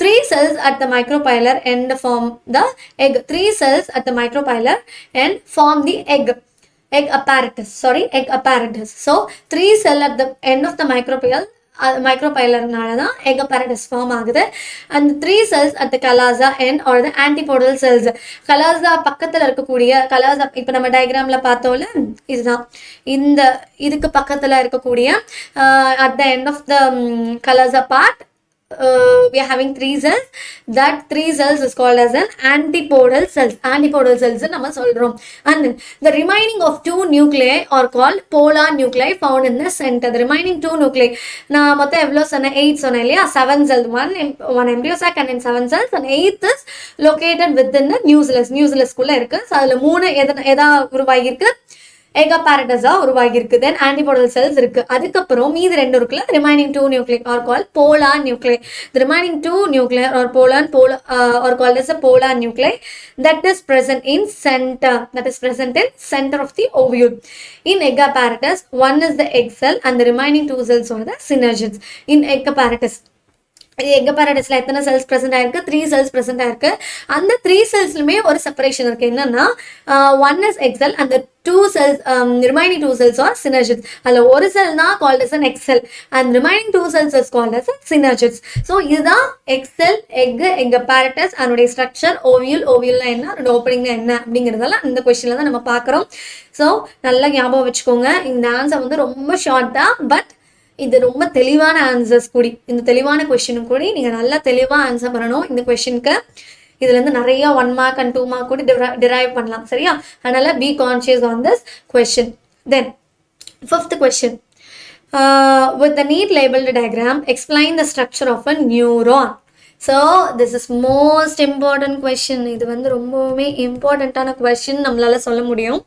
3 cells at the micropylar end form the egg. 3 cells at the micropylar end form the egg apparatus. So 3 cell at the end of the micropylar-னால தான் egg apparatus form ஆகுது. and 3 cells at the calasa end or the antipodal cells. calasa பக்கத்தில் இருக்கக்கூடிய calasa இப்போ நம்ம டயக்ராமில் பார்த்தோம்ல, இதுதான் இந்த இதுக்கு பக்கத்தில் இருக்கக்கூடிய at the end of the calasa part we are having 3 cells. That 3 cells is called as an antipodal cells. Antipodal cells நம்ம சொல்றோம். and the remaining of 2 nuclei are called polar nuclei found in the center. The remaining 2 nuclei நான் மொத்தம் எவ்வளோ சொன்னேன்? 8 சொன்னேன் இல்லையா? 7 cells, one embryo sac and 7 cells, and 8th is located within the nucleus குள்ள இருக்கு. ஸோ அதில் 3 எதா உருவாகிருக்கு? egg apparatus உருவாகிருக்கு. தென் antipodal cells இருக்கு. அதுக்கப்புறம் மீதி 2 இருக்குல்ல, remaining 2 nuclei are called polar nuclei. The remaining 2 nuclei are are called as a polar nuclei that is present in center of the ovule. In egg apparatus, one is the egg cell and the remaining 2 cells are the synergids. In egg apparatus egg apparatusல எத்தனை cells present ஆயிருக்கு? 3 cells present ஆயிருக்கு. அந்த 3 செல்ஸ்லுமே ஒரு separation இருக்கு. என்னன்னா one is Excel, அந்த 2 cells, remaining 2 cells are synergids. அதில் ஒரு செல்னா called as an excel and remaining 2 cells is called as a synergids. So இதுதான் எக்ஸெல், எக் apparatus, அதனுடைய ஸ்ட்ரக்சர், ஓவியல்னா என்ன, அதோட ஓப்பனிங்னா என்ன அப்படிங்கிறதெல்லாம் இந்த கொஸ்டினில் தான் நம்ம பார்க்குறோம். ஸோ நல்லா ஞாபகம் வச்சுக்கோங்க. இந்த ஆன்சர் வந்து ரொம்ப ஷார்ட் தான், பட் இது ரொம்ப தெளிவான ஆன்சர்ஸ் கூடி. இந்த தெளிவான கொஸ்டினும் கூடி நீங்கள் நல்லா தெளிவாக ஆன்சர் பண்ணணும். இந்த கொஸ்டினுக்கு இதுலேருந்து நிறைய 1 மார்க் அண்ட் 2 மார்க் கூட டிரைவ் பண்ணலாம். சரியா? அதனால B conscious on this question. Then 5th question. With the neat labeled diagram, explain the structure of a neuron. So this is most important question. இது வந்து ரொம்பவுமே இம்பார்ட்டண்ட்டான கொஷின் நம்மளால சொல்ல முடியும்.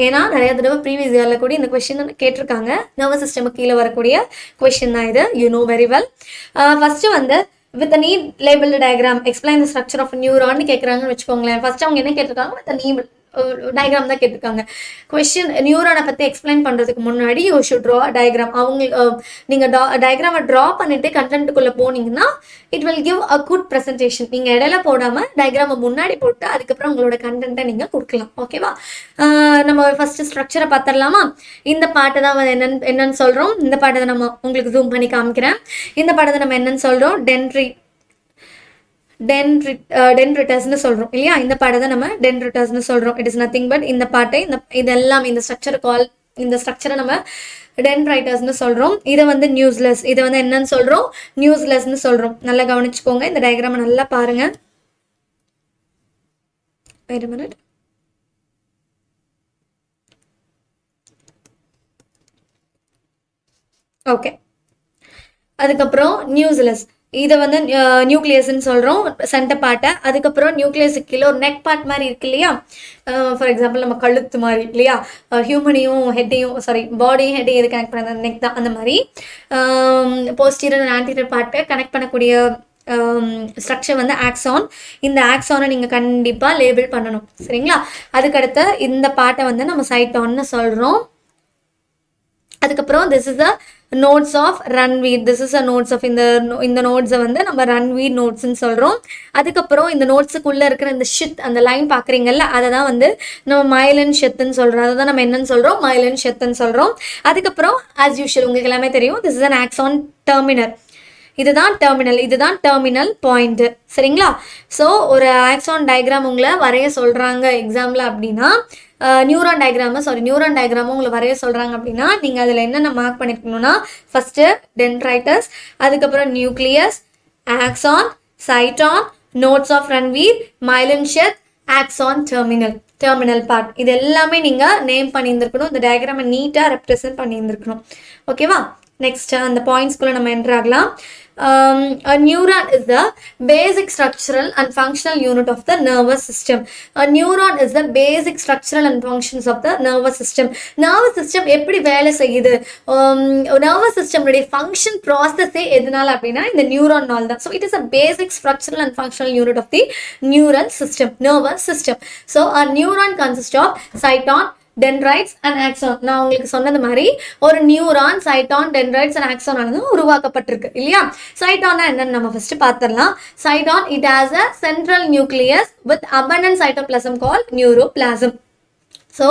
ஏன்னா நிறைய தடவை ப்ரீவியஸ் இயரில் கூட இந்த கொஷின் கேட்டிருக்காங்க. நர்வஸ் சிஸ்டமுக்கு கீழே வரக்கூடிய கொஷின் தான் இது. You know very well. First வந்து with neat labelled diagram explain the structure of நியூரான்னு கேட்குறாங்கன்னு வச்சுக்கோங்களேன். ஃபஸ்ட்டு அவங்க என்ன கேட்டிருக்காங்க? வித் நீ டயக்ராம் தான் கேட்டிருக்காங்க. கொஸ்டின் நியூரானை பற்றி எக்ஸ்பிளைன் பண்ணுறதுக்கு முன்னாடி யூ ஷுட் ட்ரா டயக்ராம். அவங்க நீங்கள் டயக்ராமை ட்ரா பண்ணிவிட்டு கண்டென்ட்டுக்குள்ளே போனீங்கன்னா it will give a good presentation. நீங்கள் இடையில போடாமல் டயக்ராமை முன்னாடி போட்டு அதுக்கப்புறம் உங்களோட கண்டென்ட்டை நீங்கள் கொடுக்கலாம். ஓகேவா? நம்ம ஃபஸ்ட்டு ஸ்ட்ரக்சரை பார்த்துடலாமா? இந்த பாட்டை தான் என்னன்னு சொல்கிறோம். இந்த பாட்டை தான் நம்ம உங்களுக்கு ஜூம் பண்ணி காமிக்கிறேன். இந்த பாட்டை தான் நம்ம என்னன்னு சொல்கிறோம்? டென்ட்ரிட்டஸ்னு சொல்கிறோம் இல்லையா? இந்த பாட்டை தான் நம்ம டென்ட்ரிட்டஸ்னு சொல்கிறோம். இட் இஸ் நத்திங் பட் இந்த பாட்டை இதெல்லாம் இந்த ஸ்ட்ரக்சரை நம்ம டென்ட்ரைட்டஸ்னு சொல்கிறோம். இதை வந்து நியூஸ்லெஸ், இதை வந்து என்னன்னு சொல்கிறோம்? நியூஸ்லெஸ்ன்னு சொல்கிறோம். நல்லா கவனிச்சுக்கோங்க. இந்த டயக்ராமை நல்லா பாருங்க. Wait a minute. ஓகே, அதுக்கப்புறம் நியூஸ்லெஸ், இதை வந்து நியூக்ளியஸ்ன்னு சொல்கிறோம், சென்டர் பார்ட்டை. அதுக்கப்புறம் நியூக்ளியஸுக்கு கீழே ஒரு நெக் பார்ட் மாதிரி இருக்கு இல்லையா? ஃபார் எக்ஸாம்பிள் நம்ம கழுத்து மாதிரி இல்லையா? ஹியூமனையும் ஹெட்டையும் பாடியும் ஹெட்டையும் இது கனெக்ட் பண்ண நெக் தான். அந்த மாதிரி போஸ்டீரியர் அண்ட் ஆன்டீரியர் பார்ட்டை கனெக்ட் பண்ணக்கூடிய ஸ்ட்ரக்சர் வந்து ஆக்சான். இந்த ஆக்சானை நீங்கள் கண்டிப்பாக லேபிள் பண்ணணும். சரிங்களா? அதுக்கடுத்து இந்த பார்ட்டை வந்து நம்ம சைட்டான்னு சொல்கிறோம். அதுக்கப்புறம் this is the nodes of Ranvier. This is a nodes of இந்த நோட்ஸை வந்து நம்ம ரன்வீட் நோட்ஸ்ன்னு சொல்கிறோம். அதுக்கப்புறம் இந்த நோட்ஸுக்குள்ளே இருக்கிற இந்த ஷித், அந்த லைன் பார்க்குறீங்கல்ல, அதை தான் வந்து நம்ம மைலன் ஷெத்துன்னு சொல்கிறோம். அதை தான் நம்ம என்னன்னு சொல்கிறோம்? மைலன் ஷெத்துன்னு சொல்கிறோம். அதுக்கப்புறம் ஆஸ் யூஷுவல் உங்களுக்கு எல்லாமே தெரியும், this is an axon terminal. இதுதான் டெர்மினல் பாயிண்ட். சரிங்களா? ஸோ ஒரு ஆக்சான் டயக்ராம் உங்களை வரைய சொல்கிறாங்க எக்ஸாம்பிள் அப்படின்னா, நியூரான் டயக்ராமும் உங்களை வரைய சொல்கிறாங்க அப்படின்னா நீங்கள் அதில் என்னென்ன மார்க் பண்ணிருக்கணும்னா, ஃபஸ்ட்டு டென்ட்ரைட்டஸ், அதுக்கப்புறம் nucleus, axon, cyton, nodes of Ranvier, myelin sheath, axon terminal part. இது எல்லாமே நீங்கள் நேம் பண்ணியிருந்துருக்கணும். இந்த டயக்ராமை நீட்டாக ரெப்ரசன்ட் பண்ணியிருந்துருக்கணும். ஓகேவா? நெக்ஸ்ட் அந்த பாயிண்ட்ஸ்குள்ளே நம்ம என்டர் ஆகலாம். A neuron is the basic structural and functional unit of the nervous system. A neuron is the basic structural and functions of the nervous system. Nervous system எப்படி வேலை செய்யுது? nervous system உடைய function process எதனால அப்படின்னா இந்த நியூரானால் தான். So it is a basic structural and functional unit of the neural system, nervous system. So a neuron consists of cyton, dendrites and axon. நான் உங்களுக்கு சொன்னது மாதிரி ஒரு neuron, cyton, dendrites and axon ஆனது உருவாக்கப்பட்டிருக்கு இல்லையா? சைட்டானா என்னன்னு நம்ம ஃபர்ஸ்ட் பார்த்துடலாம். Cyton, it has a central nucleus with abundant cytoplasm called neuroplasm. So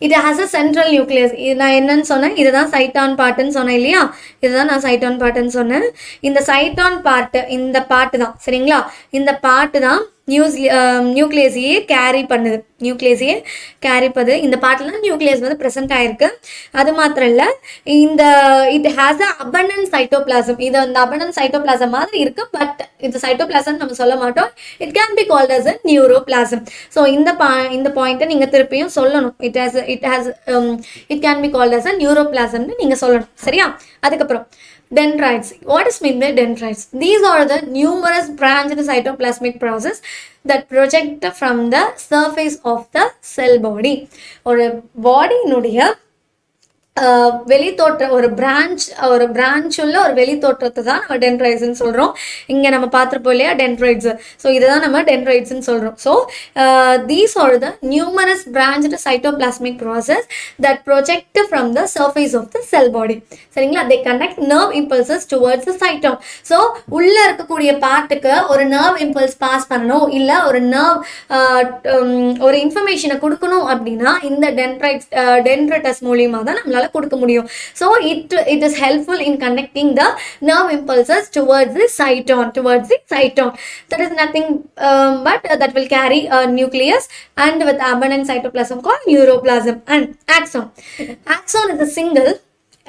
it has a central nucleus. இது நான் என்னன்னு சொன்னேன்? இதுதான் சைட்டான் பார்ட்டுன்னு சொன்னேன் இல்லையா? இதுதான் நான் சைட்டான் பார்ட்டுன்னு சொன்னேன். இந்த சைட்டான் பார்ட்டு, இந்த பார்ட்டு தான். சரிங்களா? இந்த பார்ட்டு தான் நியூக்ளியஸையே கேரி பண்ணுது. இந்த பார்ட்டில் நியூக்ளியஸ் வந்து ப்ரெசென்ட் ஆயிருக்கு. அது மாத்திரம் இல்லை, it has a abundant cytoplasm. இது அந்த abundant cytoplasm மாதிரி இருக்கு, பட் இது சைட்டோபிளாசம் நம்ம சொல்ல மாட்டோம். It can be called as a neuroplasm. So இந்த பாயிண்ட்டை நீங்கள் திருப்பியும் சொல்லணும். It can be called as a நியூரோபிளாசம்னு நீங்கள் சொல்லணும். சரியா? அதுக்கப்புறம் dendrites. What is mean by dendrites? These are the numerous branched cytoplasmic process that project from the surface of the cell body. ஒரு பாடியினுடைய வெளித்தோற்ற ஒரு பிரான்ச் உள்ள ஒரு வெளித்தோற்றத்தை தான் நம்ம டென்ட்ரைட்ஸ்ன்னு சொல்கிறோம். இங்கே நம்ம பார்த்துருப்போம் இல்லையா டென்ட்ரைட்ஸ். ஸோ இதை தான் நம்ம டென்ட்ரைட்ஸ்ன்னு சொல்கிறோம். So these are the numerous branched cytoplasmic process that project from the surface of the cell body. சரிங்களா? They conduct nerve impulses towards the cyton. So உள்ளே இருக்கக்கூடிய பார்ட்டுக்கு ஒரு நர்வ் இம்பல்ஸ் பாஸ் பண்ணணும், இல்லை ஒரு ஒரு இன்ஃபர்மேஷனை கொடுக்கணும் அப்படின்னா இந்த டென்ட்ரைட்டஸ் மூலியமாக தான் நம்மளால கொடுக்க முடியும். So it is helpful in connecting the nerve impulses towards the cyton. That is nothing but that will carry a nucleus and with abundant cytoplasm called neuroplasm. And axon is a single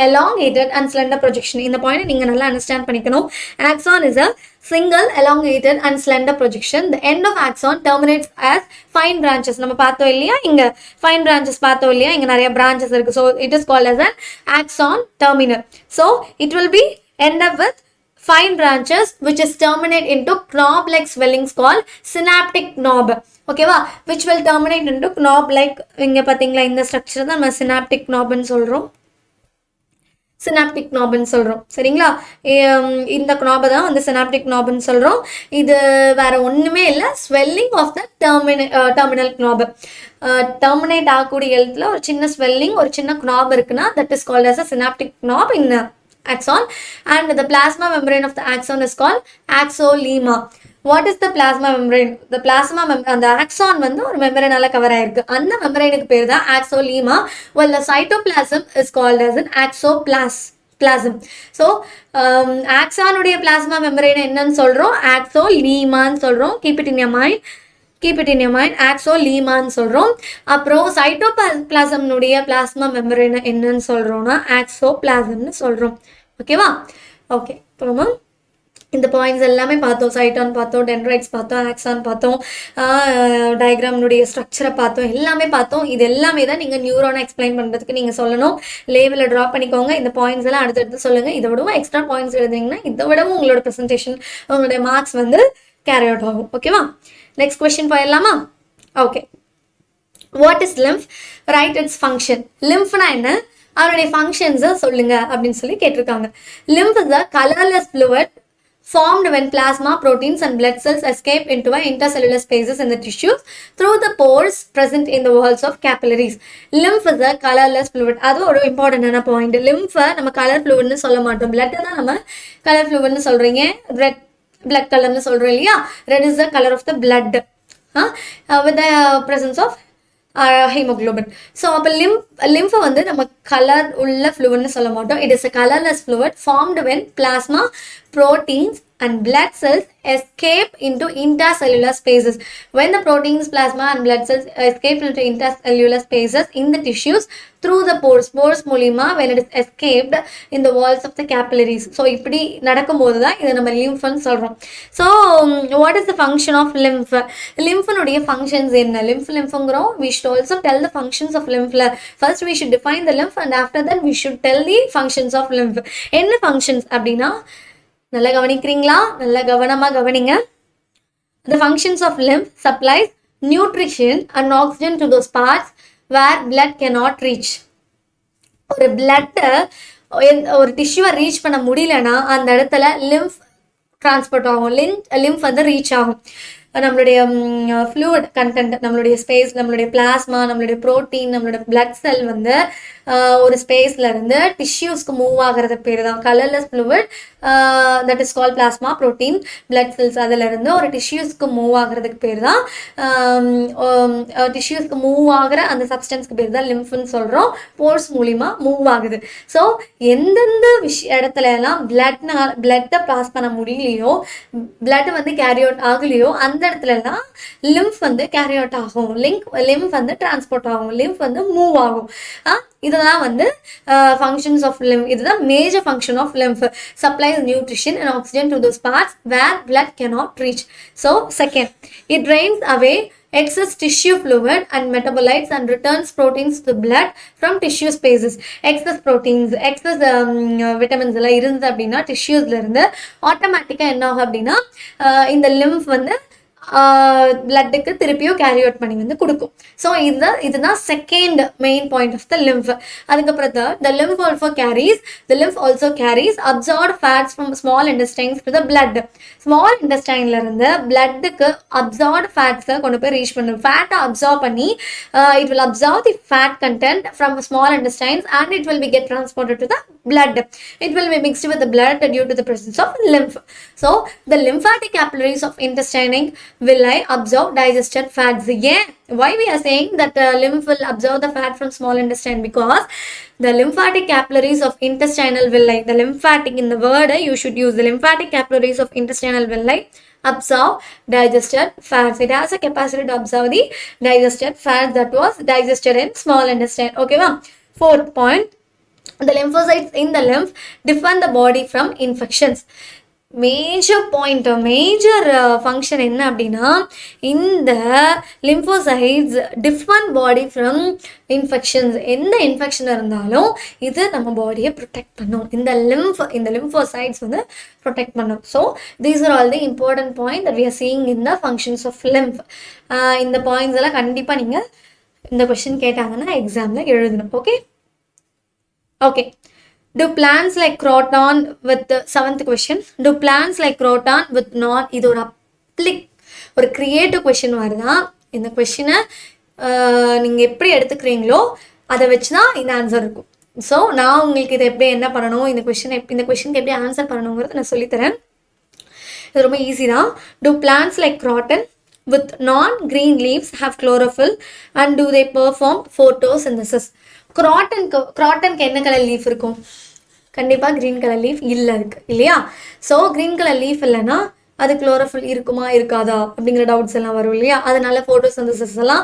elongated and slender projection. இந்த point நீங்க நல்லா understand பண்ணிக்கணும். Axon is a single elongated and slender projection. The end of axon terminates as fine branches. நம்ம பார்த்தோம் இல்லையா, இங்க fine branches பார்த்தோம் இல்லையா, இங்க நிறைய branches இருக்கு. So it is called as an axon terminal. So it will be end up with fine branches which is terminate into knob like swellings called synaptic knob. ஓகேவா? which will terminate into knob like, இங்க பாத்தீங்களா இந்த structure தான் நம்ம synaptic knob ன்னு சொல்றோம். Synaptic நாப்னு சொல்கிறோம். சரிங்களா? இந்த நாபை தான் வந்து சினாப்டிக் நாப்னு சொல்கிறோம். இது வேற ஒன்றுமே இல்லை, swelling of the terminal knob. Terminate ஆகக்கூடிய எழுத்துல ஒரு சின்ன ஸ்வெல்லிங், ஒரு சின்ன நாப் இருக்குன்னா that is called as a synaptic knob in axon. And the plasma membrane of the axon is called axolemma. What is the plasma membrane? The plasma அந்த axon வந்து ஒரு மெம்பரேனால கவர் ஆயிருக்கு. அந்த மெம்பரேனுக்கு பேர் தான் axolemma. Well, the cytoplasm is called as an axoplasm. So axon உடைய plasma membrane என்னன்னு சொல்றோம்? axolemma-ன்னு சொல்றோம். Keep it in your mind. axolemma-ன்னு சொல்றோம். அப்புறம் cytoplasm உடைய plasma membrane என்னன்னு சொல்றோம்னா axoplasm-னு சொல்றோம். ஓகேவா? ஓகே, அப்புறமா இந்த பாயிண்ட்ஸ் எல்லாமே பார்த்தோம். சைட்டான் பார்த்தோம், டென்ட்ரைட்ஸ் பார்த்தோம், ஆக்சான் பார்த்தோம், டயக்ராம்னுடைய ஸ்ட்ரக்சரை பார்த்தோம், எல்லாமே பார்த்தோம். இது எல்லாமே தான் நீங்கள் நியூரானை எக்ஸ்பிளைன் பண்ணுறதுக்கு நீங்கள் சொல்லணும். லேவலில் ட்ரா பண்ணிக்கோங்க. இந்த பாயிண்ட்ஸ் எல்லாம் அடுத்தடுத்து சொல்லுங்கள். இதை விடவும் எக்ஸ்ட்ரா பாயிண்ட்ஸ் எழுதிங்கன்னா இதை விடவும் உங்களோட ப்ரெசன்டேஷன், உங்களுடைய மார்க்ஸ் வந்து கேரி அவுட் ஆகும். ஓகேவா? நெக்ஸ்ட் கொஸ்டின் போயிடலாமா? Okay. What is lymph? Write its function. லிம்ஃப்னா என்ன, அதனுடைய ஃபங்க்ஷன்ஸை சொல்லுங்க அப்படின்னு சொல்லி கேட்டிருக்காங்க. Lymph is a colourless fluid formed when plasma, proteins and blood cells escape into intercellular spaces in the tissues through the pores present in the walls of capillaries. Lymph is a colorless fluid. அது ஒரு இம்பார்ட்டன்டான point. லிம்ஃபை நம்ம colour ஃப்ளூயிட்னு சொல்ல மாட்டோம். Blood தான் நம்ம colour ஃப்ளூயிட்னு சொல்றீங்க. Red blood கலர்னு சொல்றோம் இல்லையா? Red is the colour of the blood with the presence of haemoglobin. So அப்போ லிம்ஃபை வந்து நம்ம கலர் உள்ள ஃப்ளூயிட்னு சொல்ல மாட்டோம். It is a colourless fluid formed when plasma, proteins and blood cells escape into intercellular spaces. When the proteins, plasma and blood cells escape into intercellular spaces in the tissues through the pores மூலியமா when it is escaped in the walls of the capillaries. So இப்படி நடக்கும்போது தான் இதை நம்ம லிம்ஃப்னு சொல்கிறோம். So what is the function of lymph? லிம்ஃபனுடைய functions என்ன? லிம்ஃபுங்கிறோம். we should also tell the functions of lymph. First we should define the lymph and after that we should tell the functions of lymph. என்ன functions அப்படின்னா, நல்லா கவனிக்கிறீங்களா? நல்லா கவனமாக கவனிங்க. The functions of lymph supplies nutrition and oxygen to those parts where blood cannot reach. ஒரு பிளட்டை ஒரு டிஷ்யூவை reach பண்ண முடியலன்னா அந்த இடத்துல லிம்ஃப் டிரான்ஸ்போர்ட் ஆகும், லிம்ஃப் வந்து ரீச் ஆகும். நம்மளுடைய ஃப்ளூயிட் கண்டென்ட், நம்மளுடைய ஸ்பேஸ், நம்மளுடைய பிளாஸ்மா, நம்மளுடைய ப்ரோட்டீன், நம்மளுடைய பிளட் செல் வந்து ஒரு ஸ்பேஸ்ல இருந்து டிஷ்யூஸ்க்கு மூவ் ஆகிறது பேர் தான் colourless fluid. That is call plasma, protein, blood cells. அதில் இருந்து ஒரு டிஷ்யூஸ்க்கு மூவ் ஆகிறதுக்கு பேர் தான் டிஷ்யூஸ்க்கு மூவ் ஆகிற அந்த சப்ஸ்டன்ஸ்க்கு பேர் தான் லிம்ஃப்னு சொல்கிறோம். போர்ஸ் மூலிமா மூவ் ஆகுது. ஸோ எந்தெந்த இடத்துல எல்லாம் பிளட்டை பாஸ் பண்ண முடியலையோ, பிளட் வந்து கேரி அவுட் ஆகலையோ, அந்த இடத்துலலாம் லிம்ஃப் வந்து கேரி அவுட் ஆகும், லிம்ஃப் வந்து டிரான்ஸ்போர்ட் ஆகும், லிம்ஃப் வந்து மூவ் ஆகும். இதுதான் வந்து functions of lymph. இதுதான் major function of lymph. Supplies nutrition and oxygen to those parts where blood cannot reach. So second, it drains away excess tissue fluid and metabolites and returns proteins to the blood from tissue spaces. Excess proteins, excess vitamins எல்லாம் இருந்தது அப்படின்னா டிஷ்யூஸ்ல இருந்து ஆட்டோமேட்டிக்காக என்ன ஆகும் அப்படின்னா இந்த lymph வந்து பிளட்டுக்கு திருப்பியும் கேரி அவுட் பண்ணி வந்து கொடுக்கும். ஸோ இதுதான் second main point of the lymph. அதுக்கப்புறம் the lymph also carries absorbed fats from small intestines to the blood. Small இன்டெஸ்டைன்ல இருந்து பிளட்டுக்கு அப்சார்ப்ட் ஃபேட்ஸை கொண்டு போய் ரீச் பண்ணும். ஃபேட்டை அப்சார்ப் பண்ணி it will absorb the fat content from small intestines and it will be get transported to the blood. It will be mixed with the blood due to the presence of lymph. So the lymphatic capillaries of intestine will absorb digested fats. Yeah, why we are saying that lymph will absorb the fat from small intestine? Because the lymphatic capillaries of intestinal villi, the lymphatic in the word you should use, the lymphatic capillaries of intestinal villi absorb digested fats. It has a capacity to absorb the digested fats that was digested in small intestine. Okay, ma'am. Fourth point, the lymphocytes in the lymph defend the body from infections. Major point, major function என்ன அப்படின்னா, இந்த lymphocytes defend body from infections. எந்த infection இருந்தாலும் இது நம்ம பாடியை protect பண்ணும். இந்த லிம்போசைட்ஸ் வந்து ப்ரொடெக்ட் பண்ணும். So these are all the important point that we are seeing in the functions of lymph. இந்த பாயிண்ட்ஸ் எல்லாம் கண்டிப்பாக நீங்கள் இந்த கொஸ்டின் கேட்டாங்கன்னா எக்ஸாமில் எழுதணும். Okay. Do plants like croton with the seventh question, do plants like croton with non, இது ஒரு கிரியேட்டிவ் கொஷின் வருதான். இந்த கொஷினை நீங்கள் எப்படி எடுத்துக்கிறீங்களோ அதை வச்சு தான் இந்த ஆன்சர் இருக்கும். ஸோ நான் உங்களுக்கு இதை எப்படி என்ன பண்ணணும், இந்த கொஷினுக்கு எப்படி ஆன்சர் பண்ணணுங்கிறத நான் சொல்லித்தரேன். இது ரொம்ப ஈஸி தான். Do plants like croton with non-green leaves have chlorophyll and do they perform photosynthesis? crotonக்கு என்ன கலர் லீஃப் இருக்கும்? கண்டிப்பாக க்ரீன் கலர் லீஃப் இல்லை இருக்குது இல்லையா? ஸோ க்ரீன் கலர் லீஃப் இல்லைன்னா அது குளோரோஃபில் இருக்குமா இருக்காதா அப்படிங்கிற டவுட்ஸ் எல்லாம் வரும் இல்லையா? அதனால ஃபோட்டோசிந்தசிஸ் எல்லாம்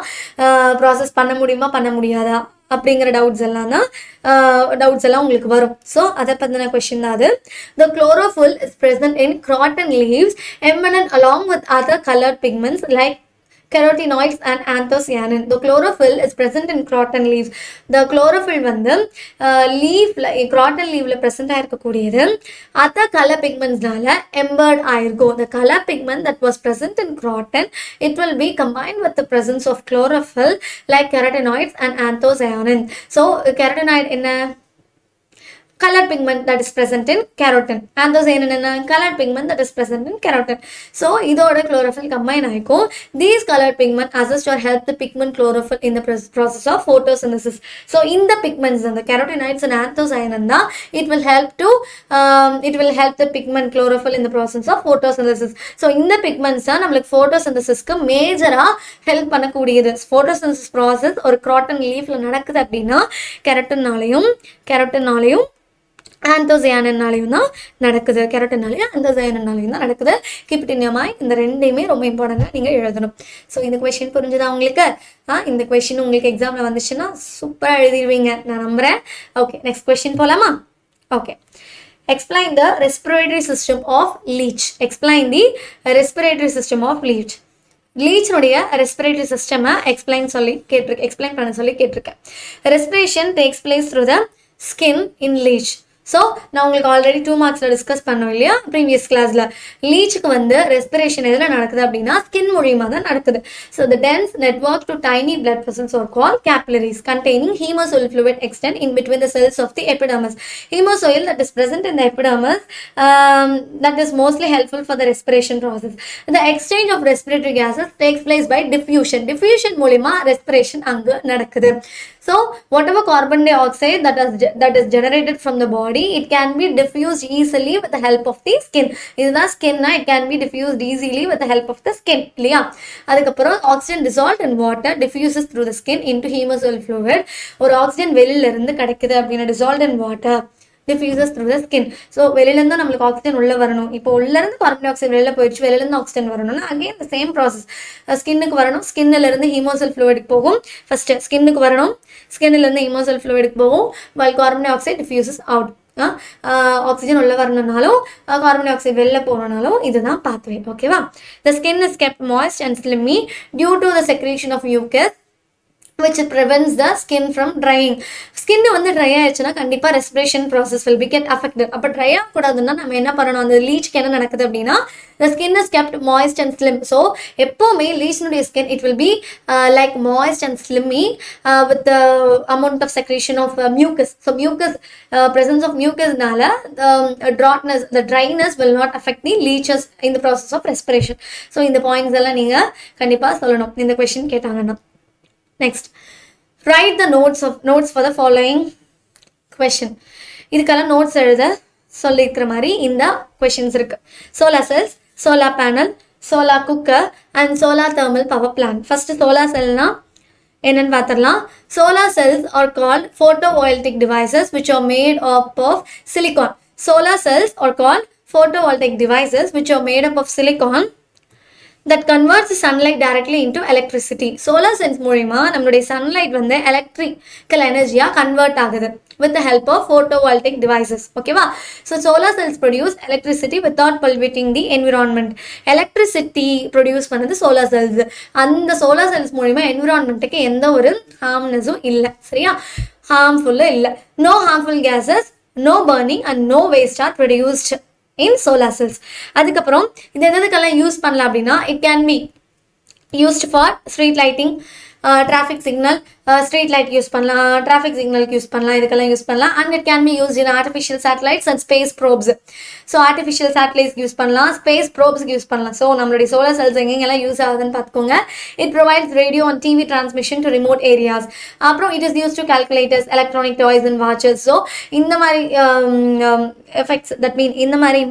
ப்ராசஸ் பண்ண முடியுமா பண்ண முடியாதா அப்படிங்கிற டவுட்ஸ் எல்லாம் உங்களுக்கு வரும். ஸோ அதை பற்றின கொஷின் தான் அது. The chlorophyll is present in croton leaves eminent along with other colored pigments like carotenoids and anthocyanin. The chlorophyll is present in croton leaves. The chlorophyll வந்து croton leafல present ஆயிருக்கக்கூடியது other color pigmentsனால embed ஆயிருக்கும். The color pigment that was present in croton, it will be combined with the presence of chlorophyll like carotenoids and anthocyanin. So carotenoid என்ன? Colored pigment that is present in carotene. Anthocyanin என்ன? Colored pigment that is present in carotene. So இதோட chlorophyll combine ஆயிக்கும். These colored pigment assist or help the pigment chlorophyll in the process of photosynthesis. So இந்த pigments, the carotenoids and anthocyanin தான் it will help the pigment chlorophyll in the process of photosynthesis. So இந்த pigments தான் நம்மளுக்கு photosynthesisக்கு மேஜரா help பண்ணக்கூடியது. photosynthesis process ஒரு croton leafல நடக்குது அப்படின்னா carotene-நாலையும் ஆந்தோசயானினாலையும் தான் நடக்குது. கேரோட்டினாலையும் ஆந்தோசயானினாலையும் தான் நடக்குது. Keep it in your mind. இந்த ரெண்டையுமே ரொம்ப இம்பார்ட்டண்ட்டாக நீங்கள் எழுதணும். ஸோ இந்த கொஷின் புரிஞ்சுதா உங்களுக்கு? இந்த கொஷின் உங்களுக்கு எக்ஸாமில் வந்துச்சுன்னா சூப்பராக எழுதிடுவீங்க நான் நம்புகிறேன். ஓகே, நெக்ஸ்ட் கொஷின் போகலாமா? Okay. Explain the respiratory system of leech. Explain the respiratory system of leech. லீச்னுடைய ரெஸ்பிரேட்டரி சிஸ்டமை எக்ஸ்பிளைன் பண்ண சொல்லி கேட்டிருக்கேன். Respiration takes place through the skin in leech. So நான் உங்களுக்கு ஆல்ரெடி 2 மார்க்ஸில் டிஸ்கஸ் பண்ணோம் இல்லையா ப்ரீவியஸ் கிளாஸில். லீச்சுக்கு வந்து ரெஸ்பிரேஷன் எதில் நடக்குது அப்படின்னா ஸ்கின் மூலியமாக தான் நடக்குது. So the dense network to tiny blood vessels are called capillaries containing hemosoil fluid extend in between the cells of the epidermis. Hemosoil that is present in the epidermis that is mostly helpful for the respiration process. The exchange of respiratory gases takes place by diffusion. Diffusion மூலியமாக respiration அங்கே நடக்குது. So whatever carbon dioxide that is generated from the body, it can be diffused easily with the help of the skin. இதுதான் ஸ்கின்னா, it can be diffused easily with the help of the skin இல்லையா? அதுக்கப்புறம் oxygen dissolved in water diffuses through the skin into hemosoil fluid. ஒரு oxygen வெளியில இருந்து கிடைக்குது அப்படின்னா dissolved in water diffuses through the skin. So வெளியிலேருந்து நம்மளுக்கு oxygen உள்ளே வரணும். இப்போ உள்ளேருந்து கார்பன் டை ஆக்சைடு வெளியில் போயிடுச்சு, வெளியிலேருந்து ஆக்சிஜன் வரணும்னா அகெயின் இந்த சேம் ப்ராசஸ். ஸ்கின்னுக்கு வரணும், ஸ்கின்னிலேருந்து ஹீமோசோல் ஃப்ளூயிடுக்கு போகும். ஃபஸ்ட்டு ஸ்கின்னுக்கு வரணும், ஸ்கின்னிலேருந்து ஹீமோசோல் ஃப்ளூயிடுக்கு போகும். While carbon di oxide diffuses out. Oxygen உள்ள வரணும்னாலும் கார்பன் டை ஆக்சைடு வெளில போகணும்னாலும் இதுதான் பாத்வே. ஓகேவா? The skin is kept moist and slimy due to the secretion of mucus which prevents the skin from drying. Skin வந்து try ஆயிடுச்சுன்னா கண்டிப்பாக respiration process will be get affected. அப்போ try ஆகக்கூடாதுன்னா நம்ம என்ன பண்ணணும், அந்த லீச்சுக்கு என்ன நடக்குது அப்படின்னா the skin is kept moist and slim. So எப்போவுமே லீச்சினுடைய skin it will be like moist and slimy with the amount of secretion of mucus. So mucus presence of mucusனால the dryness will not affect the leeches in the process of respiration. So இந்த points எல்லாம் நீங்கள் கண்டிப்பாக சொல்லணும் இந்த question கேட்டாங்கன்னா. Next, write the notes for the following question. இதுக்கெல்லாம் notes எழுத சொல்லியிருக்கிற மாதிரி இந்த கொஷின்ஸ் இருக்கு. Solar cells, solar panel, solar cooker and solar thermal power plant. First solar செல்னா என்னன்னு பார்த்துடலாம். Solar cells are called photovoltaic devices which are made up of silicon. Solar cells are called photovoltaic devices which are made up of silicon that converts sunlight directly into electricity. Solar cells மூலமா நம்மளுடைய sunlight வந்து electrical energy-ஆ convert ஆகுது with the help of photovoltaic devices. ஓகேவா? So solar cells produce electricity without polluting the environment. Electricity produce பண்ணது solar cells. அந்த solar cells மூலமா environment-க்கு எந்த ஒரு harmness-உம் இல்லை. சரியா? harmful இல்லை. No harmful gases, no burning and no waste are produced in solar cells. அதுக்கப்புறம் இந்த எதுக்கெல்லாம் யூஸ் பண்ணலாம் அப்படின்னா it can be used for street lighting, traffic signal, street light use பண்ணலாம், traffic signal யூஸ் பண்ணலாம், இதுக்கெல்லாம் யூஸ் பண்ணலாம். And it can be used in artificial satellites and space probes. So artificial satellites use பண்ணலாம், space probes use பண்ணலாம். So நம்மளுடைய solar cells எங்கெங்கெல்லாம் use ஆகுதுன்னு பார்த்துக்கோங்க. It provides radio and TV transmission to remote areas. அப்புறம் it is used to calculators, electronic toys and watches. So இந்த மாதிரி effects, that mean இந்த மாதிரி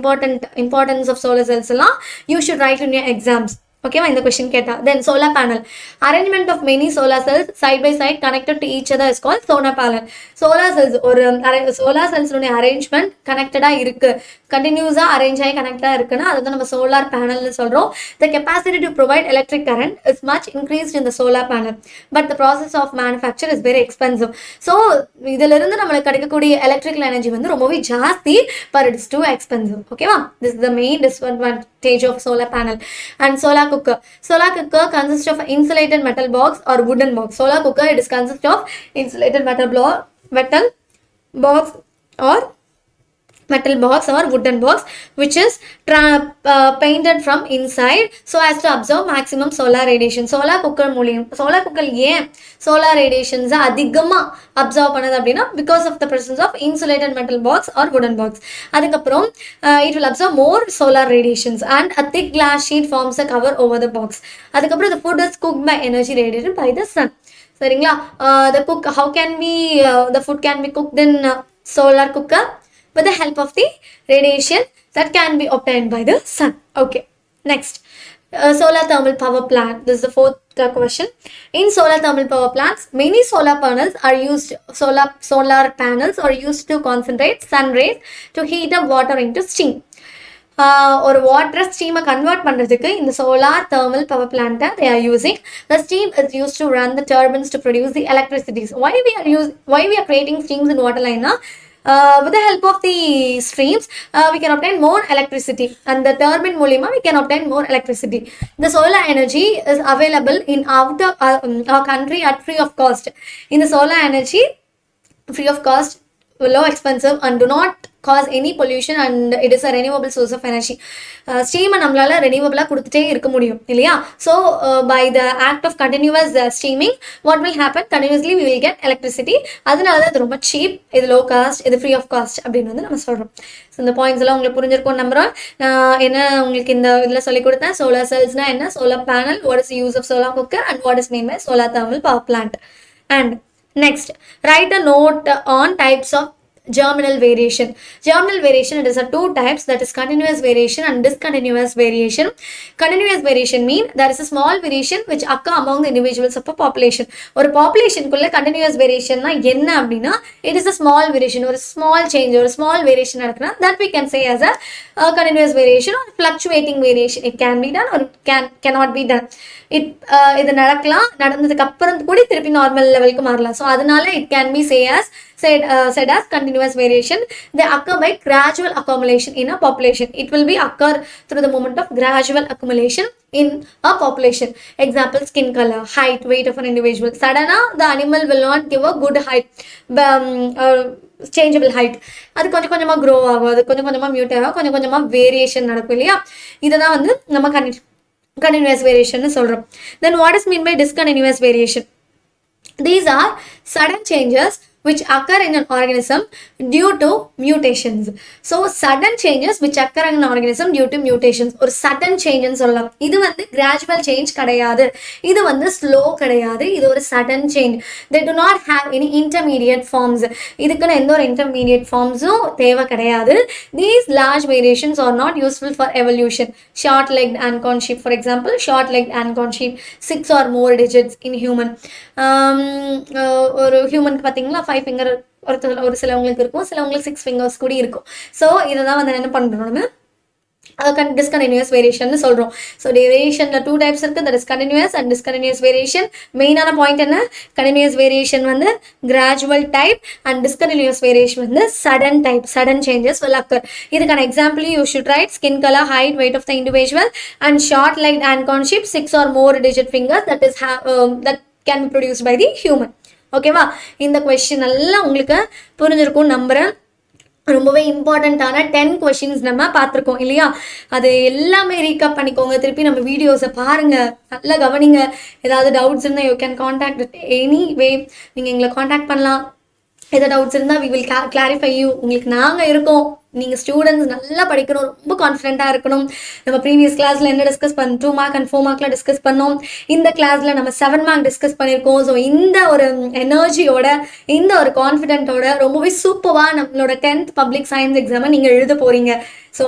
importance of solar cells எல்லாம் you should write in your exams. ஓகேவா? இந்த question கேட்டா. Then solar panel, arrangement of many solar cells side by side connected to each other is called solar panel. Solar cells ஒரு solar செல்ஸுடைய arrangement கனெக்டடாக இருக்கு, கண்டினியூஸாக arrange ஆகி கனெக்டாக இருக்குன்னா அதுதான் நம்ம சோலார் பேனல்னு சொல்கிறோம். The capacity to provide electric current is much increased in the solar panel but the process of manufacture is very expensive. So இதிலிருந்து நம்மளுக்கு கிடைக்கக்கூடிய எலக்ட்ரிக்கல் எனர்ஜி வந்து ரொம்பவே ஜாஸ்தி, பட் இட்ஸ் டூ எக்ஸ்பென்சிவ். ஓகேவா? This is the main disadvantage of solar panel. And solar cooker. Solar cooker consists of insulated metal box or wooden box. Solar cooker, it is consists of insulated metal box or wooden box which is painted from inside so as to absorb maximum solar radiation. solar cooker ஏன் solar radiations அதிகமா absorb பண்ணது அப்படின்னா because of the presence of insulated metal box or wooden box. அதுக்கப்புறம் it will absorb more solar radiations and a thick glass sheet forms a cover over the box. அதுக்கப்புறம் the food is cooked by energy radiated by the sun. சரிங்களா? the food can be cooked in solar cooker with the help of the radiation that can be obtained by the sun. Okay, next, solar thermal power plant. This is the fourth question. In solar thermal power plants, many solar panels are used to concentrate sun rays to heat up water into steam. ஒரு வாட்டரை ஸ்டீமை convert பண்ணுறதுக்கு இந்த solar thermal power பிளான்ட்டை they are using. The steam is used to run the turbines to produce the electricity. Why we are creating steams in water line na? With the help of the streams, we can obtain more electricity, and the turbine மூலியமா we can obtain more electricity. The solar energy is available in our country at free of cost. In the solar energy, free of cost, low expensive and do not cause any pollution and it is a renewable source of energy. Steam நம்மளால renewable கொடுத்துட்டே இருக்க முடியும் இல்லையா? So by the act of continuous steaming, what will happen? Continuously we will get electricity. அதனால தான் இது ரொம்ப cheap, இது low cost, இது free of cost அப்படின்னு வந்து நம்ம சொல்றோம். ஸோ இந்த பாயிண்ட்ஸ் எல்லாம் உங்களுக்கு புரிஞ்சிருக்கும் நம்புறோம். நான் என்ன உங்களுக்கு இந்த இதில் சொல்லி கொடுத்தேன், சோலார் செல்ஸ்னா என்ன, solar panel, what is use of solar cooker and what is mean by solar thermal power plant. And next, write a note on types of germinal variation. Germinal variation, it is a two types, that is continuous variation and discontinuous variation. Continuous variation mean there is a small variation which occur among the individuals of a population. ஒரு population குள்ள continuous variation na என்ன அப்படின்னா it is a small variation, ஒரு small change, ஒரு small variation நடக்குனா that we can say as a continuous variation or fluctuating variation. It can be done or cannot be done. இது நடக்கலாம், நடந்ததுக்கு அப்புறம் கூட திருப்பி நார்மல் லெவலுக்கு மாறலாம். ஸோ அதனால it can be said as continuous discontinuous variation, they occur by gradual accumulation in a population. It will be occur through the moment of gradual accumulation in a population. Example, skin color, height, weight of an individual. Suddenly the animal will not give a good height, changeable height. அது கொஞ்சம் கொஞ்சமாக grow ஆகும், அது கொஞ்சம் கொஞ்சமாக mute ஆகும், கொஞ்சம் கொஞ்சமாக வேரியேஷன் நடக்கும் இல்லையா? இதை தான் வந்து நம்ம கண்டினியூஸ் வேரியேஷன் சொல்கிறோம். Then what is mean by discontinuous variation? These are sudden changes which occur in an organism due to mutations. So sudden changes which occur in an organism due to mutations or sudden change ன்னு சொல்லலாம். இது வந்து gradual change கிடையாது, இது வந்து slow கிடையாது, இது ஒரு sudden change. They do not have any intermediate forms. இதுக்குன்னு எந்த ஒரு intermediate forms-உம் தேவை கிடையாது. These large variations are not useful for evolution. Short-legged ancon sheep, for example, short-legged ancon sheep, 6 or more digits in human. ஒரு ஹியூமனுக்கு பார்த்தீங்களா 5 finger ஒரு சிலவங்களுக்கு இருக்கும், சிலவங்களுக்கு 6 ஃபிங்கர்ஸ் கூட இருக்கும். ஸோ இதை தான் வந்து என்ன பண்ணுறோம், நம்ம டிஸ்கண்டினியூஸ் வேரியேஷன் சொல்கிறோம். ஸோ வேரியேஷனில் 2 டைப்ஸ் இருக்குது, that is continuous and discontinuous variation. மெயினான பாயிண்ட் என்ன? கண்டினியூஸ் வேரியேஷன் வந்து gradual type and discontinuous variation வந்து sudden type, sudden changes will occur. இதுக்கான example you should write skin colour, height, weight of the individual and short legged ancon sheep, 6 or more digit fingers that can be produced by the human. ஓகேவா? இந்த question எல்லாம் உங்களுக்கு புரிஞ்சிருக்கும் நம்புறேன். ரொம்பவே இம்பார்ட்டண்ட்டான 10 questions நம்ம பார்த்துருக்கோம் இல்லையா? அது எல்லாமே ரீகப் பண்ணிக்கோங்க, திருப்பி நம்ம வீடியோஸை பாருங்கள், நல்லா கவனிங்க. ஏதாவது டவுட்ஸ் இருந்தால் யூ கேன் காண்டாக்ட் எனி வே, நீங்கள் எங்களை காண்டாக்ட் பண்ணலாம். ஏதாவது டவுட்ஸ் இருந்தால் வி வில் கிளாரிஃபை யூ. உங்களுக்கு நாங்கள் இருக்கோம். நீங்கள் ஸ்டூடெண்ட்ஸ் நல்லா படிக்கணும், ரொம்ப கான்ஃபிடென்ட்டாக இருக்கணும். நம்ம ப்ரீவியஸ் கிளாஸில் என்ன டிஸ்கஸ் பண்ணோம், 2 மார்க் அண்ட் 4 மார்க்கில் டிஸ்கஸ் பண்ணோம். இந்த கிளாஸில் நம்ம 7 மார்க் டிஸ்கஸ் பண்ணியிருக்கோம். ஸோ இந்த ஒரு எனர்ஜியோட, இந்த ஒரு கான்ஃபிடென்ட்டோட ரொம்பவே சூப்பராக நம்மளோட 10th பப்ளிக் சயின்ஸ் எக்ஸாமை நீங்கள் எழுத போகிறீங்க. ஸோ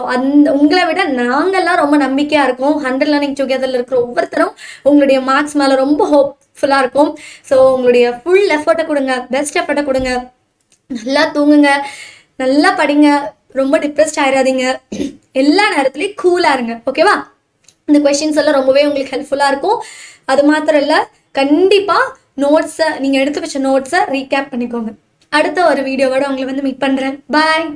உங்களை விட நாங்கள்லாம் ரொம்ப நம்பிக்கையாக இருக்கோம். 100 லேர்னிங் டுகெதரில் இருக்கிற ஒவ்வொருத்தரும் உங்களுடைய மார்க்ஸ் மேலே ரொம்ப ஹோப்ஃபுல்லாக இருக்கும். ஸோ உங்களுடைய ஃபுல் எஃபர்ட்டை கொடுங்க, பெஸ்ட் எஃபர்ட்டை கொடுங்க. நல்லா தூங்குங்க, நல்லா படிங்க, ரொம்ப டிப்ரெஸ்ட் ஆயிடாதீங்க, எல்லா நேரத்துலையும் கூலாக இருங்க. ஓகேவா? இந்த கொஷின்ஸ் எல்லாம் ரொம்பவே உங்களுக்கு ஹெல்ப்ஃபுல்லாக இருக்கும். அது மாத்திரம் இல்லை, கண்டிப்பாக நோட்ஸை, நீங்கள் எடுத்து வச்ச நோட்ஸை ரீகேப் பண்ணிக்கோங்க. அடுத்த ஒரு வீடியோவோட உங்களை வந்து மீட் பண்ணுறேன். பாய்.